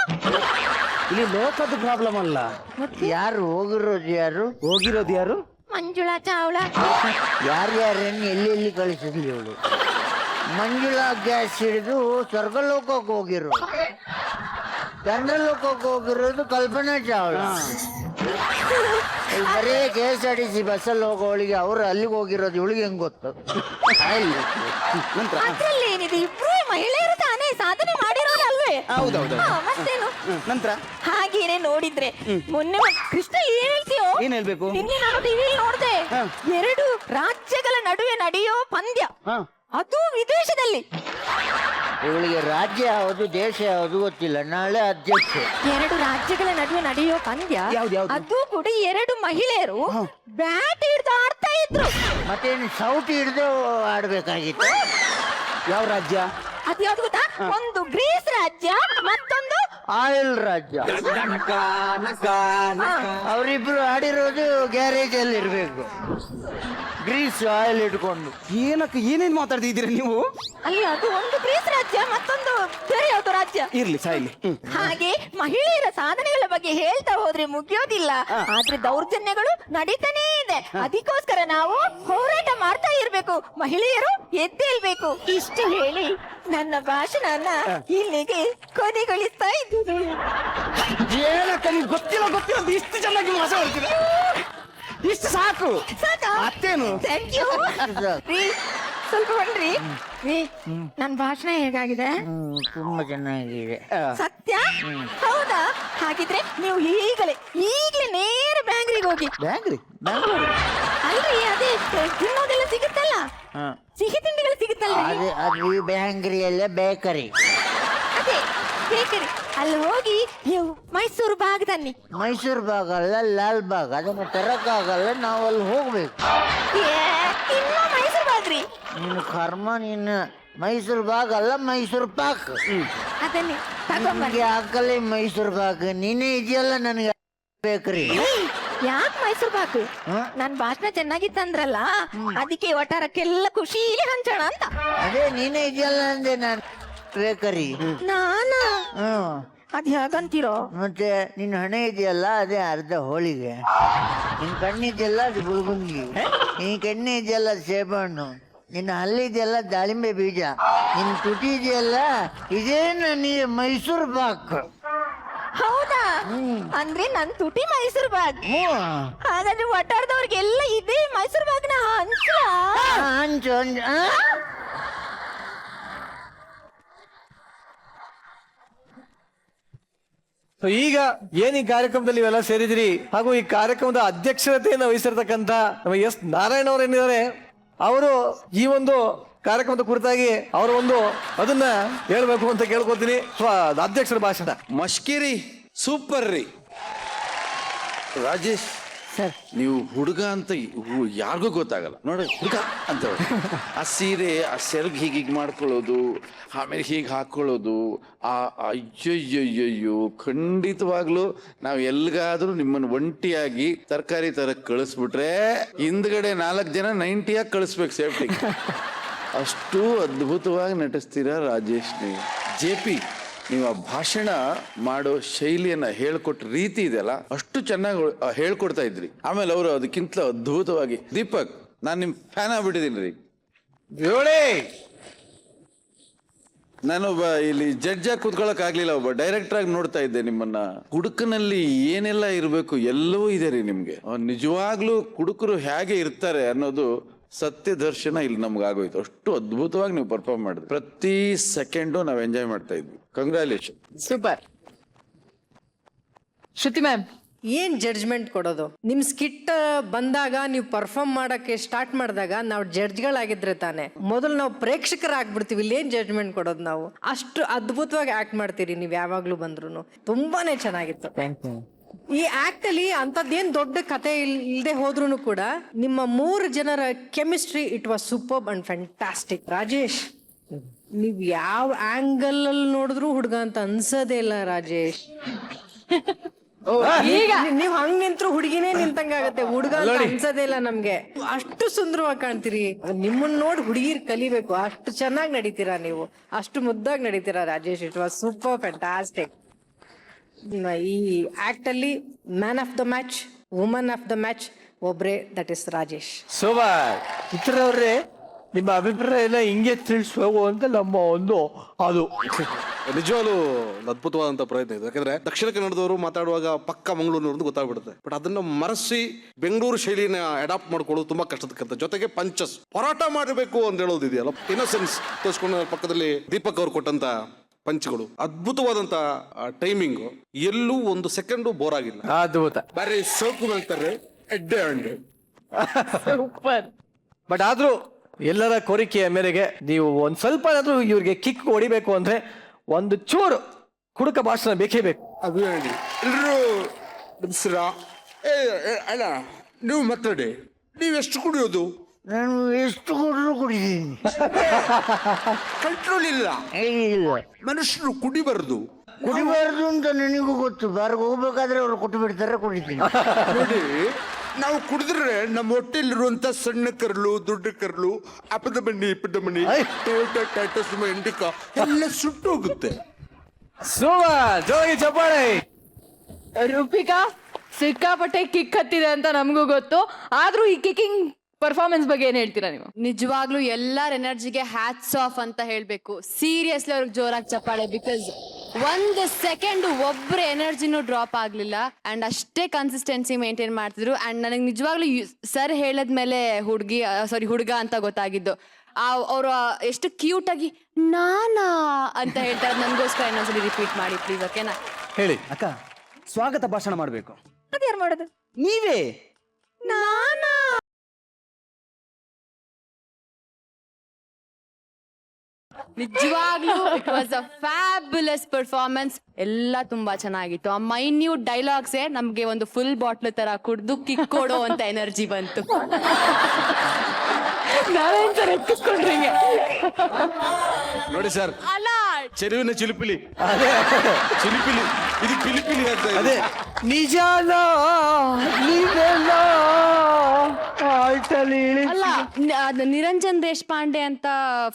ಇಲ್ಲಿ ಲೋಕದ ಪ್ರಾಬ್ಲಮ್ ಅಲ್ಲ. ಯಾರು ಹೋಗಿರೋದು? ಯಾರು? ಮಂಜುಳಾ ಚಾವ್ಲಾ. ಯಾರ್ಯಾರನ್ನು ಎಲ್ಲೆಲ್ಲಿ ಕಳಿಸಿದ್ಲಿ ಇವಳು? ಮಂಜುಳಾ ಗ್ಯಾಸ್ ಹಿಡಿದು ಸ್ವರ್ಗಲೋಕಕ್ಕೆ ಹೋಗಿರೋದು, ಚಂದ್ರಲೋಕಕ್ಕೆ ಹೋಗಿರೋದು ಕಲ್ಪನಾ ಚಾವ್ಲಾ. ಬರೇ KSRTC ಬಸ್ಸಲ್ಲಿ ಹೋಗೋಳಿಗೆ ಅವ್ರು ಅಲ್ಲಿಗೆ ಹೋಗಿರೋದು ಇವಳಿಗೆ ಹೆಂಗ್ ಗೊತ್ತು? ಅದ್ರಲ್ಲಿ ಏನಿದೆ, ಇಬ್ರು ಮಹಿಳೆಯರು ತಾನೇ ಸಾಧನೆ ಮಾಡಿರೋದು ಅಲ್ವೇ? ಹೌದೌದು. ಮತ್ತೇನು? ನಂತರ ಹಾಗೇನೆ ನೋಡಿದ್ರೆ ಮೊನ್ನೆ ಕೃಷ್ಣ ಏನ್ ಹೇಳ್ತೀಯೋ? ಏನ್ ಹೇಳ್ಬೇಕು? ನಿನ್ನೆ ನಾನು ಟಿವಿಲಿ ನೋಡ್ದೆ, 2 ರಾಜ್ಯಗಳ ನಡುವೆ ನಡೆಯೋ ಪಂದ್ಯ, ಅದು ವಿದೇಶದಲ್ಲಿ. ಇವಳಿಗೆ ರಾಜ್ಯ ಯಾವುದು ದೇಶ ಯಾವುದು ಗೊತ್ತಿಲ್ಲ. ನಾಳೆ ಅಧ್ಯಕ್ಷ. 2 ರಾಜ್ಯಗಳ ನಡುವೆ ನಡೆಯೋ ಪಂದ್ಯ, ಅದು ಕೂಡ 2 ಮಹಿಳೆಯರು ಬ್ಯಾಟ್ ಹಿಡಿದು ಆಡ್ತಾ ಇದ್ರು. ಮತ್ತೇನು ಸೌಟ್ ಹಿಡಿದು ಆಡ್ಬೇಕಾಗಿತ್ತು? ಯಾವ ರಾಜ್ಯ? ಅದ್ಯಾವ್ದು ಗೊತ್ತಾ? ಒಂದು ಗ್ರೀಸ್ ರಾಜ್ಯ, ಮತ್ತೊಂದು ಆಯಿಲ್ ರಾಜ್ಯ. ಅವರಿಬ್ರು ಆಡಿರೋದು ಗ್ಯಾರೇಜ್ ಅಲ್ಲಿ ಇರ್ಬೇಕು, ಗ್ರೀಸ್ ಆಯಿಲ್ ಇಟ್ಕೊಂಡು. ಏನಕ್ಕೆ ಏನೇನ್ ಮಾತಾಡ್ತಿದ್ದೀರಾ ನೀವು? ಅಲ್ಲ, ಅದು ಒಂದು ಗ್ರೀಸ್ ರಾಜ್ಯ, ಮತ್ತೊಂದು ಬೇರೆ ಯಾವ್ದು ರಾಜ್ಯ. ಇರ್ಲಿ ಸಾಯ್ಲಿ. ಹಾಗೆ ಮಹಿಳೆಯರ ಸಾಧನೆಗಳ ಬಗ್ಗೆ ಹೇಳ್ತಾ ಹೋದ್ರೆ ಮುಗಿಯೋದಿಲ್ಲ. ಆದ್ರೆ ದೌರ್ಜನ್ಯಗಳು ನಡೀತಾನೇ ಇದೆ. ಅದಕ್ಕೋಸ್ಕರ ನಾವು ಹೋರಾಟ ಮಾಡ್ತಾ ಇರ್ಬೇಕು, ಮಹಿಳೆಯರು ಎದ್ದೇಳ್ಬೇಕು. ಇಷ್ಟು ಹೇಳಿ ನನ್ನ ಭಾಷಣನ ಇಲ್ಲಿಗೆ ಕೊನೆಗೊಳಿಸ್ತಾ ಇದ್ದೀನಿ. ಏನಕ್ಕ ನಿಮ್ಗೆ ಗೊತ್ತಿಲ್ಲ ಇಷ್ಟು ಚೆನ್ನಾಗಿ ಮೋಸ ಮಾಡ್ತೀರ? ಇಷ್ಟು ಸಾಕು. ಸಾಕಾ? ಮತ್ತೇನು? Thank you. ಸ್ವಲ್ಪ ಬನ್ರಿ. ನನ್ನ ಭಾಷಣ ಹೇಗಾಗಿದೆ? ತುಂಬಾ ಚೆನ್ನಾಗಿದೆ. ಸತ್ಯ? ಹೌದಾ? ಹಾಗಿದ್ರೆ ನೀವು ಈಗಲೇ ನೇರ ಬ್ಯಾಂಗ್ರಿಗೆ ಹೋಗಿ. ಬ್ಯಾಂಗ್ರಿ? ಅಲ್ರಿ, ಅದೇ ತಿನ್ನೋದೆಲ್ಲ ಸಿಗುತ್ತಲ್ಲ, ಸಿಹಿ ತಿಂಡಿಗಳು ಸಿಗುತ್ತಲ್ಲ, ಅದು ಬ್ಯಾಂಗ್ರಿಯಲ್ಲೇ ಬೇಕರಿ. ಅದೇ ಬೇಕರಿ. ಅಲ್ಲಿ ಹೋಗಿ ನೀವು ಮೈಸೂರು ಮೈಸೂರು ಭಾಗದಲ್ಲಿ. ಮೈಸೂರು ಬಾಗ್ ಅಲ್ಲ, ಲಾಲ್ ಬಾಗ್. ಅದನ್ನ ತರಕ್ಕಾಗಲ್ಲ, ನಾವು ಅಲ್ಲಿ ಹೋಗ್ಬೇಕು. ಇನ್ನು ಮೈಸೂರು ಭಾಗ್ರಿ. ನಿನ್ನ ಕರ್ಮ, ನಿನ್ನ ಮೈಸೂರು ಬಾಗ್ ಅಲ್ಲ, ಮೈಸೂರು ಪಾಕ್. ಅದನ್ನೇ ತಗೊಂಬನ್ನಿ. ನಮಗೆ ಆಗಲೇ ಮೈಸೂರು ಬಾಗ್. ನೀನೇ ಇದೆಯಲ್ಲ, ನನಗೆ ಬೇಕ್ರಿ. ಯಾಕೆ ಮೈಸೂರು ಭಾಗ? ನನ್ ಭಾಷಣ ಚೆನ್ನಾಗಿತ್ತಂದ್ರಲ್ಲ, ಅದಕ್ಕೆ ಒಟ್ಟಾರಕ್ಕೆಲ್ಲ ಖುಷಿಲಿ ಹಂಚೋಣ ಅಂತ. ಅದೇ ನೀನೇ ಇದೆಯಲ್ಲ ಅಂದೆ ನಾನು. ಬೇಕರಿ. ನಾನಾ? ಅದ್ ಹೇಗಂತೀರೋ? ಮತ್ತೆ ನಿನ್ನ ಹಣೆ ಇದೆಯಲ್ಲ, ಅದೇ ಅರ್ಧ ಹೋಳಿಗೆ. ನಿನ್ ಕಣ್ಣಿದೆಯಲ್ಲ, ಅದು ಗುಲ್ಗುಂಗಿ. ನಿನ್ ಕೆನ್ನೆ ಇದೆಯಲ್ಲ, ಅದು ಸೇಬಣ್ಣು. ನಿನ್ನ ಹಲ್ಲಿದೆಯಲ್ಲ, ದಾಳಿಂಬೆ ಬೀಜ. ನಿನ್ನ ತುಟಿ ಇದೆಯಲ್ಲ, ಇದೇ ನನಗೆ ಮೈಸೂರು ಪಾಕ್. ಹೌದಾ? ಅಂದ್ರೆ ನನ್ ತುಟಿ ಮೈಸೂರು ಬಾಗ್. ಹಾಗಾದ್ರೆ ಒಟ್ಟಾರದವ್ರಿಗೆಲ್ಲ ಇದೇ ಮೈಸೂರು ಬಾಗ್ನ ಹಂಚ. ಹಂಚು ಹಂಚು. ಸೊ ಈಗ ಏನ್ ಈ ಕಾರ್ಯಕ್ರಮದಲ್ಲಿ ಇವೆಲ್ಲ ಸೇರಿದಿರಿ, ಹಾಗೂ ಈ ಕಾರ್ಯಕ್ರಮದ ಅಧ್ಯಕ್ಷತೆಯನ್ನು ವಹಿಸಿರ್ತಕ್ಕಂಥ ನಮ್ಮ ಎಸ್ ನಾರಾಯಣ ಅವರು ಏನಿದ್ದಾರೆ, ಅವರು ಈ ಒಂದು ಕಾರ್ಯಕ್ರಮದ ಕುರಿತಾಗಿ ಅವರ ಒಂದು ಅದನ್ನ ಹೇಳ್ಬೇಕು ಅಂತ ಕೇಳ್ಕೊತೀನಿ. ಅಧ್ಯಕ್ಷರ ಭಾಷಣ. ಮಷ್ಕಿರಿ ಸೂಪರ್ ರೀ. ರಾಜೇಶ್ ಸರ್, ನೀವು ಹುಡುಗ ಅಂತ ಯಾರಿಗೂ ಗೊತ್ತಾಗಲ್ಲ ನೋಡಿ, ಹುಡುಗ ಅಂತ ಹೇಳಿ. ಆ ಸೀರೆ, ಆ ಸೆರಗ್ ಹೀಗೆ ಮಾಡ್ಕೊಳ್ಳೋದು, ಆಮೇಲೆ ಹೀಗೆ ಹಾಕೊಳ್ಳೋದು, ಅಯ್ಯಯ್ಯಯ್ಯೋ, ಖಂಡಿತವಾಗ್ಲೂ ನಾವು ಎಲ್ಗಾದ್ರೂ ನಿಮ್ಮನ್ನು ಒಂಟಿಯಾಗಿ ತರಕಾರಿ ತರಕ್ ಕಳಿಸ್ಬಿಟ್ರೆ ಹಿಂದ್ಗಡೆ 4 ಜನ 90 ಕಳಿಸ್ಬೇಕು ಸೇಫ್ಟಿ. ಅಷ್ಟು ಅದ್ಭುತವಾಗಿ ನಟಿಸ್ತೀರಾ ರಾಜೇಶ್ ನೀವು. JP, ನೀವು ಆ ಭಾಷಣ ಮಾಡೋ ಶೈಲಿಯನ್ನ ಹೇಳ್ಕೊಟ್ಟ ರೀತಿ ಇದೆಯಲ್ಲ, ಅಷ್ಟು ಚೆನ್ನಾಗಿ ಹೇಳ್ಕೊಡ್ತಾ ಇದ್ರಿ. ಆಮೇಲೆ ಅವರು ಅದಕ್ಕಿಂತ ಅದ್ಭುತವಾಗಿ. ದೀಪಕ್, ನಾನು ನಿಮ್ ಫ್ಯಾನ್ ಆಗ್ಬಿಟ್ಟಿದ್ದೀನಿ ರೀ. ನಾನೊಬ್ಬ ಇಲ್ಲಿ ಜಡ್ಜ್ ಆಗಿ ಕೂತ್ಕೊಳ್ಳೋಕ್ ಆಗ್ಲಿಲ್ಲ, ಒಬ್ಬ ಡೈರೆಕ್ಟರ್ ಆಗಿ ನೋಡ್ತಾ ಇದ್ದೆ ನಿಮ್ಮನ್ನ. ಕುಡುಕನಲ್ಲಿ ಏನೆಲ್ಲ ಇರಬೇಕು ಎಲ್ಲವೂ ಇದೆ ರೀ ನಿಮ್ಗೆ. ನಿಜವಾಗ್ಲೂ ಕುಡುಕರು ಹೇಗೆ ಇರ್ತಾರೆ ಅನ್ನೋದು ಸತ್ಯ ದರ್ಶನ ಇಲ್ಲಿ ನಮ್ಗೆ ಆಗೋಯ್ತು. ಅಷ್ಟು ಅದ್ಭುತವಾಗಿ ನೀವು ಪರ್ಫಾರ್ಮ್ ಮಾಡಿದ್ರಿ. ಪ್ರತಿ ಸೆಕೆಂಡು ನಾವು ಎಂಜಾಯ್ ಮಾಡ್ತಾ ಇದ್ವಿ. ಕಂಗ್ರ್ಯಾಚುಲೇಷನ್. ಸೂಪರ್. ಶ್ರುತಿ ಮ್ಯಾಮ್, ಏನ್ ಜಡ್ಜ್ಮೆಂಟ್ ಕೊಡೋದು? ನಿಮ್ ಸ್ಕಿಟ್ ಬಂದಾಗ ನೀವು ಪರ್ಫಾರ್ಮ್ ಮಾಡಕ್ಕೆ ಸ್ಟಾರ್ಟ್ ಮಾಡಿದಾಗ ನಾವು ಜಡ್ಜ್ಗಳಾಗಿದ್ರೆ ತಾನೆ, ಮೊದಲು ನಾವು ಪ್ರೇಕ್ಷಕರಾಗ್ಬಿಡ್ತೀವಿ. ಇಲ್ಲಿ ಏನ್ ಜಡ್ಜ್ಮೆಂಟ್ ಕೊಡೋದು ನಾವು? ಅಷ್ಟು ಅದ್ಭುತವಾಗಿ ಆಕ್ಟ್ ಮಾಡ್ತೀರಿ ನೀವು ಯಾವಾಗ್ಲೂ ಬಂದ್ರು. ತುಂಬಾನೇ ಚೆನ್ನಾಗಿತ್ತು. ಈ ಆಕ್ಟ್ ಅಲ್ಲಿ ಅಂತದ್ದೇನ್ ದೊಡ್ಡ ಕತೆ ಇಲ್ಲದೆ ಹೋದ್ರು ಕೂಡ ನಿಮ್ಮ 3 ಜನರ chemistry, it was superb and fantastic. Rajesh, ನೀವ್ ಯಾವ ಆಂಗಲ್ ಅಲ್ಲಿ ನೋಡಿದ್ರು ಹುಡುಗ ಅಂತ ಅನ್ಸೋದೇ ಇಲ್ಲ ರಾಜೇಶ್. ಈಗ ನೀವ್ ಹಂಗ್ ನಿಂತ್ರು ಹುಡುಗಿನೇ ನಿಂತಂಗಾಗತ್ತೆ, ಹುಡುಗ ಅಂತ ಅನ್ಸೋದೇ ಇಲ್ಲ ನಮ್ಗೆ. ಅಷ್ಟು ಸುಂದರವಾಗಿ ಕಾಣ್ತೀರಿ. ನಿಮ್ಮನ್ನ ನೋಡಿ ಹುಡುಗಿರ್ ಕಲಿಬೇಕು. ಅಷ್ಟು ಚೆನ್ನಾಗಿ ನಡೀತೀರಾ ನೀವು, ಅಷ್ಟು ಮುದ್ದಾಗಿ ನಡೀತೀರಾ Rajesh. It was super fantastic. ಈ ಆಕ್ಟ್ ಅಲ್ಲಿ man of the match, woman of the match ಒಬ್ರೆ, ದಟ್ ಇಸ್ ರಾಜೇಶ್. ಸೂಪರ್. ಚಿತ್ರವ್ರೆ, ನಿಮ್ಮ ಅಭಿಪ್ರಾಯನ ಹಿಂಗೆ ತಿಳಿಸ್ಬೇಕು ಅಂತ ನಮ್ಮ ಒಂದು ಅದು ನಿಜವಾಗ್ಲೂ ಅದ್ಭುತವಾದಂತ ಪ್ರಯತ್ನ ಇದೆ. ಯಾಕಂದ್ರೆ ದಕ್ಷಿಣ ಕನ್ನಡದವರು ಮಾತಾಡುವಾಗ ಪಕ್ಕ ಮಂಗಳೂರು ಅಂತ ಗೊತ್ತಾಗ್ಬಿಡುತ್ತೆ. ಬಟ್ ಅದನ್ನ ಮರೆಸಿ ಬೆಂಗಳೂರು ಶೈಲಿನ ಅಡಾಪ್ಟ್ ಮಾಡ್ಕೊಳ್ಳೋದು ತುಂಬಾ ಕಷ್ಟದ ಕೆಲಸ. ಜೊತೆಗೆ ಪಂಚಸ್ ಹೋರಾಟ ಮಾಡಬೇಕು ಅಂತ ಹೇಳೋದಿದೆಯಲ್ಲ, ಇನ್ನಸೆನ್ಸ್ ತೋರಿಸ್ಕೊಂಡು ಪಕ್ಕದಲ್ಲಿ ದೀಪಕ್ ಅವ್ರು ಕೊಟ್ಟಂತ ಪಂಚ್ಗಳು, ಅದ್ಭುತವಾದಂತ ಟೈಮಿಂಗ್, ಎಲ್ಲೂ ಒಂದು ಸೆಕೆಂಡು ಬೋರ್ ಆಗಿಲ್ಲ. ಅದ್ಭುತ. ಬಾರಿ ಸೋಕು ಮಾಡ್ತಾರೆ ಎಡ್ಡೆ ಹಂಡೆ. ಸೂಪರ್. ಬಟ್ ಆದ್ರೂ ಎಲ್ಲರ ಕೋರಿಕೆಯ ಮೇರೆಗೆ ನೀವು ಒಂದ್ ಸ್ವಲ್ಪ ಆದ್ರೂ ಇವ್ರಿಗೆ ಕಿಕ್ ಹೊಡಿಬೇಕು ಅಂದ್ರೆ ಒಂದು ಚೂರು ಕುಡುಕ ಭಾಷಣ ಬೇಕೇ ಬೇಕು. ಅದು ಹೇಳಿ ಎಲ್ರು ನಮಸ್ಕಾರ. ಅಣ್ಣ, ನೀವು ಮಾತಾಡಿ. ನೀವೆಷ್ಟು ಕುಡಿಯೋದು? ನಾನು ಎಷ್ಟು ಕೊಟ್ಟರು ಕುಡಿದೀನಿ. ಕಂಟ್ರೋಲ್ ಇಲ್ಲ. ಇಲ್ಲ, ಮನುಷ್ಯರು ಕುಡಿಬಾರ್ದು. ಕುಡಿಬಾರ್ದು ಅಂತ ನನಗೂ ಗೊತ್ತು. ಬಾರ್ಗೆ ಹೋಗ್ಬೇಕಾದ್ರೆ ಅವ್ರು ಕೊಟ್ಟು ಬಿಡ್ತಾರೆ, ಕುಡಿತೀನಿ. ನೋಡಿ, ನಾವು ಕುಡಿದ್ರೆ ನಮ್ಮ ಹೊಟ್ಟೆಲಿರುವಂತ ಸಣ್ಣ ಕರಳು, ದೊಡ್ಡ ಕರಳು, ಅಪದ ಮಣ್ಣಿ, ಇಪ್ಪದ ಮಣ್ಣಿ, ಟೈಟಸ್, ಇಂಡಿಕ ಎಲ್ಲ ಸುಟ್ಟು ಹೋಗುತ್ತೆ. ಜೋಗಿ ಚಪ್ಪಾಳೆ. ರೂಪಿಕಾ, ಸಿಕ್ಕಾಪಟ್ಟೆ ಕಿಕ್ ಹತ್ತಿದೆ ಅಂತ ನಮಗೂ ಗೊತ್ತು. ಆದ್ರೂ ಈ ಕಿಕ್ಕಿಂಗ್ ಪರ್ಫಾರ್ಮೆನ್ಸ್ ಬಗ್ಗೆ ಏನ್ ಹೇಳ್ತೀರಾ ನೀವು? ನಿಜವಾಗ್ಲೂ ಎಲ್ಲರ ಎನರ್ಜಿಗೆ ಹ್ಯಾಟ್ಸ್ ಆಫ್ ಅಂತ ಹೇಳ್ಬೇಕು. ಸೀರಿಯಸ್ಲಿ ಅವ್ರಿಗೆ ಜೋರಾಗಿ ಚಪ್ಪಾಳೆ. ಬಿಕಾಸ್ 1 ಸೆಕೆಂಡ್ ಒಬ್ಬರ ಎನರ್ಜಿನೂ ಡ್ರಾಪ್ ಆಗ್ಲಿಲ್ಲ ಅಂಡ್ ಅಷ್ಟೇ ಕನ್ಸಿಸ್ಟೆನ್ಸಿ ಮೇಂಟೈನ್ ಮಾಡ್ತಿದ್ರು. ಅಂಡ್ ನನಗೆ ನಿಜವಾಗ್ಲೂ ಸರ್ ಹೇಳದ್ಮೇಲೆ ಹುಡುಗ ಅಂತ ಗೊತ್ತಾಗಿದ್ದು. ಅವ್ರು ಎಷ್ಟು ಕ್ಯೂಟ್ ಆಗಿ ನಾನಾ ಅಂತ ಹೇಳ್ತಾರೆ. ನನ್ಗೋಸ್ಕರ ಇನ್ನೊಂದ್ಸಲಿ ರಿಪೀಟ್ ಮಾಡಿ ಪ್ಲೀಸ್, ಓಕೆನಾ? ಹೇಳಿ ಅಕ್ಕ, ಸ್ವಾಗತ ಭಾಷಣ ಮಾಡ್ಬೇಕು. ಅದ್ಯಾರು ಮಾಡೋದು? ನೀವೇ. ನಾನಾ? ನಿಜವಾಗ್ಲೂ it was a fabulous performance. ಎಲ್ಲ ತುಂಬಾ ಚೆನ್ನಾಗಿತ್ತು. ಆ ಮೈನ್ಯೂಟ್ ಡೈಲಾಗ್ಸೇ ನಮ್ಗೆ ಒಂದು ಫುಲ್ ಬಾಟ್ಲ್ ತರ ಕುಡ್ದು ಕಿಕ್ ಕೊಡೋ ಅಂತ ಎನರ್ಜಿ ಬಂತು. ನಾವೇನ್ ಸರ್ ಎತ್ತಿಸ್ಕೊಂಡ್ರಿ ನೋಡಿ ಸರ್, ಅಲ್ಲ ಚೆರುವಿನ ಚಿಲಿಪಿಲಿ ಚಿಲಿಪಿಲಿ, ಇದು ಪಿಲಿಪಿಲಿ ಅಂತ ಇದೆ. ಅದೇ ನಿಜಾನ ನೀವೆಲ್ಲ ಆಯ್ತಲ್ಲಿ ಅಲ್ಲ ಅದು ನಿರಂಜನ್ ದೇಶಪಾಂಡೆ ಅಂತ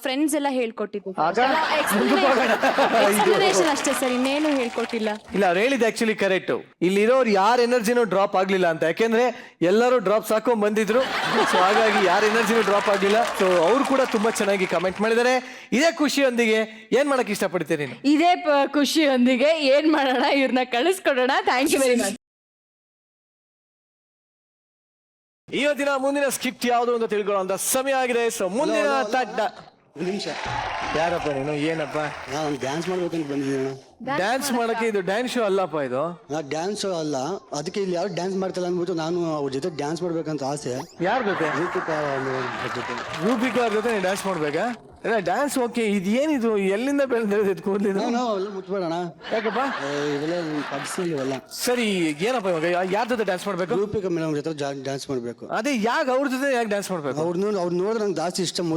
ಫ್ರೆಂಡ್ಸ್ ಎಲ್ಲ ಹೇಳ್ಕೊಟ್ಟಿದ್ದು. ಆಗ ಎಕ್ಸ್ಪ್ಲನೇಷನ್ ಅಷ್ಟೇ ಸರ್, ಇನ್ನೇನು ಹೇಳ್ಕೊಟ್ಟಿಲ್ಲ. ಇಲ್ಲ, ಅವ್ರು ಹೇಳಿದ್ದು ಆಕ್ಚುಲಿ ಕರೆಕ್ಟ್. ಇಲ್ಲಿರೋರು ಯಾರ ಎನರ್ಜಿನೂ ಡ್ರಾಪ್ ಆಗ್ಲಿಲ್ಲ ಅಂತ, ಯಾಕೆಂದ್ರೆ ಎಲ್ಲರೂ ಡ್ರಾಪ್ಸ್ ಹಾಕೊಂಡ್ ಬಂದಿದ್ರು. ಸೊ ಹಾಗಾಗಿ ಯಾರ ಎನರ್ಜಿನೂ ಡ್ರಾಪ್ ಆಗ್ಲಿಲ್ಲ. ಸೊ ಅವ್ರು ಕೂಡ ತುಂಬಾ ಚೆನ್ನಾಗಿ ಕಮೆಂಟ್ ಮಾಡಿದ್ದಾರೆ. ಇದೇ ಖುಷಿಯೊಂದಿಗೆ ಏನ್ ಮಾಡಕ್ ಇಷ್ಟಪಡ್ತೀನಿ? ಇದೇ ಖುಷಿಯೊಂದಿಗೆ ಏನ್ ಮಾಡೋಣ, ಇವ್ರನ್ನ ಕಳಿಸ್ಕೊಡೋಣ. Thank you very much. ಇವತ್ತಿನ ಮುಂದಿನ ಸ್ಕಿಪ್ಟ್ ಯಾವುದು ಅಂತ ತಿಳ್ಕೊಳ್ಳೋ ಸಮಯ ಆಗಿದೆ. ಸೊ ಮುಂದಿನ ತಡ್ಡ ನಿಮಿಷ, ಯಾರಪ್ಪ ನೀನು? ಏನಪ್ಪ? ನಾನು ಡ್ಯಾನ್ಸ್ ಮಾಡ್ಬೇಕಂತ ಬಂದಿದ್ದೀನಿ. ಡ್ಯಾನ್ಸ್ ಮಾಡಕ್ಕೆ ಇದು ಡ್ಯಾನ್ಸ್ ಶೋ ಅಲ್ಲಪ್ಪ ಇದು. ನಾ ಡ್ಯಾನ್ಸ್ ಅಲ್ಲ, ಅದಕ್ಕೆ ಇಲ್ಲಿ ಯಾರು ಡ್ಯಾನ್ಸ್ ಮಾಡ್ತಿಲ್ಲ ಅಂದ್ಬಿಟ್ಟು ನಾನು ಅವ್ರ ಜೊತೆ ಡ್ಯಾನ್ಸ್ ಮಾಡ್ಬೇಕಂತ ಆಸೆ. ಯಾರ ಜೊತೆ? ರೂಪಿಕಾ ಜೊತೆ. ರೂಪಿಕಾ ಅವ್ರ ಜೊತೆ ಡ್ಯಾನ್ಸ್ ಮಾಡ್ಬೇಕಾ? Dance okay. ಇದು ಏನಿದು? ಎಲ್ಲಿಂದ ಬೆಳೆದಿರೋದು ಕೂದಲಿದು? ಎಲ್ಲ ಮುಟ್ಬೇಡಣ. ಯಾಕಪ್ಪ? ಇವೆಲ್ಲ ಪರ್ಸನಲ್ ಇವೆಲ್ಲ. ಸರಿ, ಏನಪ್ಪ ಇವಾಗ ಯಾರ ಜೊತೆ ಡ್ಯಾನ್ಸ್ ಮಾಡ್ಬೇಕು? ರೂಪಿಕಾ ಮೇಡಮ್ ಜೊತೆ ಡ್ಯಾನ್ಸ್ ಮಾಡ್ಬೇಕು. ಅದೇ ಯಾಕೆ ಅವ್ರ ಜೊತೆ ಯಾಕೆ ಡ್ಯಾನ್ಸ್ ಮಾಡ್ಬೇಕು? ಅವ್ರು ನೋಡಿದ್ರೆ ನಂಗೆ ಜಾಸ್ತಿ ಇಷ್ಟ.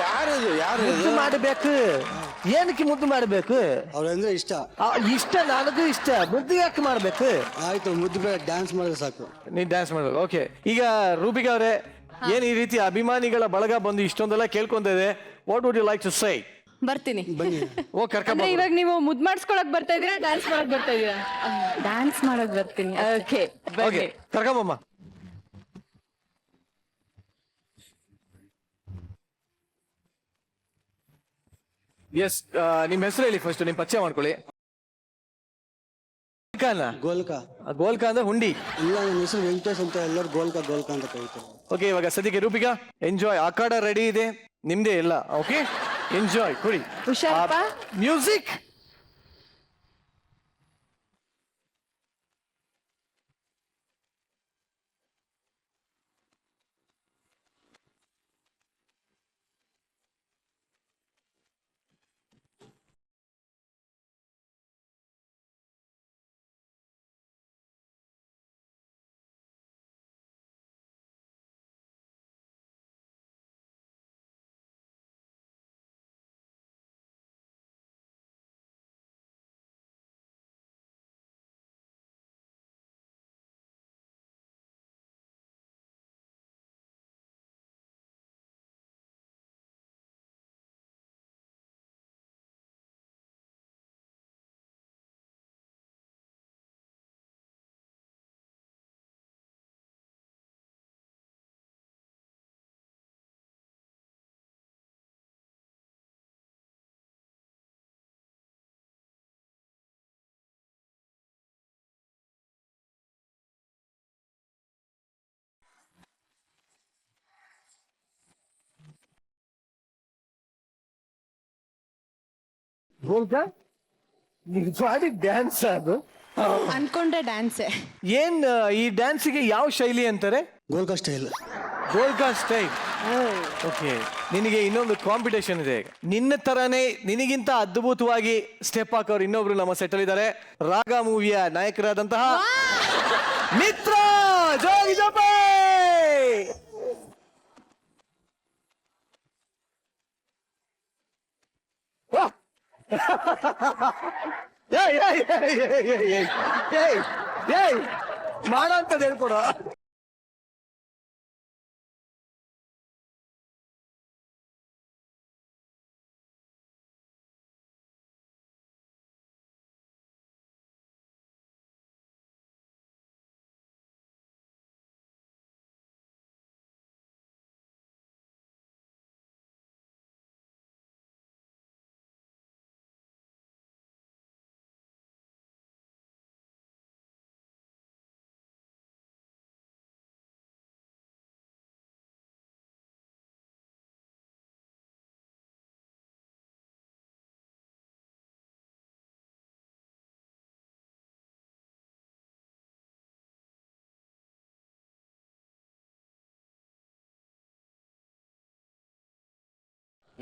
ಯಾರದು ಯಾರು ಮುದ್ದು ಮಾಡಬೇಕು. ಏನಕ್ಕೆ ಮುದ್ದು ಮಾಡಬೇಕು? ಅವ್ರಂದ್ರೆ ಇಷ್ಟ. ಇಷ್ಟ, ನನಗೂ ಇಷ್ಟ. ಮುದ್ದು ಯಾಕೆ ಮಾಡ್ಬೇಕು? ಆಯ್ತು, ಮುದ್ದು ಬೇಡ, ಡ್ಯಾನ್ಸ್ ಮಾಡಿದ್ರೆ ಸಾಕು. ನೀನ್ ಡ್ಯಾನ್ಸ್ ಮಾಡ್ಬೇಕು. ಓಕೆ, ಈಗ ರೂಪಿಕಾ ಅವರೇ, ಏನ್ ಈ ರೀತಿ ಅಭಿಮಾನಿಗಳ ಬಳಗ ಬಂದು ಇಷ್ಟೊಂದೆಲ್ಲ ಕೇಳ್ಕೊಂತ ಇದೆ, what would you like to say? ಬರ್ತೀನಿ. ಓ ಕರ್ಕೊಂಡ್ ಅಂದ್ರೆ ಇವಾಗ ನೀವು ಮುದ್ ಮಾಡಿಸ್ಕೊಳಕ್ ಬರ್ತಾ ಇದೀರಾ, ಡ್ಯಾನ್ಸ್ ಮಾಡಕ್ ಬರ್ತಾ ಇದೀರಾ? ಡ್ಯಾನ್ಸ್ ಮಾಡೋಕ್ ಬರ್ತೀನಿ. Okay, okay, ಕರ್ಕೊಂಬಮ್ಮ. ಎಸ್, ನಿಮ್ ಹೆಸರು ಹೇಳಿ ಫಸ್ಟ್, ನಿಮ್ ಪರಿಚಯ ಮಾಡ್ಕೊಳ್ಳಿ. ಗೋಲ್ಕಾ. ಗೋಲ್ಕಾ ಅಂದ್ರೆ ಹುಂಡಿ. ಇಲ್ಲ, ನನ್ನ ಹೆಸರು ವೆಂಕಟೇಶ್ ಅಂತ, ಎಲ್ಲರೂ ಗೋಲ್ಕಾ ಗೋಲ್ಕಾ ಅಂತ ಕರೀತಾರೆ. ಓಕೆ, ಇವಾಗ ಸದ್ಯಕ್ಕೆ ರೂಪಿಕಾ ಎಂಜಾಯ್. ಆಕಾಡ ರೆಡಿ ಇದೆ ನಿಮ್ದೇ ಎಲ್ಲ. Okay, enjoy. ಕೊಡಿ ಹುಷಾರಪ್ಪ. ಮ್ಯೂಸಿಕ್. ಗೋಲ್ಕಾ, ನೀವು ಮಾಡಿ ಡ್ಯಾನ್ಸ್ ಅದು ಅನ್ಕೊಂಡ್ರೆ ಡ್ಯಾನ್ಸೇ. ಏನ್ ಈ ಡ್ಯಾನ್ಸಿಗೆ ಯಾವ ಶೈಲಿ ಅಂತಾರೆ? ಗೋಲ್ಕಾ ಸ್ಟೈಲ್. ಗೋಲ್ಕಾ ಸ್ಟೈಲ್. ಓಕೆ, ನಿನಗೆ ಇನ್ನೊಂದು ಕಾಂಪಿಟೇಷನ್ ಇದೆ. ನಿನ್ನ ತರಾನೇ ನಿನಗಿಂತ ಅದ್ಭುತವಾಗಿ ಸ್ಟೆಪ್ ಹಾಕೋರು ಇನ್ನೊಬ್ರು ನಮ್ಮ ಸೆಟಲ್ ಇದ್ದಾರೆ. ರಾಗ ಮೂವಿಯ ನಾಯಕರಾದಂತಹ ಮಿತ್ರ ಜೋಗಿ ಜೋಪೆ. ಮಾಡೋ ಅಂತದ್ ಹೇಳ್ಕೊಡು.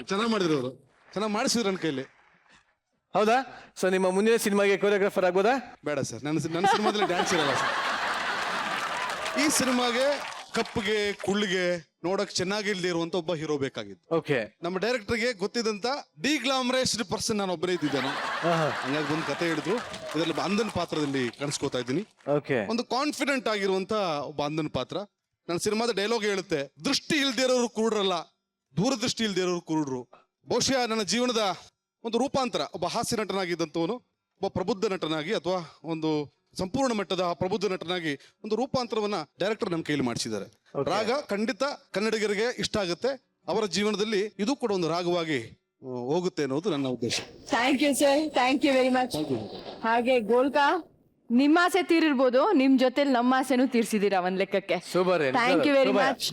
ಚೆನ್ನಾಗಿ ಮಾಡಿದ್ರು ಅವರು, ಚೆನ್ನಾಗಿ ಮಾಡಿಸಿದ್ರು ನನ್ನ ಕೈಲಿ. ಹೌದಾ? ಸೊ ನಿಮ್ಮ ಮುಂದಿನ ಸಿನಿಮಾಗೆ ಕೊರಿಯೋಗ್ರಾಫರ್ ಆಗ್ಬೋದಾ? ಬೇಡ ಸರ್, ನನ್ನ ಸಿನಿಮಾದಲ್ಲಿ ಡ್ಯಾನ್ಸ್ ಇರಲ್ಲ ಸರ್. ಈ ಸಿನಿಮಾಗೆ ಕಪ್ಪಗೆ ಕುಳ್ಳಿಗೆ ನೋಡಕ್ ಚೆನ್ನಾಗಿಲ್ದೇ ಇರುವಂತ ಒಬ್ಬ ಹೀರೋ ಬೇಕಾಗಿತ್ತು. ಓಕೆ. ನಮ್ಮ ಡೈರೆಕ್ಟರ್ಗೆ ಗೊತ್ತಿದ್ದಂತ ಡಿಗ್ಲಾಮರೈಸ್ಡ್ ಪರ್ಸನ್ ನಾನು ಒಬ್ಬನೇ ಇದ್ದಿದ್ದೇನೆ. ಹಂಗಾಗಿ ಒಂದು ಕತೆ ಹೇಳಿದ್ರು, ಇದರಲ್ಲಿ ಅಂಧನ್ ಪಾತ್ರದಲ್ಲಿ ಕಾಣಿಸ್ಕೋತಾ ಇದ್ದೀನಿ. ಓಕೆ. ಒಂದು ಕಾನ್ಫಿಡೆಂಟ್ ಆಗಿರುವಂತ ಒಬ್ಬ ಅಂಧನ್ ಪಾತ್ರ. ನನ್ನ ಸಿನಿಮಾದ ಡೈಲಾಗ್ ಹೇಳುತ್ತೆ, ದೃಷ್ಟಿ ಇಲ್ದೇ ಇರೋರು ಕುರುಡ್ರಲ್ಲ, ದೂರದೃಷ್ಟಿ ಇಲ್ದೇ ಇರೋರು ಕುರುಡ್ರು. ಬಹುಶಃ ನನ್ನ ಜೀವನದ ಒಂದು ರೂಪಾಂತರ, ಒಬ್ಬ ಹಾಸ್ಯ ನಟನಾಗಿದ್ದಂಥವನು ಒಬ್ಬ ಪ್ರಬುದ್ಧ ನಟನಾಗಿ ಅಥವಾ ಒಂದು ಸಂಪೂರ್ಣ ಮಟ್ಟದ ಪ್ರಬುದ್ಧ ನಟನಾಗಿ ಒಂದು ರೂಪಾಂತರವನ್ನ ಡೈರೆಕ್ಟರ್ ನಮ್ಮ ಕೈಲಿ ಮಾಡಿಸಿದ್ದಾರೆ. ರಾಗ ಖಂಡಿತ ಕನ್ನಡಿಗರಿಗೆ ಇಷ್ಟ ಆಗುತ್ತೆ, ಅವರ ಜೀವನದಲ್ಲಿ ಇದು ಕೂಡ ಒಂದು ರಾಗವಾಗಿ ಹೋಗುತ್ತೆ ಅನ್ನೋದು ನನ್ನ ಉದ್ದೇಶ. Thank you sir, thank you very much. ಹಾಗೆ ಗೋಲ್ಕಾ, ನಿಮ್ಮ ಆಸೆ ತೀರಿರ್ಬೋದು, ನಿಮ್ ಜೊತೆಲಿ ನಮ್ಮ ಆಸೆನೂ ತೀರ್ಸಿದೀರಾ ಒಂದ್ ಲೆಕ್ಕಕ್ಕೆ. Super. Thank you very much.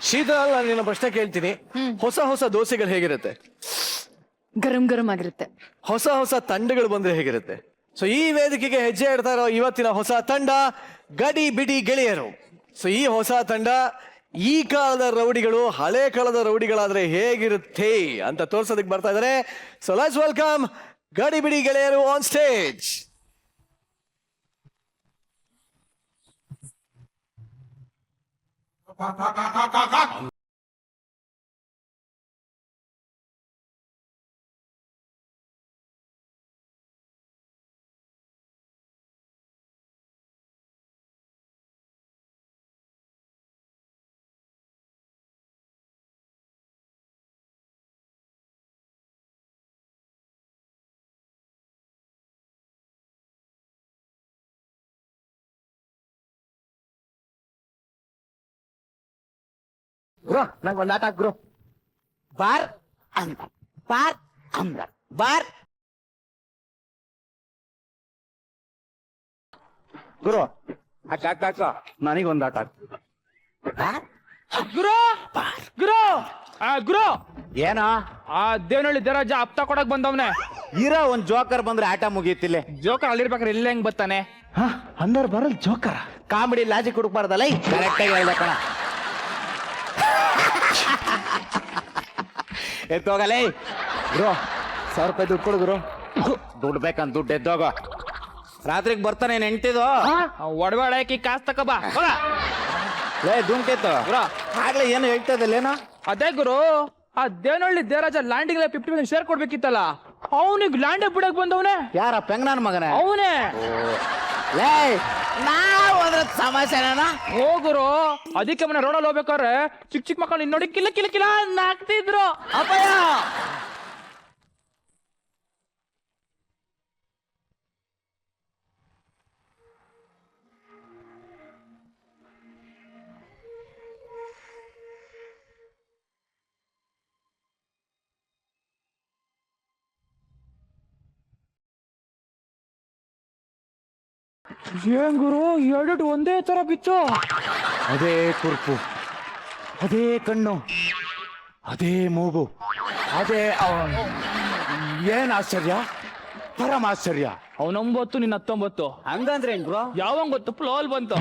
Sheetal, ನಾನು ನಿನ್ನ ಪ್ರಶ್ನೆ ಕೇಳ್ತೀನಿ. ಹೊಸ ಹೊಸ ದೋಸೆಗಳು ಹೇಗಿರುತ್ತೆ? ಗರಂ ಗರಂ ಆಗಿರುತ್ತೆ. ಹೊಸ ಹೊಸ ತಂಡಗಳು ಬಂದ್ರೆ ಹೇಗಿರುತ್ತೆ? ಸೊ ಈ ವೇದಿಕೆಗೆ ಹೆಜ್ಜೆ ಇಡ್ತಾ ಇರೋ ಇವತ್ತಿನ ಹೊಸ ತಂಡ ಗಡಿ ಬಿಡಿ ಗೆಳೆಯರು. ಸೊ ಈ ಹೊಸ ತಂಡ ಈ ಕಾಲದ ರೌಡಿಗಳು ಹಳೆ ಕಾಲದ ರೌಡಿಗಳಾದ್ರೆ ಹೇಗಿರುತ್ತೆ ಅಂತ ತೋರ್ಸೋದಕ್ಕೆ ಬರ್ತಾ ಇದ್ದಾರೆ. ಸೊ ಲೆಟ್ಸ್ ವೆಲ್ಕಮ್ ಗಡಿ ಬಿಡಿ ಗೆಳೆಯರು ಆನ್ ಸ್ಟೇಜ್. ಗುರು, ನಂಗೆ ಒಂದು ಆಟ ಗುರು. ಬಾರ್ ಅಂದ್ರ ಬಾರ್ ಅಂದ್ರ ಬಾರ್. ಗುರು ಹಾಕ ನನಗೊಂದು ಆಟ. ಗುರು ಗುರು ಗುರು, ಏನ ಆ ದೇವನಹಳ್ಳಿ ದೇವರಾಜ ಹಪ್ತ ಕೊಡಕ್ ಬಂದವ್ನೆ. ಇರೋ ಒಂದ್ ಜೋಕರ್ ಬಂದ್ರೆ ಆಟ ಮುಗೀತಿಲ್ಲ. ಜೋಕರ್ ಅಲ್ಲಿರ್ಬೇಕಾದ್ರೆ ಇಲ್ಲ ಹೆಂಗ್ ಬರ್ತಾನೆ? ಅಂದರ್ ಬರಲ್ ಜೋಕರ್. ಕಾಮಿಡಿ ಲಾಜಿಕ್ ಹುಡುಕ್ಬಾರ್ದಲ್ಲ. ಕರೆಕ್ಟ್ ಆಗಿ ಹೇಳ್ದ ಕಣ. ಎತ್ತೋಗಲೇ ಗುರು, 1,000 ರೂಪಾಯಿ ದುಡ್ಡು ಕೊಡು ಗುರು. ದುಡ್ಡು ಬೇಕಂತ ದುಡ್ಡು ಎದ್ದೋಗ. ರಾತ್ರಿಗೆ ಬರ್ತಾನೆ ನೆಂಟಿದು. ಒಡವಾಡಕಿ ಕಾಸು ತಕಬಾ. ಲೇ ದುಂಕೆತ್ತು ಗುರು, ಆಗ್ಲೇ ಏನು ಹೇಳ್ತಾ ಇದ್ದಲ್ಲೇನೋ? ಅದೇ ಗುರು, ಆ ದೇವನಹಳ್ಳಿ ದೇವರಾಜ ಲ್ಯಾಂಡಿಂಗ್ 50% ಶೇರ್ ಕೊಡ್ಬೇಕಿತ್ತಲ್ಲ, ಅವನಿಗೆ ಲ್ಯಾಂಡ್ ಬಿಡಕ್ ಬಂದವನೇ. ಯಾರ ಪೆಂಗನನ್ ಮಗನೇ? ಅವನೇ. ಲೇ ನಾವು ಅದ್ರ ಸಮಸ್ಯೆನ ಹೋಗುರು. ಅದಕ್ಕೆ ಮನೆ ರೋಡಲ್ಲಿ ಹೋಗ್ಬೇಕಾದ್ರೆ ಚಿಕ್ಕ ಚಿಕ್ಕ ಮಕ್ಕಳು ನೋಡಿ ಕಿಲ್ಲ ಕಿಲ್ಲ ಕಿಲ್ಲ ನಾಕ್ತಿದ್ರು. ಅಪ್ಪಯ್ಯ ಏನ್ ಗುರು, ಎರಡು ಒಂದೇ ತರ ಬಿತ್ತು. ಅದೇ ಕುರ್ಪು, ಅದೇ ಕಣ್ಣು, ಅದೇ ಮೂಗು, ಅದೇ ಏನ್ ಆಶ್ಚರ್ಯ, ಪರಮ ಆಶ್ಚರ್ಯ. ಅವನೊಂಬತ್ತು ನಿನ್ನ 19. ಹಂಗಂದ್ರೆ ಏನ್ ಗುರು? ಯಾವಾಗ ಗೊತ್ತು ಫ್ಲೋಲ್ ಬಂತು.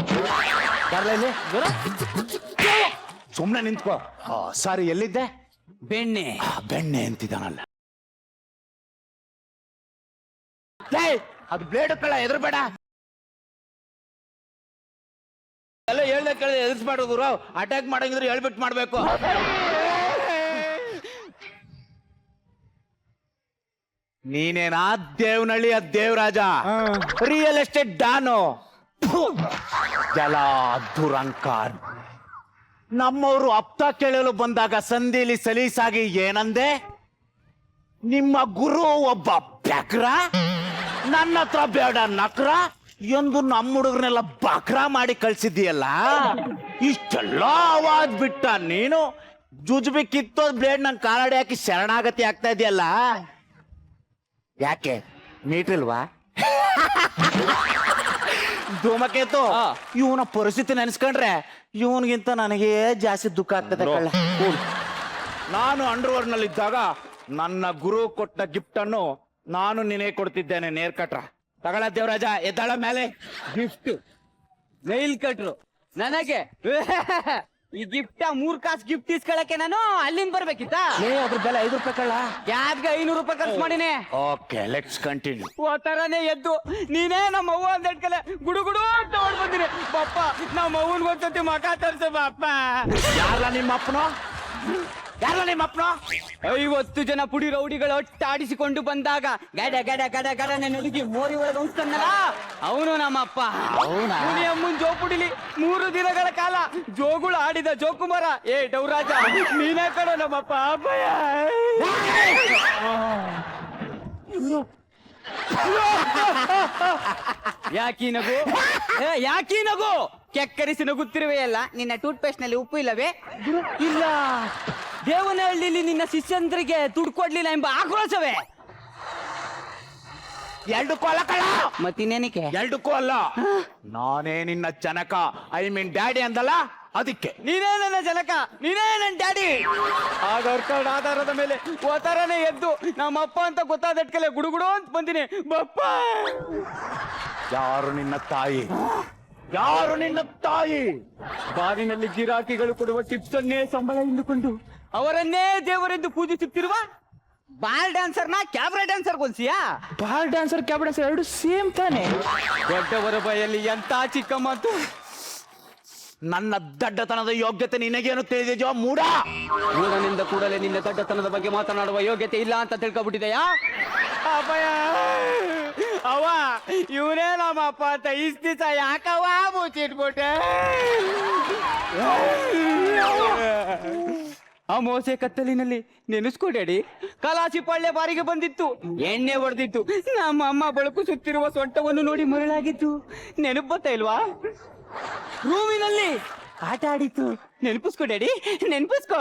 ಸುಮ್ನೆ ನಿಂತ್ಕೋ. ಸಾರಿ, ಎಲ್ಲಿದ್ದೆ? ಬೆಣ್ಣೆ. ಬೆಣ್ಣೆ ಅಂತಿದ್ದಾನಲ್ಲ. ಅದು ಬ್ಲೇಡ್ ಕಳ, ಎದುರುಬೇಡ. ಎಲ್ಲ ಹೇಳ್ದೆ ಕೇಳಿದೆ ಎದುರಿಸ್ಬಾರ್ದು ಗುರು. ಅಟ್ಯಾಕ್ ಮಾಡಂಗಿದ್ರೆ ಹೇಳ್ಬಿಟ್ಟು ಮಾಡ್ಬೇಕು. ನೀನೇನಾ ದೇವನಹಳ್ಳಿಯ ದೇವರಾಜ, ರಿಯಲ್ ಎಸ್ಟೇಟ್ ಡಾನು, ಜಲ ದುರಂಕಾರ್. ನಮ್ಮವರು ಹಪ್ತ ಕೇಳಲು ಬಂದಾಗ ಸಂಧಿಲಿ ಸಲೀಸಾಗಿ ಏನಂದೆ? ನಿಮ್ಮ ಗುರು ಒಬ್ಬ ಬ್ಯಾಕ್ರ, ನನ್ನ ಹತ್ರ ಬೇಡ ನಕ್ರ ಎಂದು ನಮ್ಮ ಹುಡುಗರನ್ನೆಲ್ಲ ಬಕ್ರ ಮಾಡಿ ಕಳ್ಸಿದ್ದೀಯಲ್ಲ. ಇಷ್ಟೆಲ್ಲ ಆವಾಜ್ ಬಿಟ್ಟ ನೀನು ಜುಜುಬಿ ಕಿತ್ತೋದ್ ಬ್ಲೇಡ್ ನಂಗೆ ಕಾಲಾಡಿ ಹಾಕಿ ಶರಣಾಗತಿ ಆಗ್ತಾ ಇದೆಯಲ್ಲ. ಯಾಕೆ ಮೀಟ್ರಿಲ್ವಾ? ಧೂಮಕೇತು, ಇವನ ಪರಿಸ್ಥಿತಿ ನೆನೆಸ್ಕೊಂಡ್ರೆ ಇವನ್ಗಿಂತ ನನಗೆ ಜಾಸ್ತಿ ದುಃಖ ಆಗ್ತದೆ ಕಳ್ಳ. ನಾನು ಅಂಡರ್ವರ್ಡ್ ನಲ್ಲಿ ಇದ್ದಾಗ ನನ್ನ ಗುರು ಕೊಟ್ಟ ಗಿಫ್ಟ್ ಅನ್ನು ನಾನು ನಿನಗೆ ಕೊಡ್ತಿದ್ದೇನೆ. ನೇರ್ ಕಟ್ರ ತಗೊಳ ದೇವರಾಜ, ಎದ್ದಾಳ ಮೇಲೆ ಗಿಫ್ಟ್. ನೈಲ್ ಕಟ್ರು ನನಗೆ ಈ ಗಿಫ್ಟ್ 3 ಕಾಸು ಗಿಫ್ಟ್ ಇಸ್ಕೊಳಕ್ಕೆ ನಾನು ಅಲ್ಲಿಂದ ಬರ್ಬೇಕಿತ್ತ ಅದ್ರ ಬೆಲೆ 5 ರೂಪಾಯಿ ಕಳ್ಳ. ಕ್ಯಾಬ್ಗೆ 500 ರೂಪಾಯಿ ಖರ್ಚು ಮಾಡಿನಿ. Okay let's continue. ಓತರನೇ ಎದ್ದು ನೀನೇ ನಮ್ಮ ಅವ್ವ ಅಂತ ಇಟ್ಕಲೆ ಗುಡು ಅಂತ ಓಡ್ ಬಂದಿನಿ. ಪಾಪ ನಮ್ಮ ಅವ್ವನ್ ಗೊತ್ತೈತಿ ಮಕ ತರ್ಸ ಬಾಪ. ಯಾರ ನಿಮ್ಮ ಅಪ್ಪನೋ? 50 ಜನ ಪುಡಿ ರೌಡಿಗಳು ಒಟ್ಟಾಡಿಸಿಕೊಂಡು ಬಂದಾಗ ಗಡ ಗಡ ಗಡ ಗಡನೆ ನುಡುಗಿ ಮೋರಿ ಒಳಗೆ ಉಂಟನ್ನಲ್ಲ ಅವನು ನಮ್ಮಪ್ಪ. ಮುನಿ ಅಮ್ಮನ್ ಜೋಪುಡಿಲಿ 3 ದಿನಗಳ ಕಾಲ ಜೋಗುಳು ಆಡಿದ ಜೋಕುಮಾರ. ಏ ಡೌರಾಜ ನೀನೇ ಕಡೋ ನಮ್ಮಪ್ಪ. ಅಪ್ಪಯ್ಯ ಯಾಕೀ ನಗು? ಯಾಕೀ ನಗು? ಕೆಕ್ಕರಿಸಿ ನಗುತ್ತಿರುವೆಯಲ್ಲ. ನಿನ್ನ ಟೂತ್ ಪೇಸ್ಟ್ ನಲ್ಲಿ ಉಪ್ಪು ಇಲ್ಲವೇ? ಇಲ್ಲ. ದೇವನಹಳ್ಳಿಲಿ ನಿನ್ನ ಶಿಷ್ಯಂದ್ರಿಗೆ ದುಡ್ಡು ಕೊಡ್ಲಿಲ್ಲ ಎಂಬ ಆಕ್ರೋಶವೇ? 2 ಅಲ್ಲ ಕಳ್ಳ. ಮತ್ತಿನ್ನೇನಕ್ಕೆ? 2 ಅಲ್ಲ, ನಾನೇ ನಿನ್ನ ಜನಕ, ಐ ಮೀನ್ ಡ್ಯಾಡಿ ಅಂದಲ್ಲ, ಅದಕ್ಕೆ. ನೀನೇ ನನ್ನ ಜನಕ, ನೀನೇ ನನ್ನ ಡ್ಯಾಡಿ. ಆಧಾರ್ ಕಾರ್ಡ್ ಆಧಾರದ ಮೇಲೆ ಓತಾರನೇ ಎದ್ದು ನಮ್ಮಪ್ಪ ಅಂತ ಗೊತ್ತಾದಟ್ಕಲೆ ಗುಡುಗುಡು ಅಂತ ಬಂದಿನಿ ಬಪ್ಪ. ಯಾರು ನಿನ್ನ ತಾಯಿ? ಯಾರು ನಿನ್ನ ತಾಯಿ? ಬಾರಿನಲ್ಲಿ ಗಿರಾಕಿಗಳು ಕೊಡುವ ಟಿಪ್ಸ್ ಅನ್ನೇ ಸಂಬಳ ಎಂದುಕೊಂಡು ಅವರನ್ನೇ ದೇವರೆಂದು ಪೂಜಿಸುತ್ತಿರುವ ಬಾಲ್ ಡ್ಯಾನ್ಸರ್ನ ಕ್ಯಾಬ್ರೆ ಡ್ಯಾನ್ಸರ್ ಗೋಲ್ಸಿಯಾ? Ball dancer cab dancer 2 same ತಾನೆ. ದೊಡ್ಡವರ ಬಾಯಲ್ಲಿ ಎಂತ ಚಿಕ್ಕ ಮಾತು. ನನ್ನ ದಡ್ಡತನದ ಯೋಗ್ಯತೆ ನಿನಗೇನು ತಿಳಿದಿದೆಯೋ ಮೂಡ? ಮೂಡನಿಂದ ಕೂಡಲೇ ನಿನ್ನ ದಡ್ಡತನದ ಬಗ್ಗೆ ಮಾತನಾಡುವ ಯೋಗ್ಯತೆ ಇಲ್ಲ ಅಂತ ತಿಳ್ಕೊಬಿಟ್ಟಿದೆಯಾ? ಅಪ್ಪಯ್ಯ ಅವ ಇವನೇ ನಮ್ಮಪ್ಪ ಅಂತ ಇಷ್ಟ ದಿವಸ ಯಾಕವ ಮುಚ್ಚಿಟ್ಬಿಟ್ಟೆ? ಆ ಮೋಸೆ ಕತ್ತಲಿನಲ್ಲಿ ನೆನೆಸ್ಕೊ ಡ್ಯಾಡಿ. ಕಲಾಸಿ ಪಳ್ಳೆ ಬಾರಿಗೆ ಬಂದಿತ್ತು, ಎಣ್ಣೆ ಹೊಡೆದಿತ್ತು, ನಮ್ಮ ಅಮ್ಮ ಬೆಳಕು ಸುತ್ತಿರುವ ಸೊಂಟವನ್ನು ನೋಡಿ ಮರಳಾಗಿತ್ತು. ನೆನಪು ಬರ್ತಾ ಇಲ್ವಾ? ರೂಮಿನಲ್ಲಿ ಆಟ ಆಡಿತ್ತು, ನೆನಪಿಸ್ಕೊ ಡ್ಯಾಡಿ, ನೆನಪಿಸ್ಕೊ.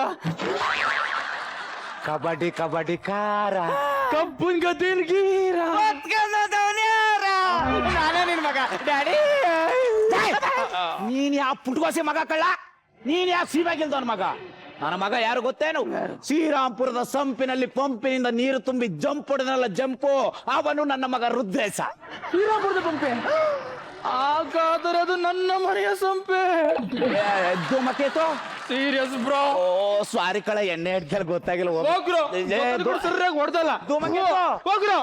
ಕಬಡ್ಡಿ ಕಬಡ್ಡಿ ಕಾರ, ಕಬ್ಬನ್ ಗದಿನ್ ಗೀರ, ನಾನೇ ನಿನ್ ಮಗ ಡ್ಯಾಡಿ. ನೀನ್ ಯಾವ ಪುಟ್ಕೋಸೆ ಮಗ ಕಳ್ಳ? ನೀನ್ ಯಾವ ಸೀಮೆಗಿಲ್ದವನ್ ಮಗ? ನನ್ನ ಮಗ ಯಾರು ಗೊತ್ತೇನು? ಶ್ರೀರಾಮ್ಪುರದ ಸಂಪಿನಲ್ಲಿ ಪಂಪಿನಿಂದ ನೀರು ತುಂಬಿ ಜಂಪ್ ಹೊಡೆದಲ್ಲ ಜಂಪು, ಅವನು ನನ್ನ ಮಗ ರುದ್ರೇಶ. ಶ್ರೀರಾಮಪುರದ ಪಂಪೆ? ಹಾಗಾದರೆ ಅದು ನನ್ನ ಮನೆಯ ಸಂಪೆ. ಧೂಮಕೇತು ಸೀರಿಯಸ್ ಬ್ರೋ. ಓ ಸ್ವಾರಿ ಕಳ, ಎಣ್ಣೆ ಹಿಡ್ಕಲ್ ಗೊತ್ತಾಗಿಲ್ಲ. ಹೋಗ್ರು ಸರಿಯಾಗಿ ಹೊಡೆದಲ್ಲ. ಧೂಮಕೇತು ಹೋಗ್ರು.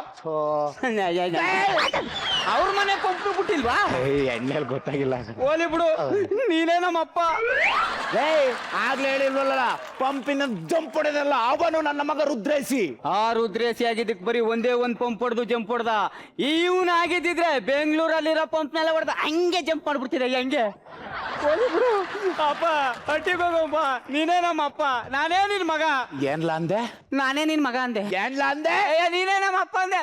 ಅವ್ರ ಮನೆ ಕೊಂಪು ಬಿಟ್ಟಿಲ್ವಾ? ಎಣ್ಣೆಲ್ ಗೊತ್ತಾಗಿಲ್ಲ. ಓಲಿ ಬಿಡು, ನೀನೇ ನಮ್ಮಪ್ಪ. ಆಗ್ಲೇ ಹೇಳಿಲ್ವಲ್ಲ, ಪಂಪಿನ ಜಂಪ್ ಹೊಡೆದಲ್ಲ ಅವನು ನನ್ನ ಮಗ ರುದ್ರೇಶಿ. ಆ ರುದ್ರೇಶಿ ಆಗಿದ್ದಕ್ಕೆ ಬರೀ ಒಂದೇ ಒಂದ್ ಪಂಪ್ ಹೊಡೆದು ಜಂಪ್ ಹೊಡೆದ. ಇವನ್ ಆಗಿದ್ದಿದ್ರೆ ಬೆಂಗಳೂರಲ್ಲಿರೋ ಪಂಪ್ ನೆಲ್ಲ ಹೊಡೆದ ಹಂಗೆ ಜಂಪ್ ಮಾಡ್ಬಿಡ್ತಿದ್ದೆ. ಹಂಗೆ ಬಿಡು ಅಪ್ಪ, ಹಟ್ಟಿಗೆ ಹೋಗಪ್ಪ. ನೀನೇ ನಮ್ಮಪ್ಪ, ನಾನೇ ನಿನ್ ಮಗ. ಏನ್ಲ ಅಂದೆ? ನಾನೇ ನಿನ್ ಮಗ ಅಂದೆ. ಏನ್ಲ ಅಂದೆ? ನೀನೇ ನಮ್ಮಪ್ಪ ಅಂದೆ.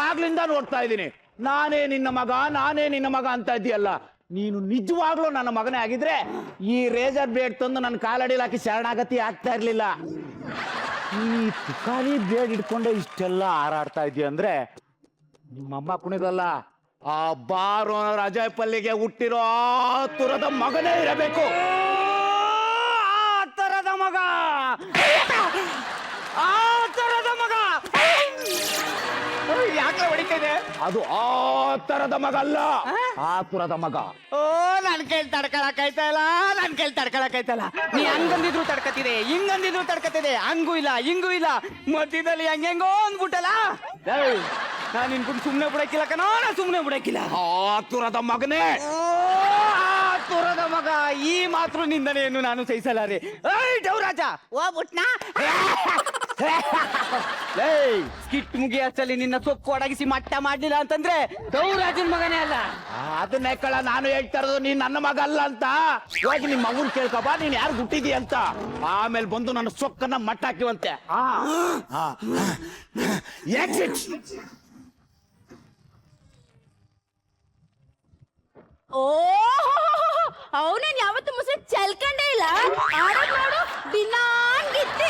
ಆಗ್ಲಿಂದ ನೋಡ್ತಾ ಇದ್ದೀನಿ, ನಾನೇ ನಿನ್ನ ಮಗ, ನಾನೇ ನಿನ್ನ ಮಗ ಅಂತ ಇದೆಯಲ್ಲ. ನೀನು ನಿಜವಾಗ್ಲೂ ನನ್ನ ಮಗನೇ ಆಗಿದ್ರೆ ಈ ರೇಜರ್ ಬ್ಲೇಡ್ ತಂದು ನನ್ನ ಕಾಲಡಿಲಿ ಹಾಕಿ ಶರಣಾಗತಿ ಆಗ್ತಾ ಇರ್ಲಿಲ್ಲ. ಈ ತುಕಾಲಿ ಬ್ಲೇಡ್ ಇಟ್ಕೊಂಡೆ ಇಷ್ಟೆಲ್ಲ ಹಾರಾಡ್ತಾ ಇದೀಯ ಅಂದ್ರೆ ನಿಮ್ಮಮ್ಮ ಕುಣಿದಲ್ಲ, ಆ ಬಾರೋ ಅಜಯ್ ಪಲ್ಲಿಗೆ ಹುಟ್ಟಿರೋ ಆ ತುರದ ಮಗನೇ ಇರಬೇಕು. ಆ ತರದ ಮಗ, ಆ ತರದ ಮಗ. ಯಾಕೆ ಹೊಡಿತಿದೆ? ಅದು ಆ ತರದ ಮಗ ಅಲ್ಲ, ಆ ತುರದ ಮಗ. ಓ ನನ್ ಕೈಲಿ ತಡ್ಕೊಳಕಾಯ್ತಲ್ಲ, ನನ್ ಕೈಲಿ ತಡ್ಕೊಳಕಾಯ್ತಲ್ಲ. ನೀ ಹಂಗಂದಿದ್ರು ತಡ್ಕತಿದೆ, ಹಿಂಗಂದಿದ್ರು ತಡ್ಕತಿದೆ, ಹಂಗೂ ಇಲ್ಲ ಹಿಂಗೂ ಇಲ್ಲ, ಮಧ್ಯದಲ್ಲಿ ಹೆಂಗೆಂಗೋ ಅಂದ್ಬಿಟ್ಟಲ್ಲ. ನಾನ್ ನಿನ್ಕೊಂಡು ಸುಮ್ನೆ ಬಿಡಕ್ಕಿಲ್ಲ ಕಣೋ, ನಾ ಸುಮ್ನೆ ಬಿಡಕ್ಕಿಲ್ಲ. ಆ ತುರದ ಮಗನೇ, ಆ ತುರದ ಮಗ. ಈ ಮಾತ್ರ ನಿಂದನೆಯನ್ನು ನಾನು ಸಹಿಸಲಾರೆ. ಡೌರಾಜ ಹೋಗ್ಬಿಟ್ನಾ? ಸ್ಕಿಟ್ ಮುಗಿ ಅಷ್ಟಲ್ಲಿ ನಿನ್ನ ಸೊಪ್ಪು ಒಡಗಿಸಿ ಮಟ್ಟ ಮಾಡ್ಲಿಲ್ಲ ಅಂತಂದ್ರೆ ಗೌರಾಜನ್ ಮಗನೇ ಅಲ್ಲ. ಅದನ್ನೇ ಕಳ ನಾನು ಹೇಳ್ತಾ ಇರೋದು, ನೀನ್ ನನ್ನ ಮಗ ಅಲ್ಲ ಅಂತ. ಹೋಗಿ ನಿಮ್ಮ ಮಗುನ್ ಕೇಳ್ಕೊಬ, ನೀನ್ ಯಾರು ಹುಟ್ಟಿದಿ ಅಂತ. ಆಮೇಲೆ ಬಂದು ನನ್ನ ಸೊಕ್ಕನ್ನ ಮಟ್ಟ ಹಾಕಿವಂತೆ. ಓ ಅವನೇನ್ ಯಾವತ್ತು ಮುಸುಳಿ ಚಲ್ಕಂಡೇ ಇಲ್ಲ. ಆಡೋದ್ ನೋಡು ದಿನಾಂಗಿತ್ತಿ.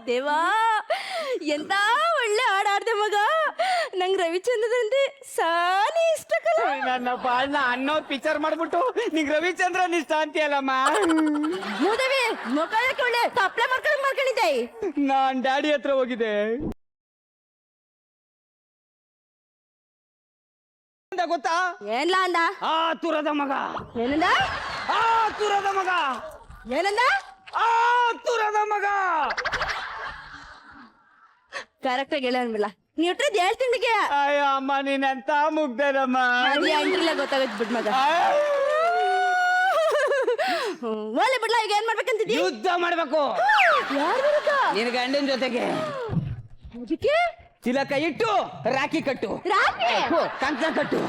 ದೇವಾ, ಎಂತ ಒಳ್ಳೆ ಹಾಡಾಡ್ದೆ ಮಗ. ನಂಗೆ ರವಿಚಂದ್ರನ್ ಅಂದ್ರೆ ಸಾನಿ ಇಷ್ಟ ಕಲ. ನನ್ನ ಬಾಳ್ನ ಅನ್ನೋ ಪಿಕ್ಚರ್ ಮಾಡ್ಬಿಟ್ಟು ನಿಂಗ್ ರವಿಚಂದ್ರನ್ ಇಷ್ಟ ಅಂತೀಯಲ್ಲಮ್ಮ. ಮೂದೇವಿ ಮುಖ ಒಳ್ಳೆ ತಪ್ಪಲೆ ಮಾಡ್ಕೊಂಡಿದ್ದೆ. ನಾನ್ ಡ್ಯಾಡಿ ಹತ್ರ ಹೋಗಿದ್ದೆ. ಗೊತ್ತಾ ಏನ್ಲ ಅಂದ? ಆ ತುರದ ಮಗ. ಏನಂದ? ಆ ತುರದ ಮಗ. ಏನಂದ? ಆ ತುರದ ಮಗ. ಕರೆಕ್ಟ್ ಆಗಿ ಹೇಳ ಅನ್ಬಿಲ್ಲ. ನೀವ್ ಇಟ್ಟಿದ್ 7 ತಿಂಗಳಿಗೆ ಅಯ್ಯೋ ಅಮ್ಮ ನೀನಂತ ಮುಗ್ದೇನಮ್ಮ. ಅಂಟ್ರಿಲ್ಲ ಗೊತ್ತಾಗತ್ ಬಿಡ್ ಮಗ. ಓಲೆ ಬಿಡ್ಲ, ಈಗ ಏನ್ ಮಾಡ್ಬೇಕಂತಿದ್ದಿ? ಯುದ್ಧ ಮಾಡ್ಬೇಕು. ಯಾರ್ ವಿರುದ್ಧ? ನಿನ್ ಗಂಡನ ಜೊತೆಗೆ. ಅದಕ್ಕೆ ತಿಲಕ ಇಟ್ಟು ರಾಖಿ ಕಟ್ಟು. ರಾತ್ರಿ ಕಂಕಣ ಕಟ್ಟು.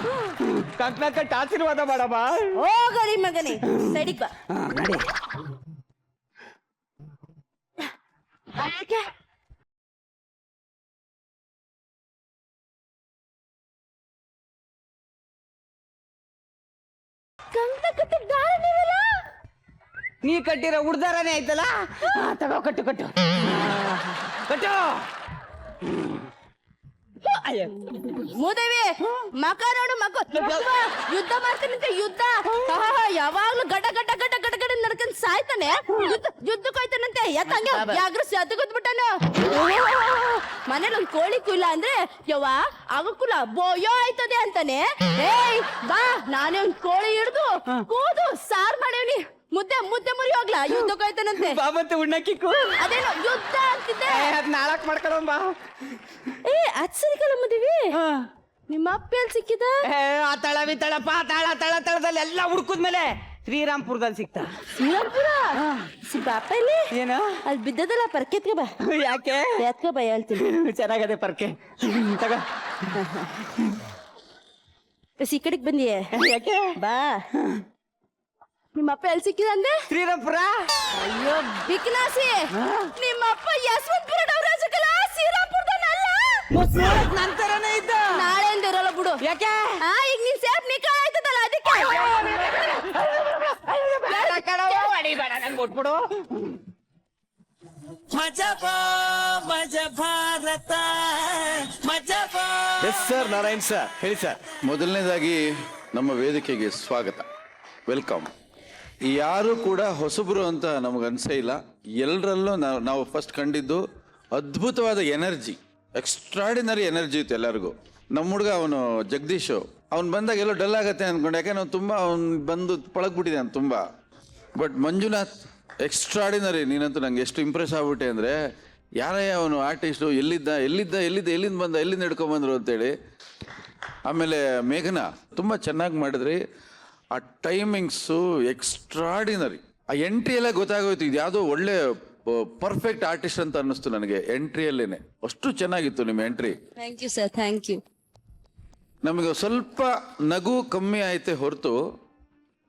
ಕಂಕಣ ಕಟ್ಟು ಆಶೀರ್ವಾದ ಮಾಡಮ್ಮ. ಹೋಗರಿ ಮಗನೇ, ಸೈಡಿಗ್ ಬಾ. ನಡಿ. ನೀ ಕಟ್ಟಿರೋ ಉಡ್ದಾರನೇ ಆಯ್ತಲ್ಲ. ತಗೋ ಕಟ್ಟು ಕಟ್ಟು ಕಟ್ಟು. ಮೂದೇವಿ ಮಕ ನೋಡು, ಮಕ ಯುದ್ಧ ಮಾಡ್ತಾನಂತ. ಯುದ್ಧ ಯಾವಾಗ್ಲೂ ಗಡ ಗಡ ಗಡ ಗಡ ಗಡ ನಡ್ಕೊಂಡ್ ಸಾಯ್ತಾನೆ. ಯುದ್ಧಕ್ಕೆ ಹೋಯ್ತಾನಂತೆ. ಯಾಕಂಗೆ ಯಾಗ್ರ ಸದ್ಗುದ್ಬಿಟ್ಟಾನು. ಮನೇಲಿ ಒಂದ್ ಕೋಳಿ ಕುಲ ಅಂದ್ರೆ ಯವ್ವ ಆಗಕ್ಕೂಲ ಬೋಯೋ ಆಯ್ತದೆ ಅಂತಾನೆ. ಏಯ್ ಬಾ, ನಾನೇ ಒಂದ್ ಕೋಳಿ ಹಿಡ್ದು ಕೂದು ಸಾರ್ ಮಾಡೇವ್ನಿ. ಮುದ್ದೆ ಮುದ್ದೆ ಮುರಿ ಹೋಗ್ಲಾ. ಯುದ್ಧಕ್ಕೆ ಹೋಯ್ತಾನಂತೆ. ಬಾಬಂತೆ ಉಣ್ಣಕ್ಕಿಕ್ಕು. ಅದೇನೋ ಯುದ್ಧ ಅಂತಿದ್ದೆ. ಅದ್ ನಾಳಕ್ ಮಾಡ್ಕೊಳಂಬ. ಏ ಅದ್ ಸರಿ ಕಲ ಮದುವೆ. ನಿಮ್ಮ ಅಪ್ಪ ಎಲ್ಲಿ ಸಿಕ್ಕಿದ? ಆ ತಳ ಬಿತ್ತಳ ಪಾತಾಳ ತಳ ತಳದಲ್ಲಿ ಎಲ್ಲ ಹುಡ್ಕುದ್ಮೇಲೆ ಶ್ರೀರಾಮ್ಪುರದಲ್ಲಿ ಸಿಕ್ತ. ಶ್ರೀರಾಮ್ಪುರ? ಬಾಪ ಇಲ್ಲಿ ಏನು ಅಲ್ಲಿ ಬಿದ್ದದಲ್ಲ, ಪರ್ಕೆತ್ಕ ಬಾ. ಯಾಕೆ? ಎತ್ಕ ಬಾ, ಹೇಳ್ತೀನಿ. ಚೆನ್ನಾಗದೆ ಪರ್ಕೆ. ತಗ. ಈ ಕಡೆಗ್ ಬಂದಿಯೇ ಯಾಕೆ? ಬಾ. ನಿಮ್ಮಪ್ಪ ಎಲ್ಲಿ ಸಿಕ್ಕಿದ ಅಂದೆ? ಶ್ರೀರಾಮ್ಪುರ. ಅಯ್ಯೋ ಬಿಕ್ನಾಸಿ, ನಿಮ್ಮಪ್ಪ ಯಶವಂತಪುರ ಡವರಾಜಕಲ, ಶ್ರೀರಾಮ್ಪುರದಲ್ಲ. ನಂತರನೇ ಇದ್ದ. ನಾಳೆಯಿಂದ ಇರಲ್ಲ ಬಿಡು. ಯಾಕೆ? ಈಗ ನೀನ್ ಸೇಫ್ ನಿಕ್ಕ ಆಯ್ತದಲ್ಲ, ಅದಕ್ಕೆ. ಹೊಡಿಬೇಡ, ನಂಗೆ ಕೊಟ್ಬಿಡು. ಎಸ್ ಸರ್, ನಾರಾಯಣ್ ಸರ್, ಹೇಳಿ ಸರ್. ಮೊದಲನೇದಾಗಿ ನಮ್ಮ ವೇದಿಕೆಗೆ ಸ್ವಾಗತ, ವೆಲ್ಕಮ್. ಯಾರು ಕೂಡ ಹೊಸಬರು ಅಂತ ನಮಗೆ ಅನ್ಸೇ ಇಲ್ಲ. ಎಲ್ಲರಲ್ಲೂ ನಾವು ಫಸ್ಟ್ ಕಂಡಿದ್ದು ಅದ್ಭುತವಾದ ಎನರ್ಜಿ, ಎಕ್ಸ್ಟ್ರಾಡಿನರಿ ಎನರ್ಜಿ ಇತ್ತು ಎಲ್ಲರಿಗೂ. ನಮ್ಮ ಹುಡುಗ ಅವನು ಜಗದೀಶ್, ಅವ್ನು ಬಂದಾಗ ಎಲ್ಲೋ ಡಲ್ ಆಗತ್ತೆ ಅಂದ್ಕೊಂಡು, ಯಾಕೆ ನಾವು ತುಂಬ ಅವ್ನು ಬಂದು ಪಳಗ್ಬಿಟ್ಟಿದೆ ಅಂತ ತುಂಬ. But Manjunath extraordinary. ನೀನಂತೂ ನಂಗೆ ಎಷ್ಟು ಇಂಪ್ರೆಸ್ ಆಗ್ಬಿಟ್ಟೆ ಅಂದರೆ, ಯಾರಯ್ಯ ಅವನು ಆರ್ಟಿಸ್ಟು, ಎಲ್ಲಿಂದ ಬಂದ, ಎಲ್ಲಿಂದ ಹಿಡ್ಕೊಂಬಂದ್ರು ಅಂತೇಳಿ. ಆಮೇಲೆ ಮೇಘನಾ ತುಂಬ ಚೆನ್ನಾಗಿ ಮಾಡಿದ್ರಿ. ಆ ಟೈಮಿಂಗ್ಸು ಎಕ್ಸ್ಟ್ರಾಡಿನರಿ. ಆ ಎಂಟ್ರಿ ಎಲ್ಲ ಗೊತ್ತಾಗೋಯ್ತು, ಇದು ಯಾವುದೋ ಒಳ್ಳೆ ಪರ್ಫೆಕ್ಟ್ ಆರ್ಟಿಸ್ಟ್ ಅಂತ ಅನ್ನಿಸ್ತು ನನಗೆ ಎಂಟ್ರಿಯಲ್ಲೇನೆ. ಅಷ್ಟು ಚೆನ್ನಾಗಿತ್ತು ನಿಮ್ಮ entry. Thank you sir, thank you. ನಮಗೆ ಸ್ವಲ್ಪ ನಗು ಕಮ್ಮಿ ಆಯ್ತೆ ಹೊರತು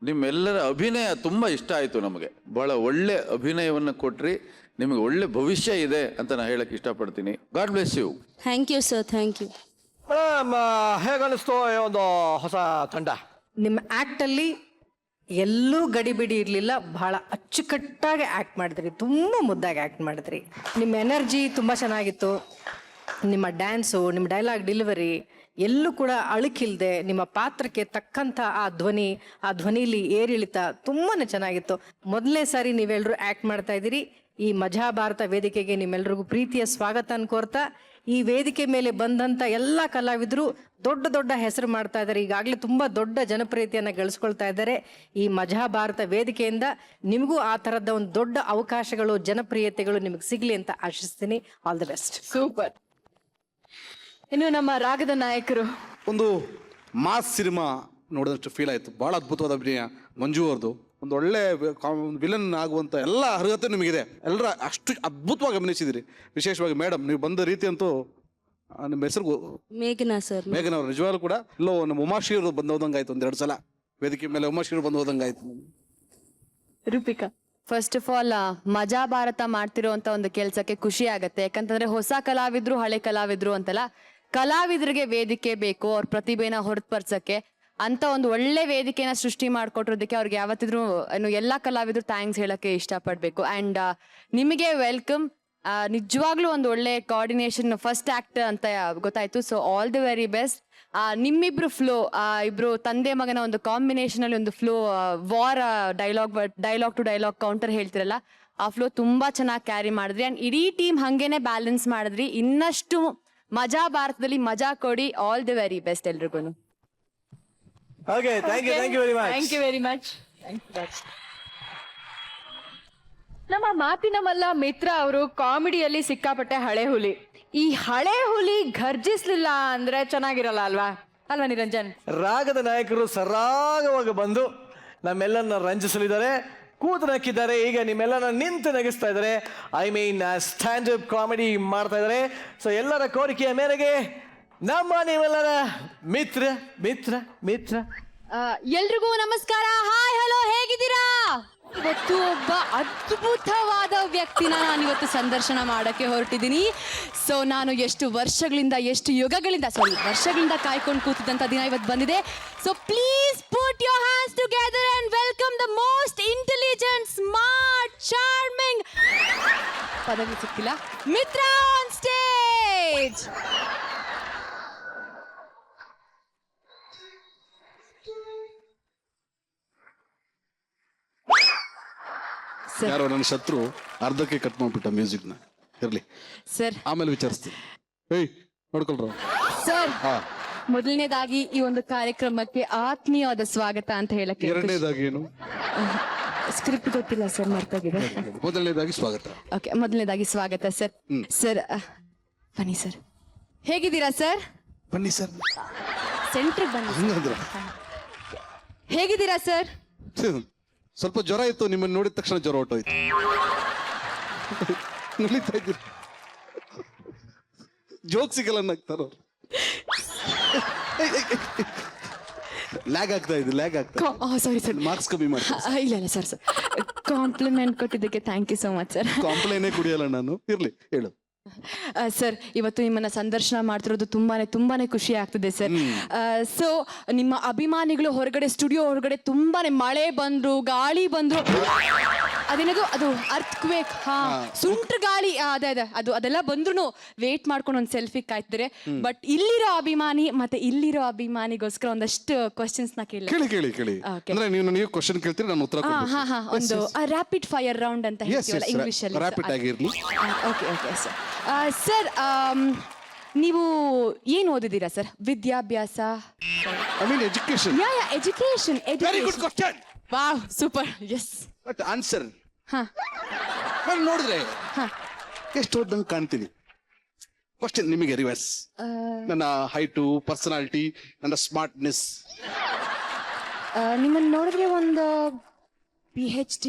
ನಿಮ್ಮೆಲ್ಲರ ಅಭಿನಯ ತುಂಬ ಇಷ್ಟ ಆಯಿತು ನಮಗೆ. ಭಾಳ ಒಳ್ಳೆ ಅಭಿನಯವನ್ನು ಕೊಟ್ರಿ. ನಿಮಗೆ ಒಳ್ಳೆ ಭವಿಷ್ಯ ಇದೆ ಅಂತ ನಾನು ಹೇಳಕ್ಕೆ ಇಷ್ಟಪಡ್ತೀನಿ. God bless you. Thank you sir, thank you. Madam, ಹೇಗನ್ನಿಸ್ತು ಈ ಒಂದು ಹೊಸ ತಂಡ? ನಿಮ್ಮ ಆ್ಯಕ್ಟಲ್ಲಿ ಎಲ್ಲೂ ಗಡಿಬಿಡಿ ಇರಲಿಲ್ಲ. ಬಹಳ ಅಚ್ಚುಕಟ್ಟಾಗಿ ಆ್ಯಕ್ಟ್ ಮಾಡಿದ್ರಿ, ತುಂಬ ಮುದ್ದಾಗಿ ಆ್ಯಕ್ಟ್ ಮಾಡಿದ್ರಿ. ನಿಮ್ಮ ಎನರ್ಜಿ ತುಂಬ ಚೆನ್ನಾಗಿತ್ತು. ನಿಮ್ಮ ಡ್ಯಾನ್ಸು, ನಿಮ್ಮ ಡೈಲಾಗ್ ಡೆಲಿವರಿ ಎಲ್ಲೂ ಕೂಡ ಅಳುಕಿಲ್ದೆ ನಿಮ್ಮ ಪಾತ್ರಕ್ಕೆ ತಕ್ಕಂಥ ಆ ಧ್ವನಿಲಿ ಏರಿಳಿತ ತುಂಬಾ ಚೆನ್ನಾಗಿತ್ತು. ಮೊದಲನೇ ಸಾರಿ ನೀವೆಲ್ಲರೂ ಆ್ಯಕ್ಟ್ ಮಾಡ್ತಾ ಇದ್ದೀರಿ. ಈ ಮಜಾ ಭಾರತ ವೇದಿಕೆಗೆ ನಿಮ್ಮೆಲ್ರಿಗೂ ಪ್ರೀತಿಯ ಸ್ವಾಗತ ಅನ್ಕೋರ್ತಾ, ಈ ವೇದಿಕೆ ಮೇಲೆ ಬಂದಂಥ ಎಲ್ಲ ಕಲಾವಿದರು ದೊಡ್ಡ ದೊಡ್ಡ ಹೆಸರು ಮಾಡ್ತಾ ಇದ್ದಾರೆ. ಈಗಾಗಲೇ ತುಂಬ ದೊಡ್ಡ ಜನಪ್ರಿಯತೆಯನ್ನು ಗಳಿಸ್ಕೊಳ್ತಾ ಇದ್ದಾರೆ. ಈ ಮಜಾ ಭಾರತ ವೇದಿಕೆಯಿಂದ ನಿಮಗೂ ಆ ಥರದ ಒಂದು ದೊಡ್ಡ ಅವಕಾಶಗಳು, ಜನಪ್ರಿಯತೆಗಳು ನಿಮಗೆ ಸಿಗಲಿ ಅಂತ ಆಶಿಸ್ತೀನಿ. All the best. ಸೂಪರ್. ಇನ್ನು ನಮ್ಮ ರಾಗದ ನಾಯಕರು. ಒಂದು ಮಾಸ್ ಸಿನಿಮಾ ನೋಡಿದಷ್ಟು ಫೀಲ್ ಆಯಿತು. ಭಾಳ ಅದ್ಭುತವಾದ ಅಭಿನಯ ಮಂಜು ಅವ್ರದ್ದು. ಒಂದು ಒಳ್ಳೆ ವಿಲನ್ ಆಗುವಂಥ ಎಲ್ಲ ಅರ್ಹತೆ ನಿಮಗಿದೆ. ಎಲ್ಲರ ಅಷ್ಟು ಅದ್ಭುತವಾಗಿ ಅಭಿನಯಿಸಿದಿರಿ. ವಿಶೇಷವಾಗಿ ಮೇಡಮ್, ನೀವು ಬಂದ ರೀತಿ ಅಂತೂ, ನಿಮ್ಮ ಹೆಸರು ಮೇಘನಾ ಸರ್. ಮೇಘನಾ ಅವರು ನಿಜವಾಗ್ಲೂ ಕೂಡ ಇಲ್ಲೋ ನಮ್ಮ ಉಮಾಶ್ರೀ ಅವರು ಬಂದು ಹೋದಂಗೆ ಆಯ್ತು. 1-2 ಸಲ ವೇದಿಕೆ ಮೇಲೆ ಉಮಾಶ್ರೀ ಅವರು ಬಂದು ಹೋದಂಗೆ ಆಯ್ತು. ರೂಪಿಕಾ, ಫಸ್ಟ್ ಆಫ್ ಆಲ್ ಮಜಾ ಭಾರತ ಮಾಡ್ತಿರೋಂಥ ಒಂದು ಕೆಲಸಕ್ಕೆ ಖುಷಿ ಆಗುತ್ತೆ. ಯಾಕಂತಂದ್ರೆ ಹೊಸ ಕಲಾವಿದ್ರು, ಹಳೆ ಕಲಾವಿದ್ರು ಅಂತಲ್ಲ, ಕಲಾವಿದರಿಗೆ ವೇದಿಕೆ ಬೇಕು ಅವ್ರ ಪ್ರತಿಭೆನ ಹೊರತುಪಡಿಸಕ್ಕೆ. ಅಂತ ಒಂದು ಒಳ್ಳೆ ವೇದಿಕೆನ ಸೃಷ್ಟಿ ಮಾಡಿಕೊಟ್ಟಿರೋದಕ್ಕೆ ಅವ್ರಿಗೆ ಯಾವತ್ತಿದ್ರು ಎಲ್ಲ ಕಲಾವಿದ್ರು ಥ್ಯಾಂಕ್ಸ್ ಹೇಳಕ್ಕೆ ಇಷ್ಟಪಡಬೇಕು. ಆ್ಯಂಡ್ ನಿಮಗೆ ವೆಲ್ಕಮ್. ನಿಜವಾಗ್ಲೂ ಒಂದು ಒಳ್ಳೆ ಕೋಆರ್ಡಿನೇಷನ್, ಫಸ್ಟ್ ಆ್ಯಕ್ಟ್ ಅಂತ ಗೊತ್ತಾಯ್ತು. So all the very best. ನಿಮ್ಮಿಬ್ರು ಫ್ಲೋ, ಇಬ್ರು ತಂದೆ ಮಗನ ಒಂದು ಕಾಂಬಿನೇಷನ್ ಅಲ್ಲಿ ಒಂದು flow, war dialogue to dialogue counter ಹೇಳ್ತಿರಲ್ಲ, ಆ ಫ್ಲೋ ತುಂಬಾ ಚೆನ್ನಾಗಿ ಕ್ಯಾರಿ ಮಾಡಿದ್ರಿ. ಅಂಡ್ ಇಡೀ ಟೀಮ್ ಹಂಗೇನೆ ಬ್ಯಾಲೆನ್ಸ್ ಮಾಡಿದ್ರಿ. ಇನ್ನಷ್ಟು ಮಜಾ ಭಾರತದಲ್ಲಿ ಮಜಾ ಕೊಡಿ. ಆಲ್ ದಿ ವೆರಿ ಬೆಸ್ಟ್ ಎಲ್ರಿಗೂ. Okay, thank you very much. Thank you very much. ನಮ್ಮ ಮಾತಿನ ಮಲ್ಲ ಮಿತ್ರ ಅವರು ಕಾಮಿಡಿಯಲ್ಲಿ ಸಿಕ್ಕಾಪಟ್ಟೆ ಹಳೆ ಹುಲಿ. ಈ ಹಳೆ ಹುಲಿ ಘರ್ಜಿಸ್ಲಿಲ್ಲ ಅಂದ್ರೆ ಚೆನ್ನಾಗಿರಲ್ಲ ಅಲ್ವಾ ನಿರಂಜನ್? ರಾಗದ ನಾಯಕರು ಸರಾಗವಾಗಿ ಬಂದು ನಮ್ಮೆಲ್ಲರನ್ನ ರಂಜಿಸಲಿದ್ದಾರೆ, ಕೂತು ನಕ್ಕಿದ್ದಾರೆ. ಈಗ ನಿಮ್ಮೆಲ್ಲರನ್ನ ನಿಂತು ನಗಿಸ್ತಾ ಇದ್ದಾರೆ. I mean stand up comedy ಮಾಡ್ತಾ ಇದ್ದಾರೆ. ಸೊ ಎಲ್ಲರ ಕೋರಿಕೆಯ ಮೇರೆಗೆ ನಮ್ಮ ನೀವೆಲ್ಲರ ಮಿತ್ರ ಮಿತ್ರ ಮಿತ್ರ ಎಲ್ರಿಗೂ ನಮಸ್ಕಾರ. ಹಾಯ್, ಹಲೋ, ಹೇಗಿದ್ದೀರಾ? ಇವತ್ತು ಒಬ್ಬ ಅದ್ಭುತವಾದ ವ್ಯಕ್ತಿನ ನಾನಿವತ್ತು ಸಂದರ್ಶನ ಮಾಡಕ್ಕೆ ಹೊರಟಿದ್ದೀನಿ. ಸೊ ನಾನು ಎಷ್ಟು ವರ್ಷಗಳಿಂದ ಕಾಯ್ಕೊಂಡು ಕೂತಿದ್ದಂಥ ದಿನ ಇವತ್ತು ಬಂದಿದೆ. So please put your hands together and welcome the most intelligent, smart, charming, ಪದವಿ ಸಿಕ್ಕಿಲ್ಲ, ಮಿತ್ರ ಆನ್ ಸ್ಟೇಜ್. ಯಾರೋ ನನ್ನ ಶತ್ರು ಅರ್ಧಕ್ಕೆ ಕಟ್ ಮಾಡ್ಬಿಟ್ಟ ಮ್ಯೂಸಿಕ್ನ. ಇರ್ಲಿ ಸರ್, ಆಮೇಲೆ ವಿಚಾರಿಸ್ತೀನಿ. ಏಯ್ ನೋಡ್ಕೊಳ್ರ ಸರ್, ಮೊದಲನೇದಾಗಿ ಈ ಒಂದು ಕಾರ್ಯಕ್ರಮಕ್ಕೆ ಆತ್ಮೀಯವಾದ ಸ್ವಾಗತ ಅಂತ ಹೇಳಕ್ಕೆ. ಎರಡನೇದಾಗಿ ಏನು ಸ್ಕ್ರಿಪ್ಟ್ ಗೊತ್ತಿಲ್ಲ ಸರ್, ಮರ್ತೋಗಿದೆ. ಮೊದಲನೇದಾಗಿ ಸ್ವಾಗತ. ಓಕೆ, ಮೊದಲನೇದಾಗಿ ಸ್ವಾಗತ ಸರ್. ಸರ್ ಬನ್ನಿ ಸರ್. ಹೇಗಿದ್ದೀರಾ ಸರ್? ಬನ್ನಿ ಸರ್. ಸೆಂಟ್ರಿಗೆ ಬನ್ನಿ. ಹಂಗಂದ್ರ ಹೇಗಿದ್ದೀರಾ ಸರ್? ಸ್ವಲ್ಪ ಜ್ವರ ಇತ್ತು, ನಿಮ್ಮನ್ನು ನೋಡಿದ ತಕ್ಷಣ ಜ್ವರ ಹೊಟ್ಟೋಯ್ತು. ನಲಿತಾ ಇದ್ದೀರಿ, ಜೋಕ್ ಸಿಗಲ್ಲ ನಗ್ತಾರ. ಲ್ಯಾಗ್ ಆಗ್ತಾ ಇದೆ. ಸಾರಿ ಸರ್, ಮಾರ್ಕ್ಸ್ ಕಮ್ಮಿ ಮಾಡಿ. ಇಲ್ಲ ಸರ್, ಕಾಂಪ್ಲಿಮೆಂಟ್ ಕೊಟ್ಟಿದ್ದಕ್ಕೆ thank you so much sir. ಕಾಂಪ್ಲೇನೇ ಕುಡಿಯಲ್ಲ ನಾನು. ಇರ್ಲಿ ಹೇಳು. ಸರ್, ಇವತ್ತು ನಿಮ್ಮನ್ನ ಸಂದರ್ಶನ ಮಾಡ್ತಿರೋದು ತುಂಬಾನೇ ಖುಷಿ ಆಗ್ತಿದೆ ಸರ್. ಸೊ ನಿಮ್ಮ ಅಭಿಮಾನಿಗಳು ಹೊರಗಡೆ, ಸ್ಟುಡಿಯೋ ಹೊರಗಡೆ ತುಂಬಾನೇ ಮಳೆ ಬಂದ್ರು, ಗಾಳಿ ಬಂದ್ರು, ಅದೇನದು ಅದು ಅರ್ಥಕ್ವೇಕ್, ಸುಂಟ್ರ ಗಾಳಿ, ಅದೆಲ್ಲ ಬಂದ್ರು ವೇಟ್ ಮಾಡ್ಕೊಂಡು ಒಂದು ಸೆಲ್ಫಿ ಕಾಯ್ತಿದ್ದಾರೆ. ಬಟ್ ಇಲ್ಲಿರೋ ಅಭಿಮಾನಿಗೋಸ್ಕರ ಒಂದಷ್ಟು ಕ್ವಶನ್ಸ್ ನ ಕೇಳಿ. ಅಂದ್ರೆ ನೀವು ನನಗೆ ಕ್ವಶನ್ ಕೇಳ್ತೀರಿ, ನಾನು ಉತ್ತರ ಕೊಡ್ತೀನಿ. ಒಂದು ರ್ಯಾಪಿಡ್ ಫೈರ್ ರೌಂಡ್ ಅಂತ ಹೇಳ್ತೀವಲ್ಲ ಇಂಗ್ಲಿಷ್ ಅಲ್ಲಿ. ರ್ಯಾಪಿಡ್ ಆಗಿರ್ಲಿ. Okay sir. ಸರ್, ನೀವು ಏನು ಓದಿದ್ದೀರಾ ಸರ್? ವಿದ್ಯಾಭ್ಯಾಸ? I mean education. Education. Very good question. Wow, super. Yes. But answer ನಾನು ನೋಡಿದ್ರೆ ಎಷ್ಟು ಓದಂಗೆ ಕಾಣ್ತೀನಿ. ಕ್ವಶನ್ ನಿಮಗೆ ರಿವರ್ಸ್. ನನ್ನ ಹೈಟು, ಪರ್ಸನಾಲಿಟಿ, ನನ್ನ ಸ್ಮಾರ್ಟ್ನೆಸ್. ನಿಮ್ಮನ್ನ ನೋಡಿದ್ರೆ ಒಂದು PhD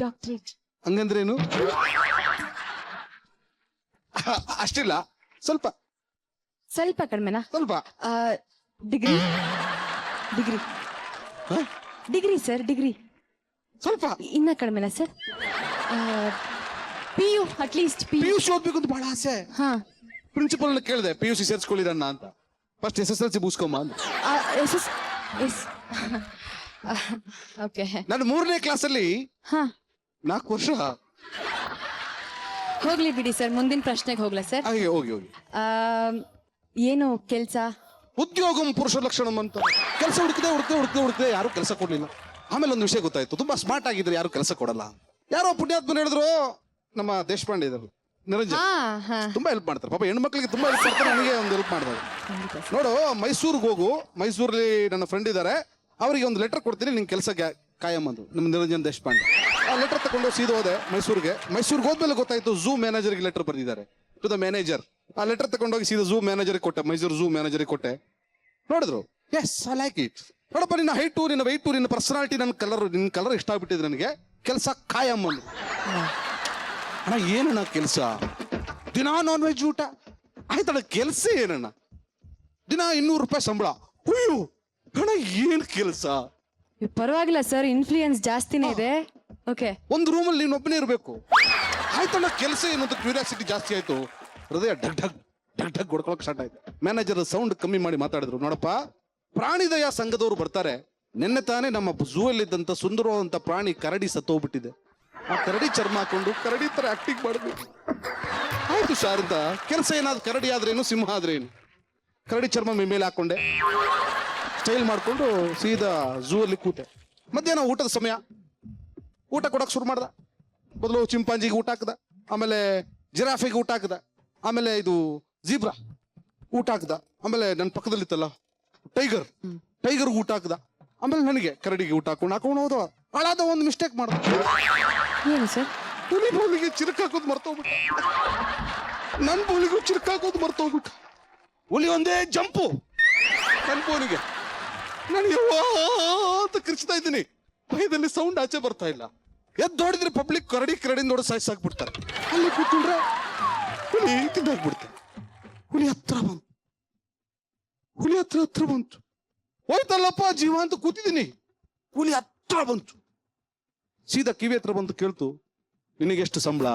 ಡಾಕ್ಟರೇಟ್. ಹಂಗಂದ್ರೇನು? ಅಷ್ಟಿಲ್ಲ, ಸ್ವಲ್ಪ ಕಡಿಮೆನಾ? ಸ್ವಲ್ಪ. ಡಿಗ್ರಿ ಸರ್, ಡಿಗ್ರಿ ಸ್ವಲ್ಪ. ಇನ್ನ ಕಡಿಮೆನಾ ಸರ್? PU at least. PUC ಓದ್ಬೇಕು ಅಂತ ಬಹಳ ಆಸೆ. ಪ್ರಿನ್ಸಿಪಲ್ ಕೇಳಿದೆ, PUC ಸೇರಿಸ್ಕೊಳ್ಳಿರಣ್ಣ ಅಂತ. ಫಸ್ಟ್ SSLC ಮುಗಿಸ್ಕೊಂಬ ಅಂತ. ಓಕೆ. ನಾನು 3ನೇ ಕ್ಲಾಸಲ್ಲಿ 4 ವರ್ಷ. ಹೋಗ್ಲಿ ಬಿಡಿ ಸರ್, ಮುಂದಿನ ಪ್ರಶ್ನೆಗೆ ಹೋಗ್ಲಾ ಸರ್? ಹೋಗಿ. ಏನು ಕೆಲಸ? ಉದ್ಯೋಗಂ ಪುರುಷ ಲಕ್ಷಣಂ ಅಂತ. ಕೆಲಸ ಹುಡುಕಿದೆ, ಯಾರು ಕೆಲಸ ಕೊಡ್ಲಿಲ್ಲ. ಆಮೇಲೆ ಒಂದು ವಿಷಯ ಗೊತ್ತಾಯ್ತು, ತುಂಬಾ ಸ್ಮಾರ್ಟ್ ಆಗಿದ್ರೆ ಯಾರು ಕೆಲಸ ಕೊಡಲ್ಲ. ಯಾರೋ ಪುಣ್ಯಾತ್ಮನ ಹೇಳಿದ್ರು, ನಮ್ಮ ದೇಶಪಾಂಡೆ ಇದ್ದಾರೆ, ನಿರಂಜನ್, ತುಂಬಾ ಹೆಲ್ಪ್ ಮಾಡ್ತಾರೆ. ಪಾಪ ಹೆಣ್ಮಕ್ಳಿಗೆ ತುಂಬಾ ಹೆಲ್ಪ್ ಮಾಡ್ತಾರೆ. ನನಗೆ ಒಂದು ಹೆಲ್ಪ್ ಮಾಡಿದ್ದಾರೆ. ನೋಡು, ಮೈಸೂರಿಗೆ ಹೋಗು, ಮೈಸೂರಲ್ಲಿ ನನ್ನ ಫ್ರೆಂಡ್ ಇದ್ದಾರೆ, ಅವರಿಗೆ ಒಂದು ಲೆಟರ್ ಕೊಡ್ತೀನಿ, ನಿಂಗೆ ಕೆಲಸ ಕಾಯಂ ಅಂದ್ರು, ನಮ್ಮ ನಿರಂಜನ್ ದೇಶಪಾಂಡೆ. ಆ ಲೆಟರ್ ತಗೊಂಡು ಸೀದಾ ಹೋದೆ ಮೈಸೂರಿಗೆ ಹೋದ್ಮೇಲೆ ಗೊತ್ತಾಯ್ತು, ಝೂ ಮ್ಯಾನೇಜರ್ಗೆ ಲೆಟರ್ ಬರೆದಿದ್ದಾರೆ, ಟು ದ ಮ್ಯಾನೇಜರ್. ಆ ಲೆಟರ್ ತಗೊಂಡೋಗಿ ಸೀದಾ ಝೂ ಮ್ಯಾನೇಜರ್ಗೆ ಕೊಟ್ಟೆ, ಮೈಸೂರು ಝೂ ಮ್ಯಾನೇಜರ್ಗೆ ಕೊಟ್ಟೆ. ನೋಡಿದ್ರು, ಎಸ್ ಐ ಲೈಕ್ ಇಟ್. ನೋಡಪ್ಪ, ನಿನ್ನ ಹೈಟು, ನಿನ್ನ ವೆಯ್ಟು, ನಿನ್ನ ಪರ್ಸನಾಲಿಟಿ, ನಿನ್ನ ಕಲರ್ ಇಷ್ಟ ಆಗ್ಬಿಟ್ಟಿದೆ ನನಗೆ, ಕೆಲಸ ಕಾಯಂ ಅಂದ್ರು. ಅಣ್ಣ ಏನಣ್ಣ ಕೆಲಸ? ದಿನ ನಾನ್ ವೆಜ್ ಊಟ ಆಯ್ತಣ್ಣ. ಕೆಲಸ ಏನಣ್ಣ? ದಿನ 200 ರೂಪಾಯಿ ಸಂಬಳ. ಅಯ್ಯೋ ಅಣ್ಣ, ಏನ್ ಕೆಲಸ? ಪರವಾಗಿಲ್ಲ ಸರ್, ಇನ್ಫ್ಲೂಯೆನ್ಸ್ ಜಾಸ್ತಿನೇ ಇದೆ. ಓಕೆ. ಒಂದು ರೂಮಲ್ಲಿ ನೀನು ಒಬ್ಬನೇ ಇರಬೇಕು. ಆಯ್ತಣ್ಣ, ಕೆಲಸ ಏನು ಅಂತ ಕ್ಯೂರಿಯಾಸಿಟಿ ಜಾಸ್ತಿ ಆಯ್ತು. ಹೃದಯ ಢಗ್ ಢಗ್ ಢಗ್ ಢಗ್ ಹೊಡ್ಕೊಳಕ್ ಸ್ಟಾರ್ಟ್ ಆಯ್ತು. ಮ್ಯಾನೇಜರ್ ಸೌಂಡ್ ಕಮ್ಮಿ ಮಾಡಿ ಮಾತಾಡಿದ್ರು, ನೋಡಪ್ಪ, ಪ್ರಾಣಿದಯ ಸಂಘದವರು ಬರ್ತಾರೆ, ನಿನ್ನೆ ತಾನೇ ನಮ್ಮ ಝೂ ಅಲ್ಲಿದ್ದಂತ ಸುಂದರವಾದಂತ ಪ್ರಾಣಿ ಕರಡಿ ಸತ್ತೋಗ್ಬಿಟ್ಟಿದೆ. ಆ ಕರಡಿ ಚರ್ಮ ಹಾಕೊಂಡು ಕರಡಿ ತರ ಆಕ್ಟಿಂಗ್ ಮಾಡಬೇಕು. ಆಯ್ತು ಸರ್ ಅಂತ ಕೆಲಸ ಏನಾದ್ರು ಕರಡಿ ಆದ್ರೇನು ಸಿಂಹ ಆದ್ರೇನು ಕರಡಿ ಚರ್ಮ ಮೇಲೆ ಹಾಕೊಂಡೆ ಸ್ಟೈಲ್ ಮಾಡ್ಕೊಂಡು ಸೀದಾ ಝೂ ಅಲ್ಲಿ ಕೂತೆ. ಮಧ್ಯಾಹ್ನ ಊಟದ ಸಮಯ, ಊಟ ಕೊಡಕ್ ಶುರು ಮಾಡ್ದ. ಮೊದಲು ಚಿಂಪಾಂಜಿಗೆ ಊಟ ಹಾಕ್ದ, ಆಮೇಲೆ ಜಿರಾಫೆಗೆ ಊಟ ಹಾಕ್ದ, ಆಮೇಲೆ ಇದು ಜೀಬ್ರಾ ಊಟ ಹಾಕ್ದ, ಆಮೇಲೆ ನನ್ನ ಪಕ್ಕದಲ್ಲಿತ್ತಲ್ಲ ಟೈಗರ್ ಊಟ ಹಾಕ್ದ, ಆಮೇಲೆ ನನಗೆ ಕರಡಿಗೆ ಊಟ ಹಾಕೊಂಡು ಹೋದ. ಹಾಳಾದ ಒಂದು ಮಿಸ್ಟೇಕ್ ಮಾಡ್ದ. ಏನು ಸರ್? ಹುಲಿ ಬೋಲಿಗೆ ಚಿರಕ್ ಹಾಕೋದು ಮರ್ತೋಗ್ಬಿಟ್ಟ. ನನ್ನ ಬೋಲಿಗೂ ಚಿರಕ್ ಹಾಕೋದು ಮರ್ತೋಗ್ಬಿಟ್ಟ. ಹುಲಿ ಒಂದೇ ಜಂಪು ನನ್ನ ಬೋನಿಗೆ. ನನಗೆ ಅಂತ ಕಿರ್ಚ್ತಾ ಇದ್ದೀನಿ, ಭಯದಲ್ಲಿ ಸೌಂಡ್ ಆಚೆ ಬರ್ತಾ ಇಲ್ಲ. ಎದ್ದು ನೋಡಿದ್ರೆ ಪಬ್ಲಿಕ್ ಕರಡಿ ನೋಡಿ ಸಾಯಿಸಾಕ್ಬಿಡ್ತಾರೆ. ಅಲ್ಲಿ ಕೂತ್ಕೊಂಡ್ರೆ ಹುಲಿ ತಿಂದಾಕ್ಬಿಡ್ತೆ. ಹುಲಿ ಹತ್ರ ಬಂತು. ಹೋಯ್ತಲ್ಲಪ್ಪ ಜೀವ ಅಂತ ಕೂತಿದ್ದೀನಿ. ಹುಲಿ ಹತ್ರ ಬಂತು, ಸೀದಾ ಕಿವಿ ಹತ್ರ ಬಂದು ಕೇಳ್ತು, ನಿನಗೆಷ್ಟು ಸಂಬಳ?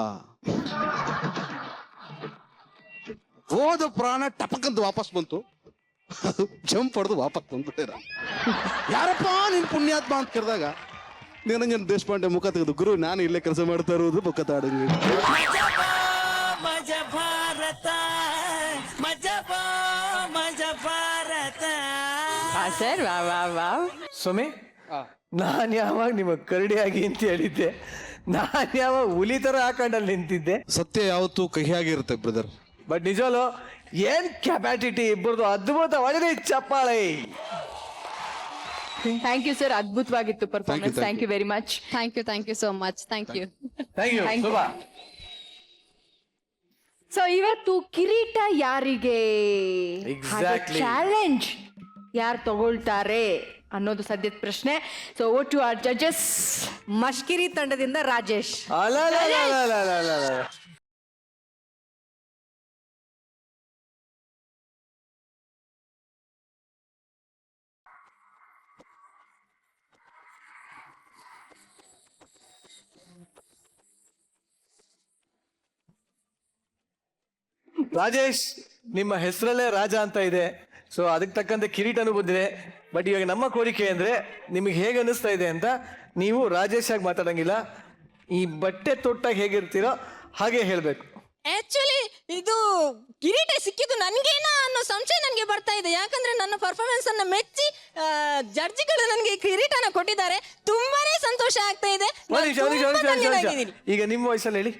ಹೋದ ಪ್ರಾಣ ಟಪಕ್ಕಂತ ವಾಪಸ್ ಬಂತು. ಜಂಪ್ ಹೊಡೆದು ವಾಪಸ್ ಬಂದ್ಬಿಟ್ಟೆ. ಯಾರಪ್ಪ ನೀನ್ ಪುಣ್ಯಾತ್ಮ ಅಂತ ಕರೆದಾಗ ನಿರಂಜನ್ ದೇಶಪಾಂಡೆ ಮುಖ ತೆಗೆದು, ಗುರು ನಾನು ಇಲ್ಲೇ ಕೆಲಸ ಮಾಡ್ತಾ ಇರೋದು ಮುಖ ತಾಡಿದ್ವಿ. ಸರ್ ವಾ ವಾ ವಾ. ಸ್ವಾಮಿ, ನಾನ್ ಯಾವಾಗ ನಿಮಗ್ ಕರಡಿಯಾಗಿ ಅಂತ ಹೇಳಿದ್ದೆ? ನಾನ್ ಯಾವಾಗ ಹುಲಿ ತರ ಹಾಕೊಂಡಲ್ಲಿ ನಿಂತಿದ್ದೆ? ಸತ್ಯ ಯಾವತ್ತೂ ಕಹಿಯಾಗಿರುತ್ತೆ ಬ್ರದರ್. ಬಟ್ ನಿಜವಲ್ಲೂ ಏನ್ ಕ್ಯಾಪಾಸಿಟಿ ಇಬ್ಬರದು, ಅದ್ಭುತ. ಒಳ್ಳೆ ಚಪ್ಪಾಳೆ. ಥ್ಯಾಂಕ್ ಯು ಸರ್, ಅದ್ಭುತವಾಗಿತ್ತು performance. Thank you. Thank you very much. Thank you so much. Thank you. Thank you. Thank you. ಶುಭ. ಸೊ ಇವತ್ತು ಕಿರೀಟ ಯಾರಿಗೆ, Exactly. ಚಾಲೆಂಜ್ ಯಾರು ತಗೊಳ್ತಾರೆ ಅನ್ನೋದು ಸದ್ಯದ ಪ್ರಶ್ನೆ. So vote to our judges. ಮಷ್ಕಿರಿ ತಂಡದಿಂದ ರಾಜೇಶ್. ಅಲ್ಲ. ರಾಜೇಶ್, ನಿಮ್ಮ ಹೆಸರಲ್ಲೇ ರಾಜ ಅಂತ ಇದೆ, ಸೊ ಅದಕ್ಕೆ ತಕ್ಕಂತೆ ಕಿರೀಟನೂ ಬಂದಿದೆ. ಬಟ್ ಇವಾಗ ನಮ್ಮ ಕೋರಿಕೆ ಅಂದ್ರೆ, ನಿಮಗೆ ಹೇಗೆ ಅನಿಸ್ತಾ ಇದೆ ಅಂತ ನೀವು ರಾಜೇಶ್ ಆಗಿ ಮಾತಾಡಂಗಿಲ್ಲ. ಈ ಬಟ್ಟೆ ತೊಟ್ಟಾಗ ಹೇಗಿರ್ತೀರೋ ಹಾಗೆ ಹೇಳ್ಬೇಕು. ಆಕ್ಚುಲಿ ಇದು ಕಿರೀಟ ಸಿಕ್ಕಿದ್ದು ನನ್ಗೇನಾ ಅನ್ನೋ ಸಂಶಯ ನನಗೆ ಬರ್ತಾ ಇದೆ. ಯಾಕಂದ್ರೆ ನನ್ನ ಪರ್ಫಾರ್ಮೆನ್ಸ್ ಅನ್ನ ಮೆಚ್ಚಿ ಜಡ್ಜಿಗಳು ನನಗೆ ಕಿರೀಟನ ಕೊಟ್ಟಿದ್ದಾರೆ. ತುಂಬಾನೇ ಸಂತೋಷ ಆಗ್ತಾ ಇದೆ. ಈಗ ನಿಮ್ಮ ವಯಸ್ಸಲ್ಲಿ ಹೇಳಿ.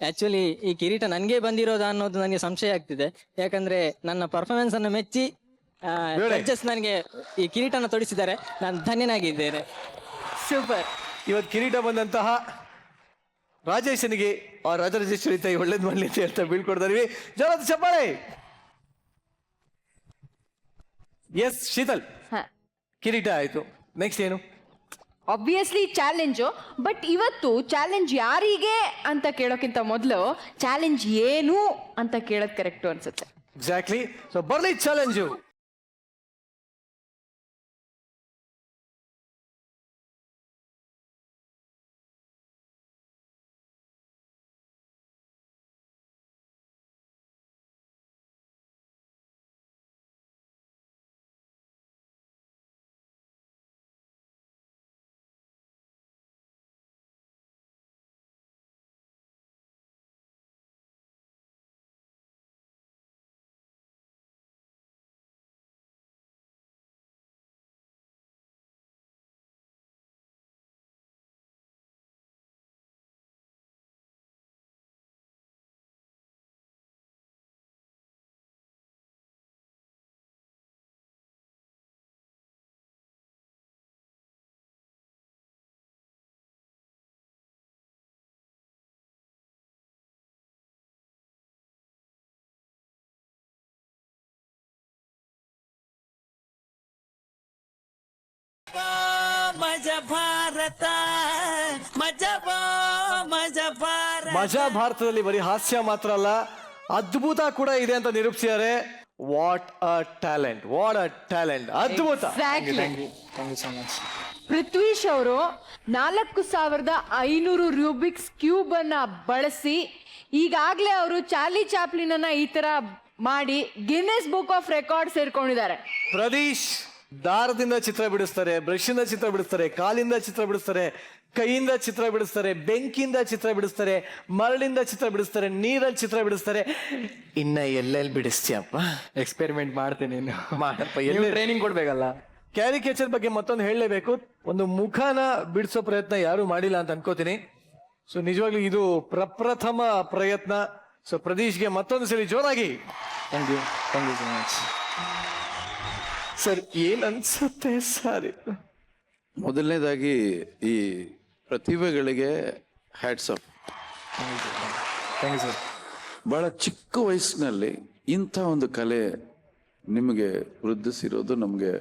ಆಕ್ಚುಲಿ ಈ ಕಿರೀಟ ನನಗೆ ಬಂದಿರೋದಾ ಅನ್ನೋದು ನನಗೆ ಸಂಶಯ ಆಗ್ತಿದೆ. ಯಾಕಂದ್ರೆ ನನ್ನ ಪರ್ಫಾರ್ಮೆನ್ಸ್ ಅನ್ನು ಮೆಚ್ಚಿ ಜಡ್ಜಸ್ ನನಗೆ ಈ ಕಿರೀಟನ ತೊಡಿಸಿದ್ದಾರೆ. ನಾನು ಧನ್ಯನಾಗಿದ್ದೇನೆ. ಸೂಪರ್. ಇವತ್ತು ಕಿರೀಟ ಬಂದಂತಹ ರಾಜೇಶನಿಗೆ ಆ ರಾಜರಾಜೇಶ್ವರಿ ತಾಯಿ ಒಳ್ಳೇದ್ ಮಾಡ್ಲಿ ಅಂತ ಹೇಳ್ತಾ ಬೀಳ್ಕೊಡ್ತಾರೀವಿ. ಜೋರಾದ ಚಪ್ಪಾಳೆ. ಎಸ್ ಶೀತಲ್, ಕಿರೀಟ ಆಯ್ತು, ನೆಕ್ಸ್ಟ್ ಏನು? Obviously challenge. ಬಟ್ ಇವತ್ತು ಚಾಲೆಂಜ್ ಯಾರಿಗೆ ಅಂತ ಕೇಳೋಕ್ಕಿಂತ ಮೊದಲು ಚಾಲೆಂಜ್ ಏನು ಅಂತ ಕೇಳೋದು ಕರೆಕ್ಟು ಅನ್ಸುತ್ತೆ. ಎಕ್ಸಾಕ್ಟ್ಲಿ. ಸೊ ಬರ್ಲಿ ಚಾಲೆಂಜು. ಮಜಾ ಭಾರತದಲ್ಲಿ ಬರೀ ಹಾಸ್ಯ ಮಾತ್ರ ಅಲ್ಲ, ಅದ್ಭುತ ಕೂಡ ಇದೆ ಅಂತ ನಿರೂಪಿಸಿದ್ದಾರೆ. What a talent, what a talent, ಅದ್ಭುತ. ಪೃಥ್ವೀಶ್ ಅವರು 4500 ರೂಬಿಕ್ಸ್ ಕ್ಯೂಬ್ ಅನ್ನ ಬಳಸಿ ಈಗಾಗ್ಲೇ ಅವರು ಚಾರ್ಲಿ ಚಾಪ್ಲಿನ್ ಅನ್ನ ಈ ತರ ಮಾಡಿ Guinness book of record ಸೇರ್ಕೊಂಡಿದ್ದಾರೆ. Pradeesh ದಾರದಿಂದ ಚಿತ್ರ ಬಿಡಿಸ್ತಾರೆ, ಬ್ರಷ್ ಇಂದ ಚಿತ್ರ ಬಿಡಿಸ್ತಾರೆ, ಕಾಲಿಂದ ಚಿತ್ರ ಬಿಡಿಸ್ತಾರೆ, ಕೈಯಿಂದ ಚಿತ್ರ ಬಿಡಿಸ್ತಾರೆ, ಬೆಂಕಿಯಿಂದ ಚಿತ್ರ ಬಿಡಿಸ್ತಾರೆ, ಮರಳಿಂದ ಚಿತ್ರ ಬಿಡಿಸ್ತಾರೆ, ನೀರಲ್ಲಿ ಚಿತ್ರ ಬಿಡಿಸ್ತಾರೆ. ಇನ್ನ ಎಲ್ಲೆಲ್ಲಿ ಬಿಡಿಸ್ತೀಯಪ್ಪ? ಎಕ್ಸ್ಪೆರಿಮೆಂಟ್ ಮಾಡ್ತೀನಿ ಮಾಡಪ್ಪ, ಎಲ್ಲಿ ಟ್ರೈನಿಂಗ್ ಕೊಡ್ಬೇಕಲ್ಲ. ಕ್ಯಾರಿಕೇಚರ್ ಬಗ್ಗೆ ಮತ್ತೊಂದು ಹೇಳಲೇಬೇಕು. ಒಂದು ಮುಖನ ಬಿಡಿಸೋ ಪ್ರಯತ್ನ ಯಾರು ಮಾಡಿಲ್ಲ ಅಂತ ಅನ್ಕೋತೀನಿ. ಸೊ ನಿಜವಾಗ್ಲೂ ಇದು ಪ್ರಪ್ರಥಮ ಪ್ರಯತ್ನ. ಸೊ ಪ್ರದೀಶ್ಗೆ ಮತ್ತೊಂದು ಸರಿ ಜೋರಾಗಿ thank you so much. Sir ಏನ್ ಅನ್ಸುತ್ತೆ ಸರ್? ಮೊದಲನೇದಾಗಿ ಈ ಪ್ರತಿಭೆಗಳಿಗೆ hats off. Thank you sir. ಬಹಳ ಚಿಕ್ಕ ವಯಸ್ಸಿನಲ್ಲಿ ಇಂಥ ಒಂದು ಕಲೆ ನಿಮಗೆ ವೃದ್ಧಿಸಿರೋದು ನಮಗೆ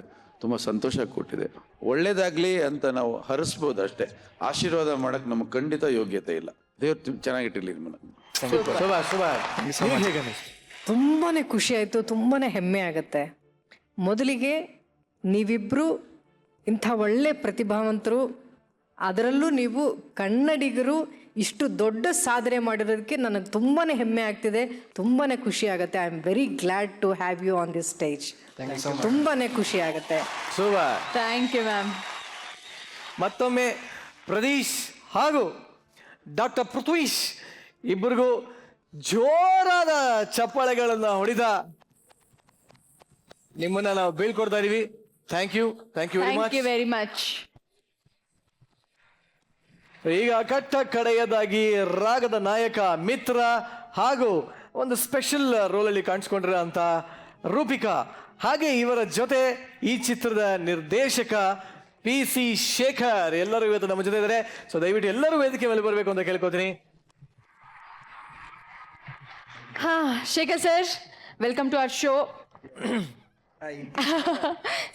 ತುಂಬ ಸಂತೋಷ ಕೊಟ್ಟಿದೆ. ಒಳ್ಳೇದಾಗ್ಲಿ ಅಂತ ನಾವು ಹರಿಸ್ಬೋದು ಅಷ್ಟೇ, ಆಶೀರ್ವಾದ ಮಾಡಕ್ ನಮಗೆ ಖಂಡಿತ ಯೋಗ್ಯತೆ ಇಲ್ಲ. ದೇವ್ರು ಚೆನ್ನಾಗಿಟ್ಟಿರ್ಲಿ ನಿಮ್ಮನ್ನ. ತುಂಬಾನೇ ಖುಷಿ ಆಯಿತು, ತುಂಬಾನೇ ಹೆಮ್ಮೆ ಆಗುತ್ತೆ. ಮೊದಲಿಗೆ ನೀವಿಬ್ರು ಇಂಥ ಒಳ್ಳೆ ಪ್ರತಿಭಾವಂತರು, ಅದರಲ್ಲೂ ನೀವು ಕನ್ನಡಿಗರು ಇಷ್ಟು ದೊಡ್ಡ ಸಾಧನೆ ಮಾಡಿರೋದಕ್ಕೆ ನನಗೆ ತುಂಬಾನೇ ಹೆಮ್ಮೆ ಆಗ್ತಿದೆ, ತುಂಬಾನೇ ಖುಷಿ ಆಗುತ್ತೆ. I am very glad to have you on this stage. ತುಂಬಾನೇ ಖುಷಿ ಆಗುತ್ತೆ. Thank you ma'am. ಮತ್ತೊಮ್ಮೆ ಪ್ರದೀಶ್ ಹಾಗೂ ಡಾಕ್ಟರ್ ಪೃಥ್ವೀಶ್ ಇಬ್ಬರಿಗೂ ಜೋರಾದ ಚಪ್ಪಾಳೆಗಳನ್ನ ಹೊಡೆದ ನಿಮ್ಮನ್ನ ನಾವು ಬೀಳ್ಕೊಡ್ತಾ ಇದೀವಿ. Thank you very much. ಈಗ ಕಟ್ಟ ಕಡೆಯದಾಗಿ ರಾಗದ ನಾಯಕ ಮಿತ್ರ ಹಾಗೂ ಒಂದು ಸ್ಪೆಷಲ್ ರೋಲಲ್ಲಿ ಕಾಣಿಸ್ಕೊಂಡಿರೋ ಅಂತ ರೂಪಿಕಾ, ಹಾಗೆ ಇವರ ಜೊತೆ ಈ ಚಿತ್ರದ ನಿರ್ದೇಶಕ PC ಶೇಖರ್ ಎಲ್ಲರೂ ಇವತ್ತು ನಮ್ಮ ಜೊತೆ ಇದ್ದಾರೆ. ಸೊ ದಯವಿಟ್ಟು ಎಲ್ಲರೂ ವೇದಿಕೆ ಮೇಲೆ ಬರಬೇಕು ಅಂತ ಕೇಳ್ಕೊತೀನಿ. ಹಾ, Shekhar sir, welcome to our show.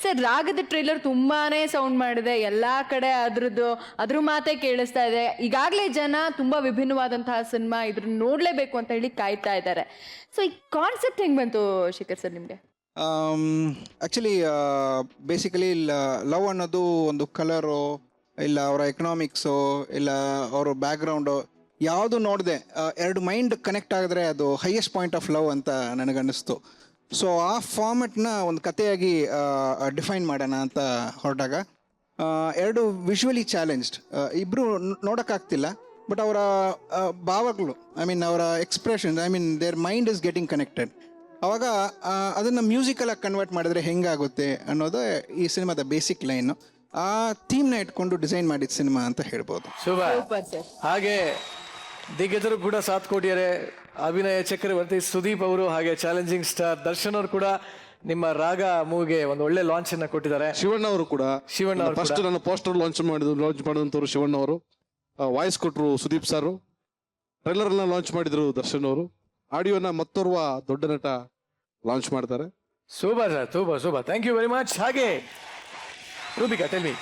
Sir, ರಾಗದ ಟ್ರೇಲರ್ ತುಂಬಾನೇ ಸೌಂಡ್ ಮಾಡಿದೆ, ಎಲ್ಲಾ ಕಡೆ ಅದ್ರ ಮಾತೇ ಕೇಳಿಸ್ತಾ ಇದೆ. ಈಗಾಗಲೇ ಜನ ತುಂಬಾ ವಿಭಿನ್ನವಾದಂತಹ ಸಿನಿಮಾ ಇದ್ರ ನೋಡ್ಲೇಬೇಕು ಅಂತ ಹೇಳಿ ಕಾಯ್ತಾ ಇದ್ದಾರೆ. ಸೊ ಈ ಕಾನ್ಸೆಪ್ಟ್ ಹೆಂಗ್ ಬಂತು ಶೇಖರ್ ಸರ್ ನಿಮ್ಗೆ? ಆ್ಯಕ್ಚುಲಿ ಬೇಸಿಕಲಿ ಲವ್ ಅನ್ನೋದು ಒಂದು ಕಲರು ಇಲ್ಲ ಅವರ ಎಕನಾಮಿಕ್ಸು ಇಲ್ಲ ಅವರ ಬ್ಯಾಕ್ಗ್ರೌಂಡು ಯಾವುದು ನೋಡಿದೆ ಎರಡು ಮೈಂಡ್ ಕನೆಕ್ಟ್ ಆಗಿದ್ರೆ ಅದು ಹೈಯೆಸ್ಟ್ ಪಾಯಿಂಟ್ ಆಫ್ ಲವ್ ಅಂತ ನನಗನ್ನಿಸ್ತು. ಸೊ ಆ ಫಾರ್ಮೆಟ್ನ ಒಂದು ಕಥೆಯಾಗಿ ಡಿಫೈನ್ ಮಾಡೋಣ ಅಂತ ಹೊರಟಾಗ ಎರಡು ವಿಜುವಲಿ ಚಾಲೆಂಜ್ಡ್, ಇಬ್ಬರು ನೋಡೋಕ್ಕಾಗ್ತಿಲ್ಲ, ಬಟ್ ಅವರ ಭಾವಗಳು, ಐ ಮೀನ್ ಅವರ expressions, I mean their mind is getting connected. ಅವಾಗ ಅದನ್ನು ಮ್ಯೂಸಿಕಲಾಗಿ ಕನ್ವರ್ಟ್ ಮಾಡಿದ್ರೆ ಹೆಂಗಾಗುತ್ತೆ ಅನ್ನೋದು ಈ ಸಿನಿಮಾದ ಬೇಸಿಕ್ ಲೈನು. ಆ ಥೀಮ್ನ ಇಟ್ಕೊಂಡು ಡಿಸೈನ್ ಮಾಡಿದ ಸಿನಿಮಾ ಅಂತ ಹೇಳ್ಬೋದು. ಹಾಗೆ ದಿಗ್ಗಜರು ಕೂಡ ಸಾಥ್ ಕೊಟ್ಟಿದ್ದಾರೆ. ಅಭಿನಯ ಚಕ್ರವರ್ತಿ ಸುದೀಪ್ ಅವರು, ಹಾಗೆ ಚಾಲೆಂಜಿಂಗ್ ಸ್ಟಾರ್ ದರ್ಶನ್ ಅವರು ಕೂಡ ನಿಮ್ಮ ರಾಗ ಮೂವಿಗೆ ಒಂದು ಒಳ್ಳೆ ಲಾಂಚ್ ಅನ್ನ ಕೊಟ್ಟಿದ್ದಾರೆ. ಶಿವಣ್ಣ ಅವರು ಕೂಡ ಫಸ್ಟ್ ನನ್ನ ಪೋಸ್ಟರ್ ಲಾಂಚ್ ಮಾಡಿದಂಥವ್ರು ಶಿವಣ್ಣ ಅವರು, ವಾಯ್ಸ್ ಕೊಟ್ಟರು ಸುದೀಪ್ ಸಾರು, ಟ್ರೈಲರ್ ಎಲ್ಲ ಲಾಂಚ್ ಮಾಡಿದ್ರು ದರ್ಶನ್ ಅವರು, ಆಡಿಯೋನ ಮತ್ತೋರ್ವ ದೊಡ್ಡ ನಟ ಲಾಂಚ್ ಮಾಡ್ತಾರೆ. Super sir, thank you very much. ಹಾಗೆ ರೂಪಿಕಾ, ಟೆಲ್ ಮಿ,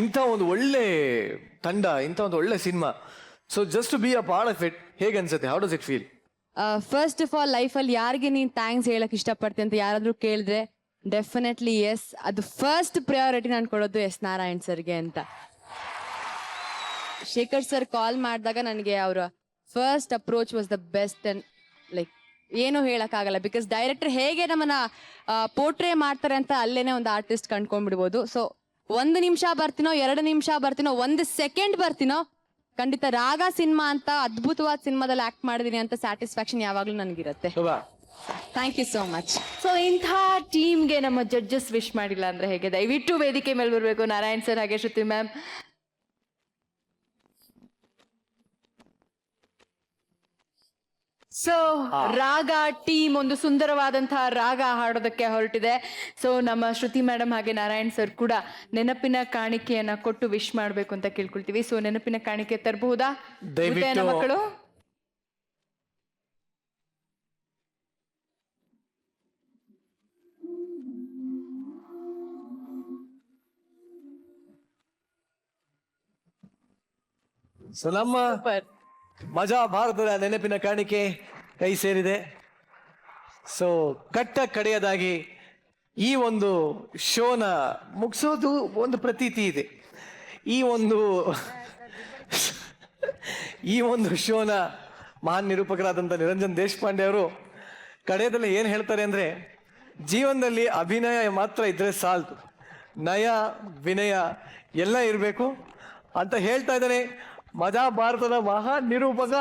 ಇಂಥ ಒಂದು ಒಳ್ಳೆ ತಂಡ, ಇಂಥ ಒಂದು ಒಳ್ಳೆ cinema, so just to be a part of it, ಹೇಗೆ ಅನ್ಸುತ್ತೆ? How does it feel? First of all, ಲೈಫಲ್ಲಿ ಯಾರಿಗೆ ನೀನು ಥ್ಯಾಂಕ್ಸ್ ಹೇಳಕ್ ಇಷ್ಟಪಡ್ತೀನಿ ಅಂತ ಯಾರಾದರೂ ಕೇಳಿದ್ರೆ ಡೆಫಿನೆಟ್ಲಿ ಎಸ್, ಅದು ಫಸ್ಟ್ ಪ್ರಯಾರಿಟಿ ನಾನು ಕೊಡೋದು ಎಸ್ ನಾರಾಯಣ್ ಸರ್ಗೆ ಅಂತ. ಶೇಖರ್ ಸರ್ ಕಾಲ್ ಮಾಡಿದಾಗ ನನಗೆ ಅವರ first approach was the best and like ಏನೂ ಹೇಳೋಕ್ಕಾಗಲ್ಲ. ಬಿಕಾಸ್ ಡೈರೆಕ್ಟರ್ ಹೇಗೆ ನಮ್ಮನ್ನ ಪೋರ್ಟ್ರೇ ಮಾಡ್ತಾರೆ ಅಂತ ಅಲ್ಲೇನೆ ಒಂದು ಆರ್ಟಿಸ್ಟ್ ಕಂಡ್ಕೊಂಡ್ಬಿಡ್ಬೋದು. ಸೊ 1 ನಿಮಿಷ ಬರ್ತೀನೋ, 2 ನಿಮಿಷ ಬರ್ತೀನೋ, 1 ಸೆಕೆಂಡ್ ಬರ್ತೀನೋ, ಖಂಡಿತ ರಾಗ ಸಿನಿಮಾ ಅಂತ ಅದ್ಭುತವಾದ ಸಿನಿಮಾದಲ್ಲಿ ಆಕ್ಟ್ ಮಾಡಿದೀನಿ ಅಂತ ಸ್ಯಾಟಿಸ್ಫ್ಯಾಕ್ಷನ್ ಯಾವಾಗ್ಲೂ ನನಗಿರುತ್ತೆ. Thank you so much. So ಇಂಥ ಟೀಮ್ಗೆ ನಮ್ಮ ಜಡ್ಜಸ್ ವಿಶ್ ಮಾಡಿಲ್ಲ ಅಂದ್ರೆ ಹೇಗೆ? ದಯವಿಟ್ಟು ವೇದಿಕೆ ಮೇಲೆ ಬರಬೇಕು ನಾರಾಯಣ್ ಸರ್ ಹಾಗೆ ಶ್ರುತಿ ಮ್ಯಾಮ್. ಸೊ ರಾಗ ಟೀಮ್ ಒಂದು ಸುಂದರವಾದಂತಹ ರಾಗ ಹಾಡೋದಕ್ಕೆ ಹೊರಟಿದೆ. ಸೊ ನಮ್ಮ ಶ್ರುತಿ ಮೇಡಮ್ ಹಾಗೆ ನಾರಾಯಣ್ ಸರ್ ಕೂಡ ನೆನಪಿನ ಕಾಣಿಕೆಯನ್ನ ಕೊಟ್ಟು ವಿಶ್ ಮಾಡ್ಬೇಕು ಅಂತ ಕೇಳ್ಕೊಳ್ತೀವಿ. ಸೊ ನೆನಪಿನ ಕಾಣಿಕೆ ತರಬಹುದಾ ಮಕ್ಕಳು? ಸೊ ನಮ್ಮ ಮಜಾ ಭಾರತದ ನೆನಪಿನ ಕಾಣಿಕೆ ಕೈ ಸೇರಿದೆ. ಸೊ ಕಟ್ಟ ಕಡೆಯದಾಗಿ ಈ ಒಂದು ಶೋನ ಮುಗಿಸೋದು ಒಂದು ಪ್ರತೀತಿ ಇದೆ. ಈ ಒಂದು ಶೋನ ಮಹಾನ್ ನಿರೂಪಕರಾದಂಥ ನಿರಂಜನ್ ದೇಶಪಾಂಡೆ ಅವರು ಕಡೆಯದಲ್ಲಿ ಏನು ಹೇಳ್ತಾರೆ ಅಂದರೆ, ಜೀವನದಲ್ಲಿ ಅಭಿನಯ ಮಾತ್ರ ಇದ್ರೆ ಸಾಲದು, ನಯ ವಿನಯ ಎಲ್ಲ ಇರಬೇಕು. ಅಂತ ಹೇಳ್ತಾ ಇದ್ದಾನೆ ಮಜಾ ಭಾರತದ ಮಹಾ ನಿರೂಪಕ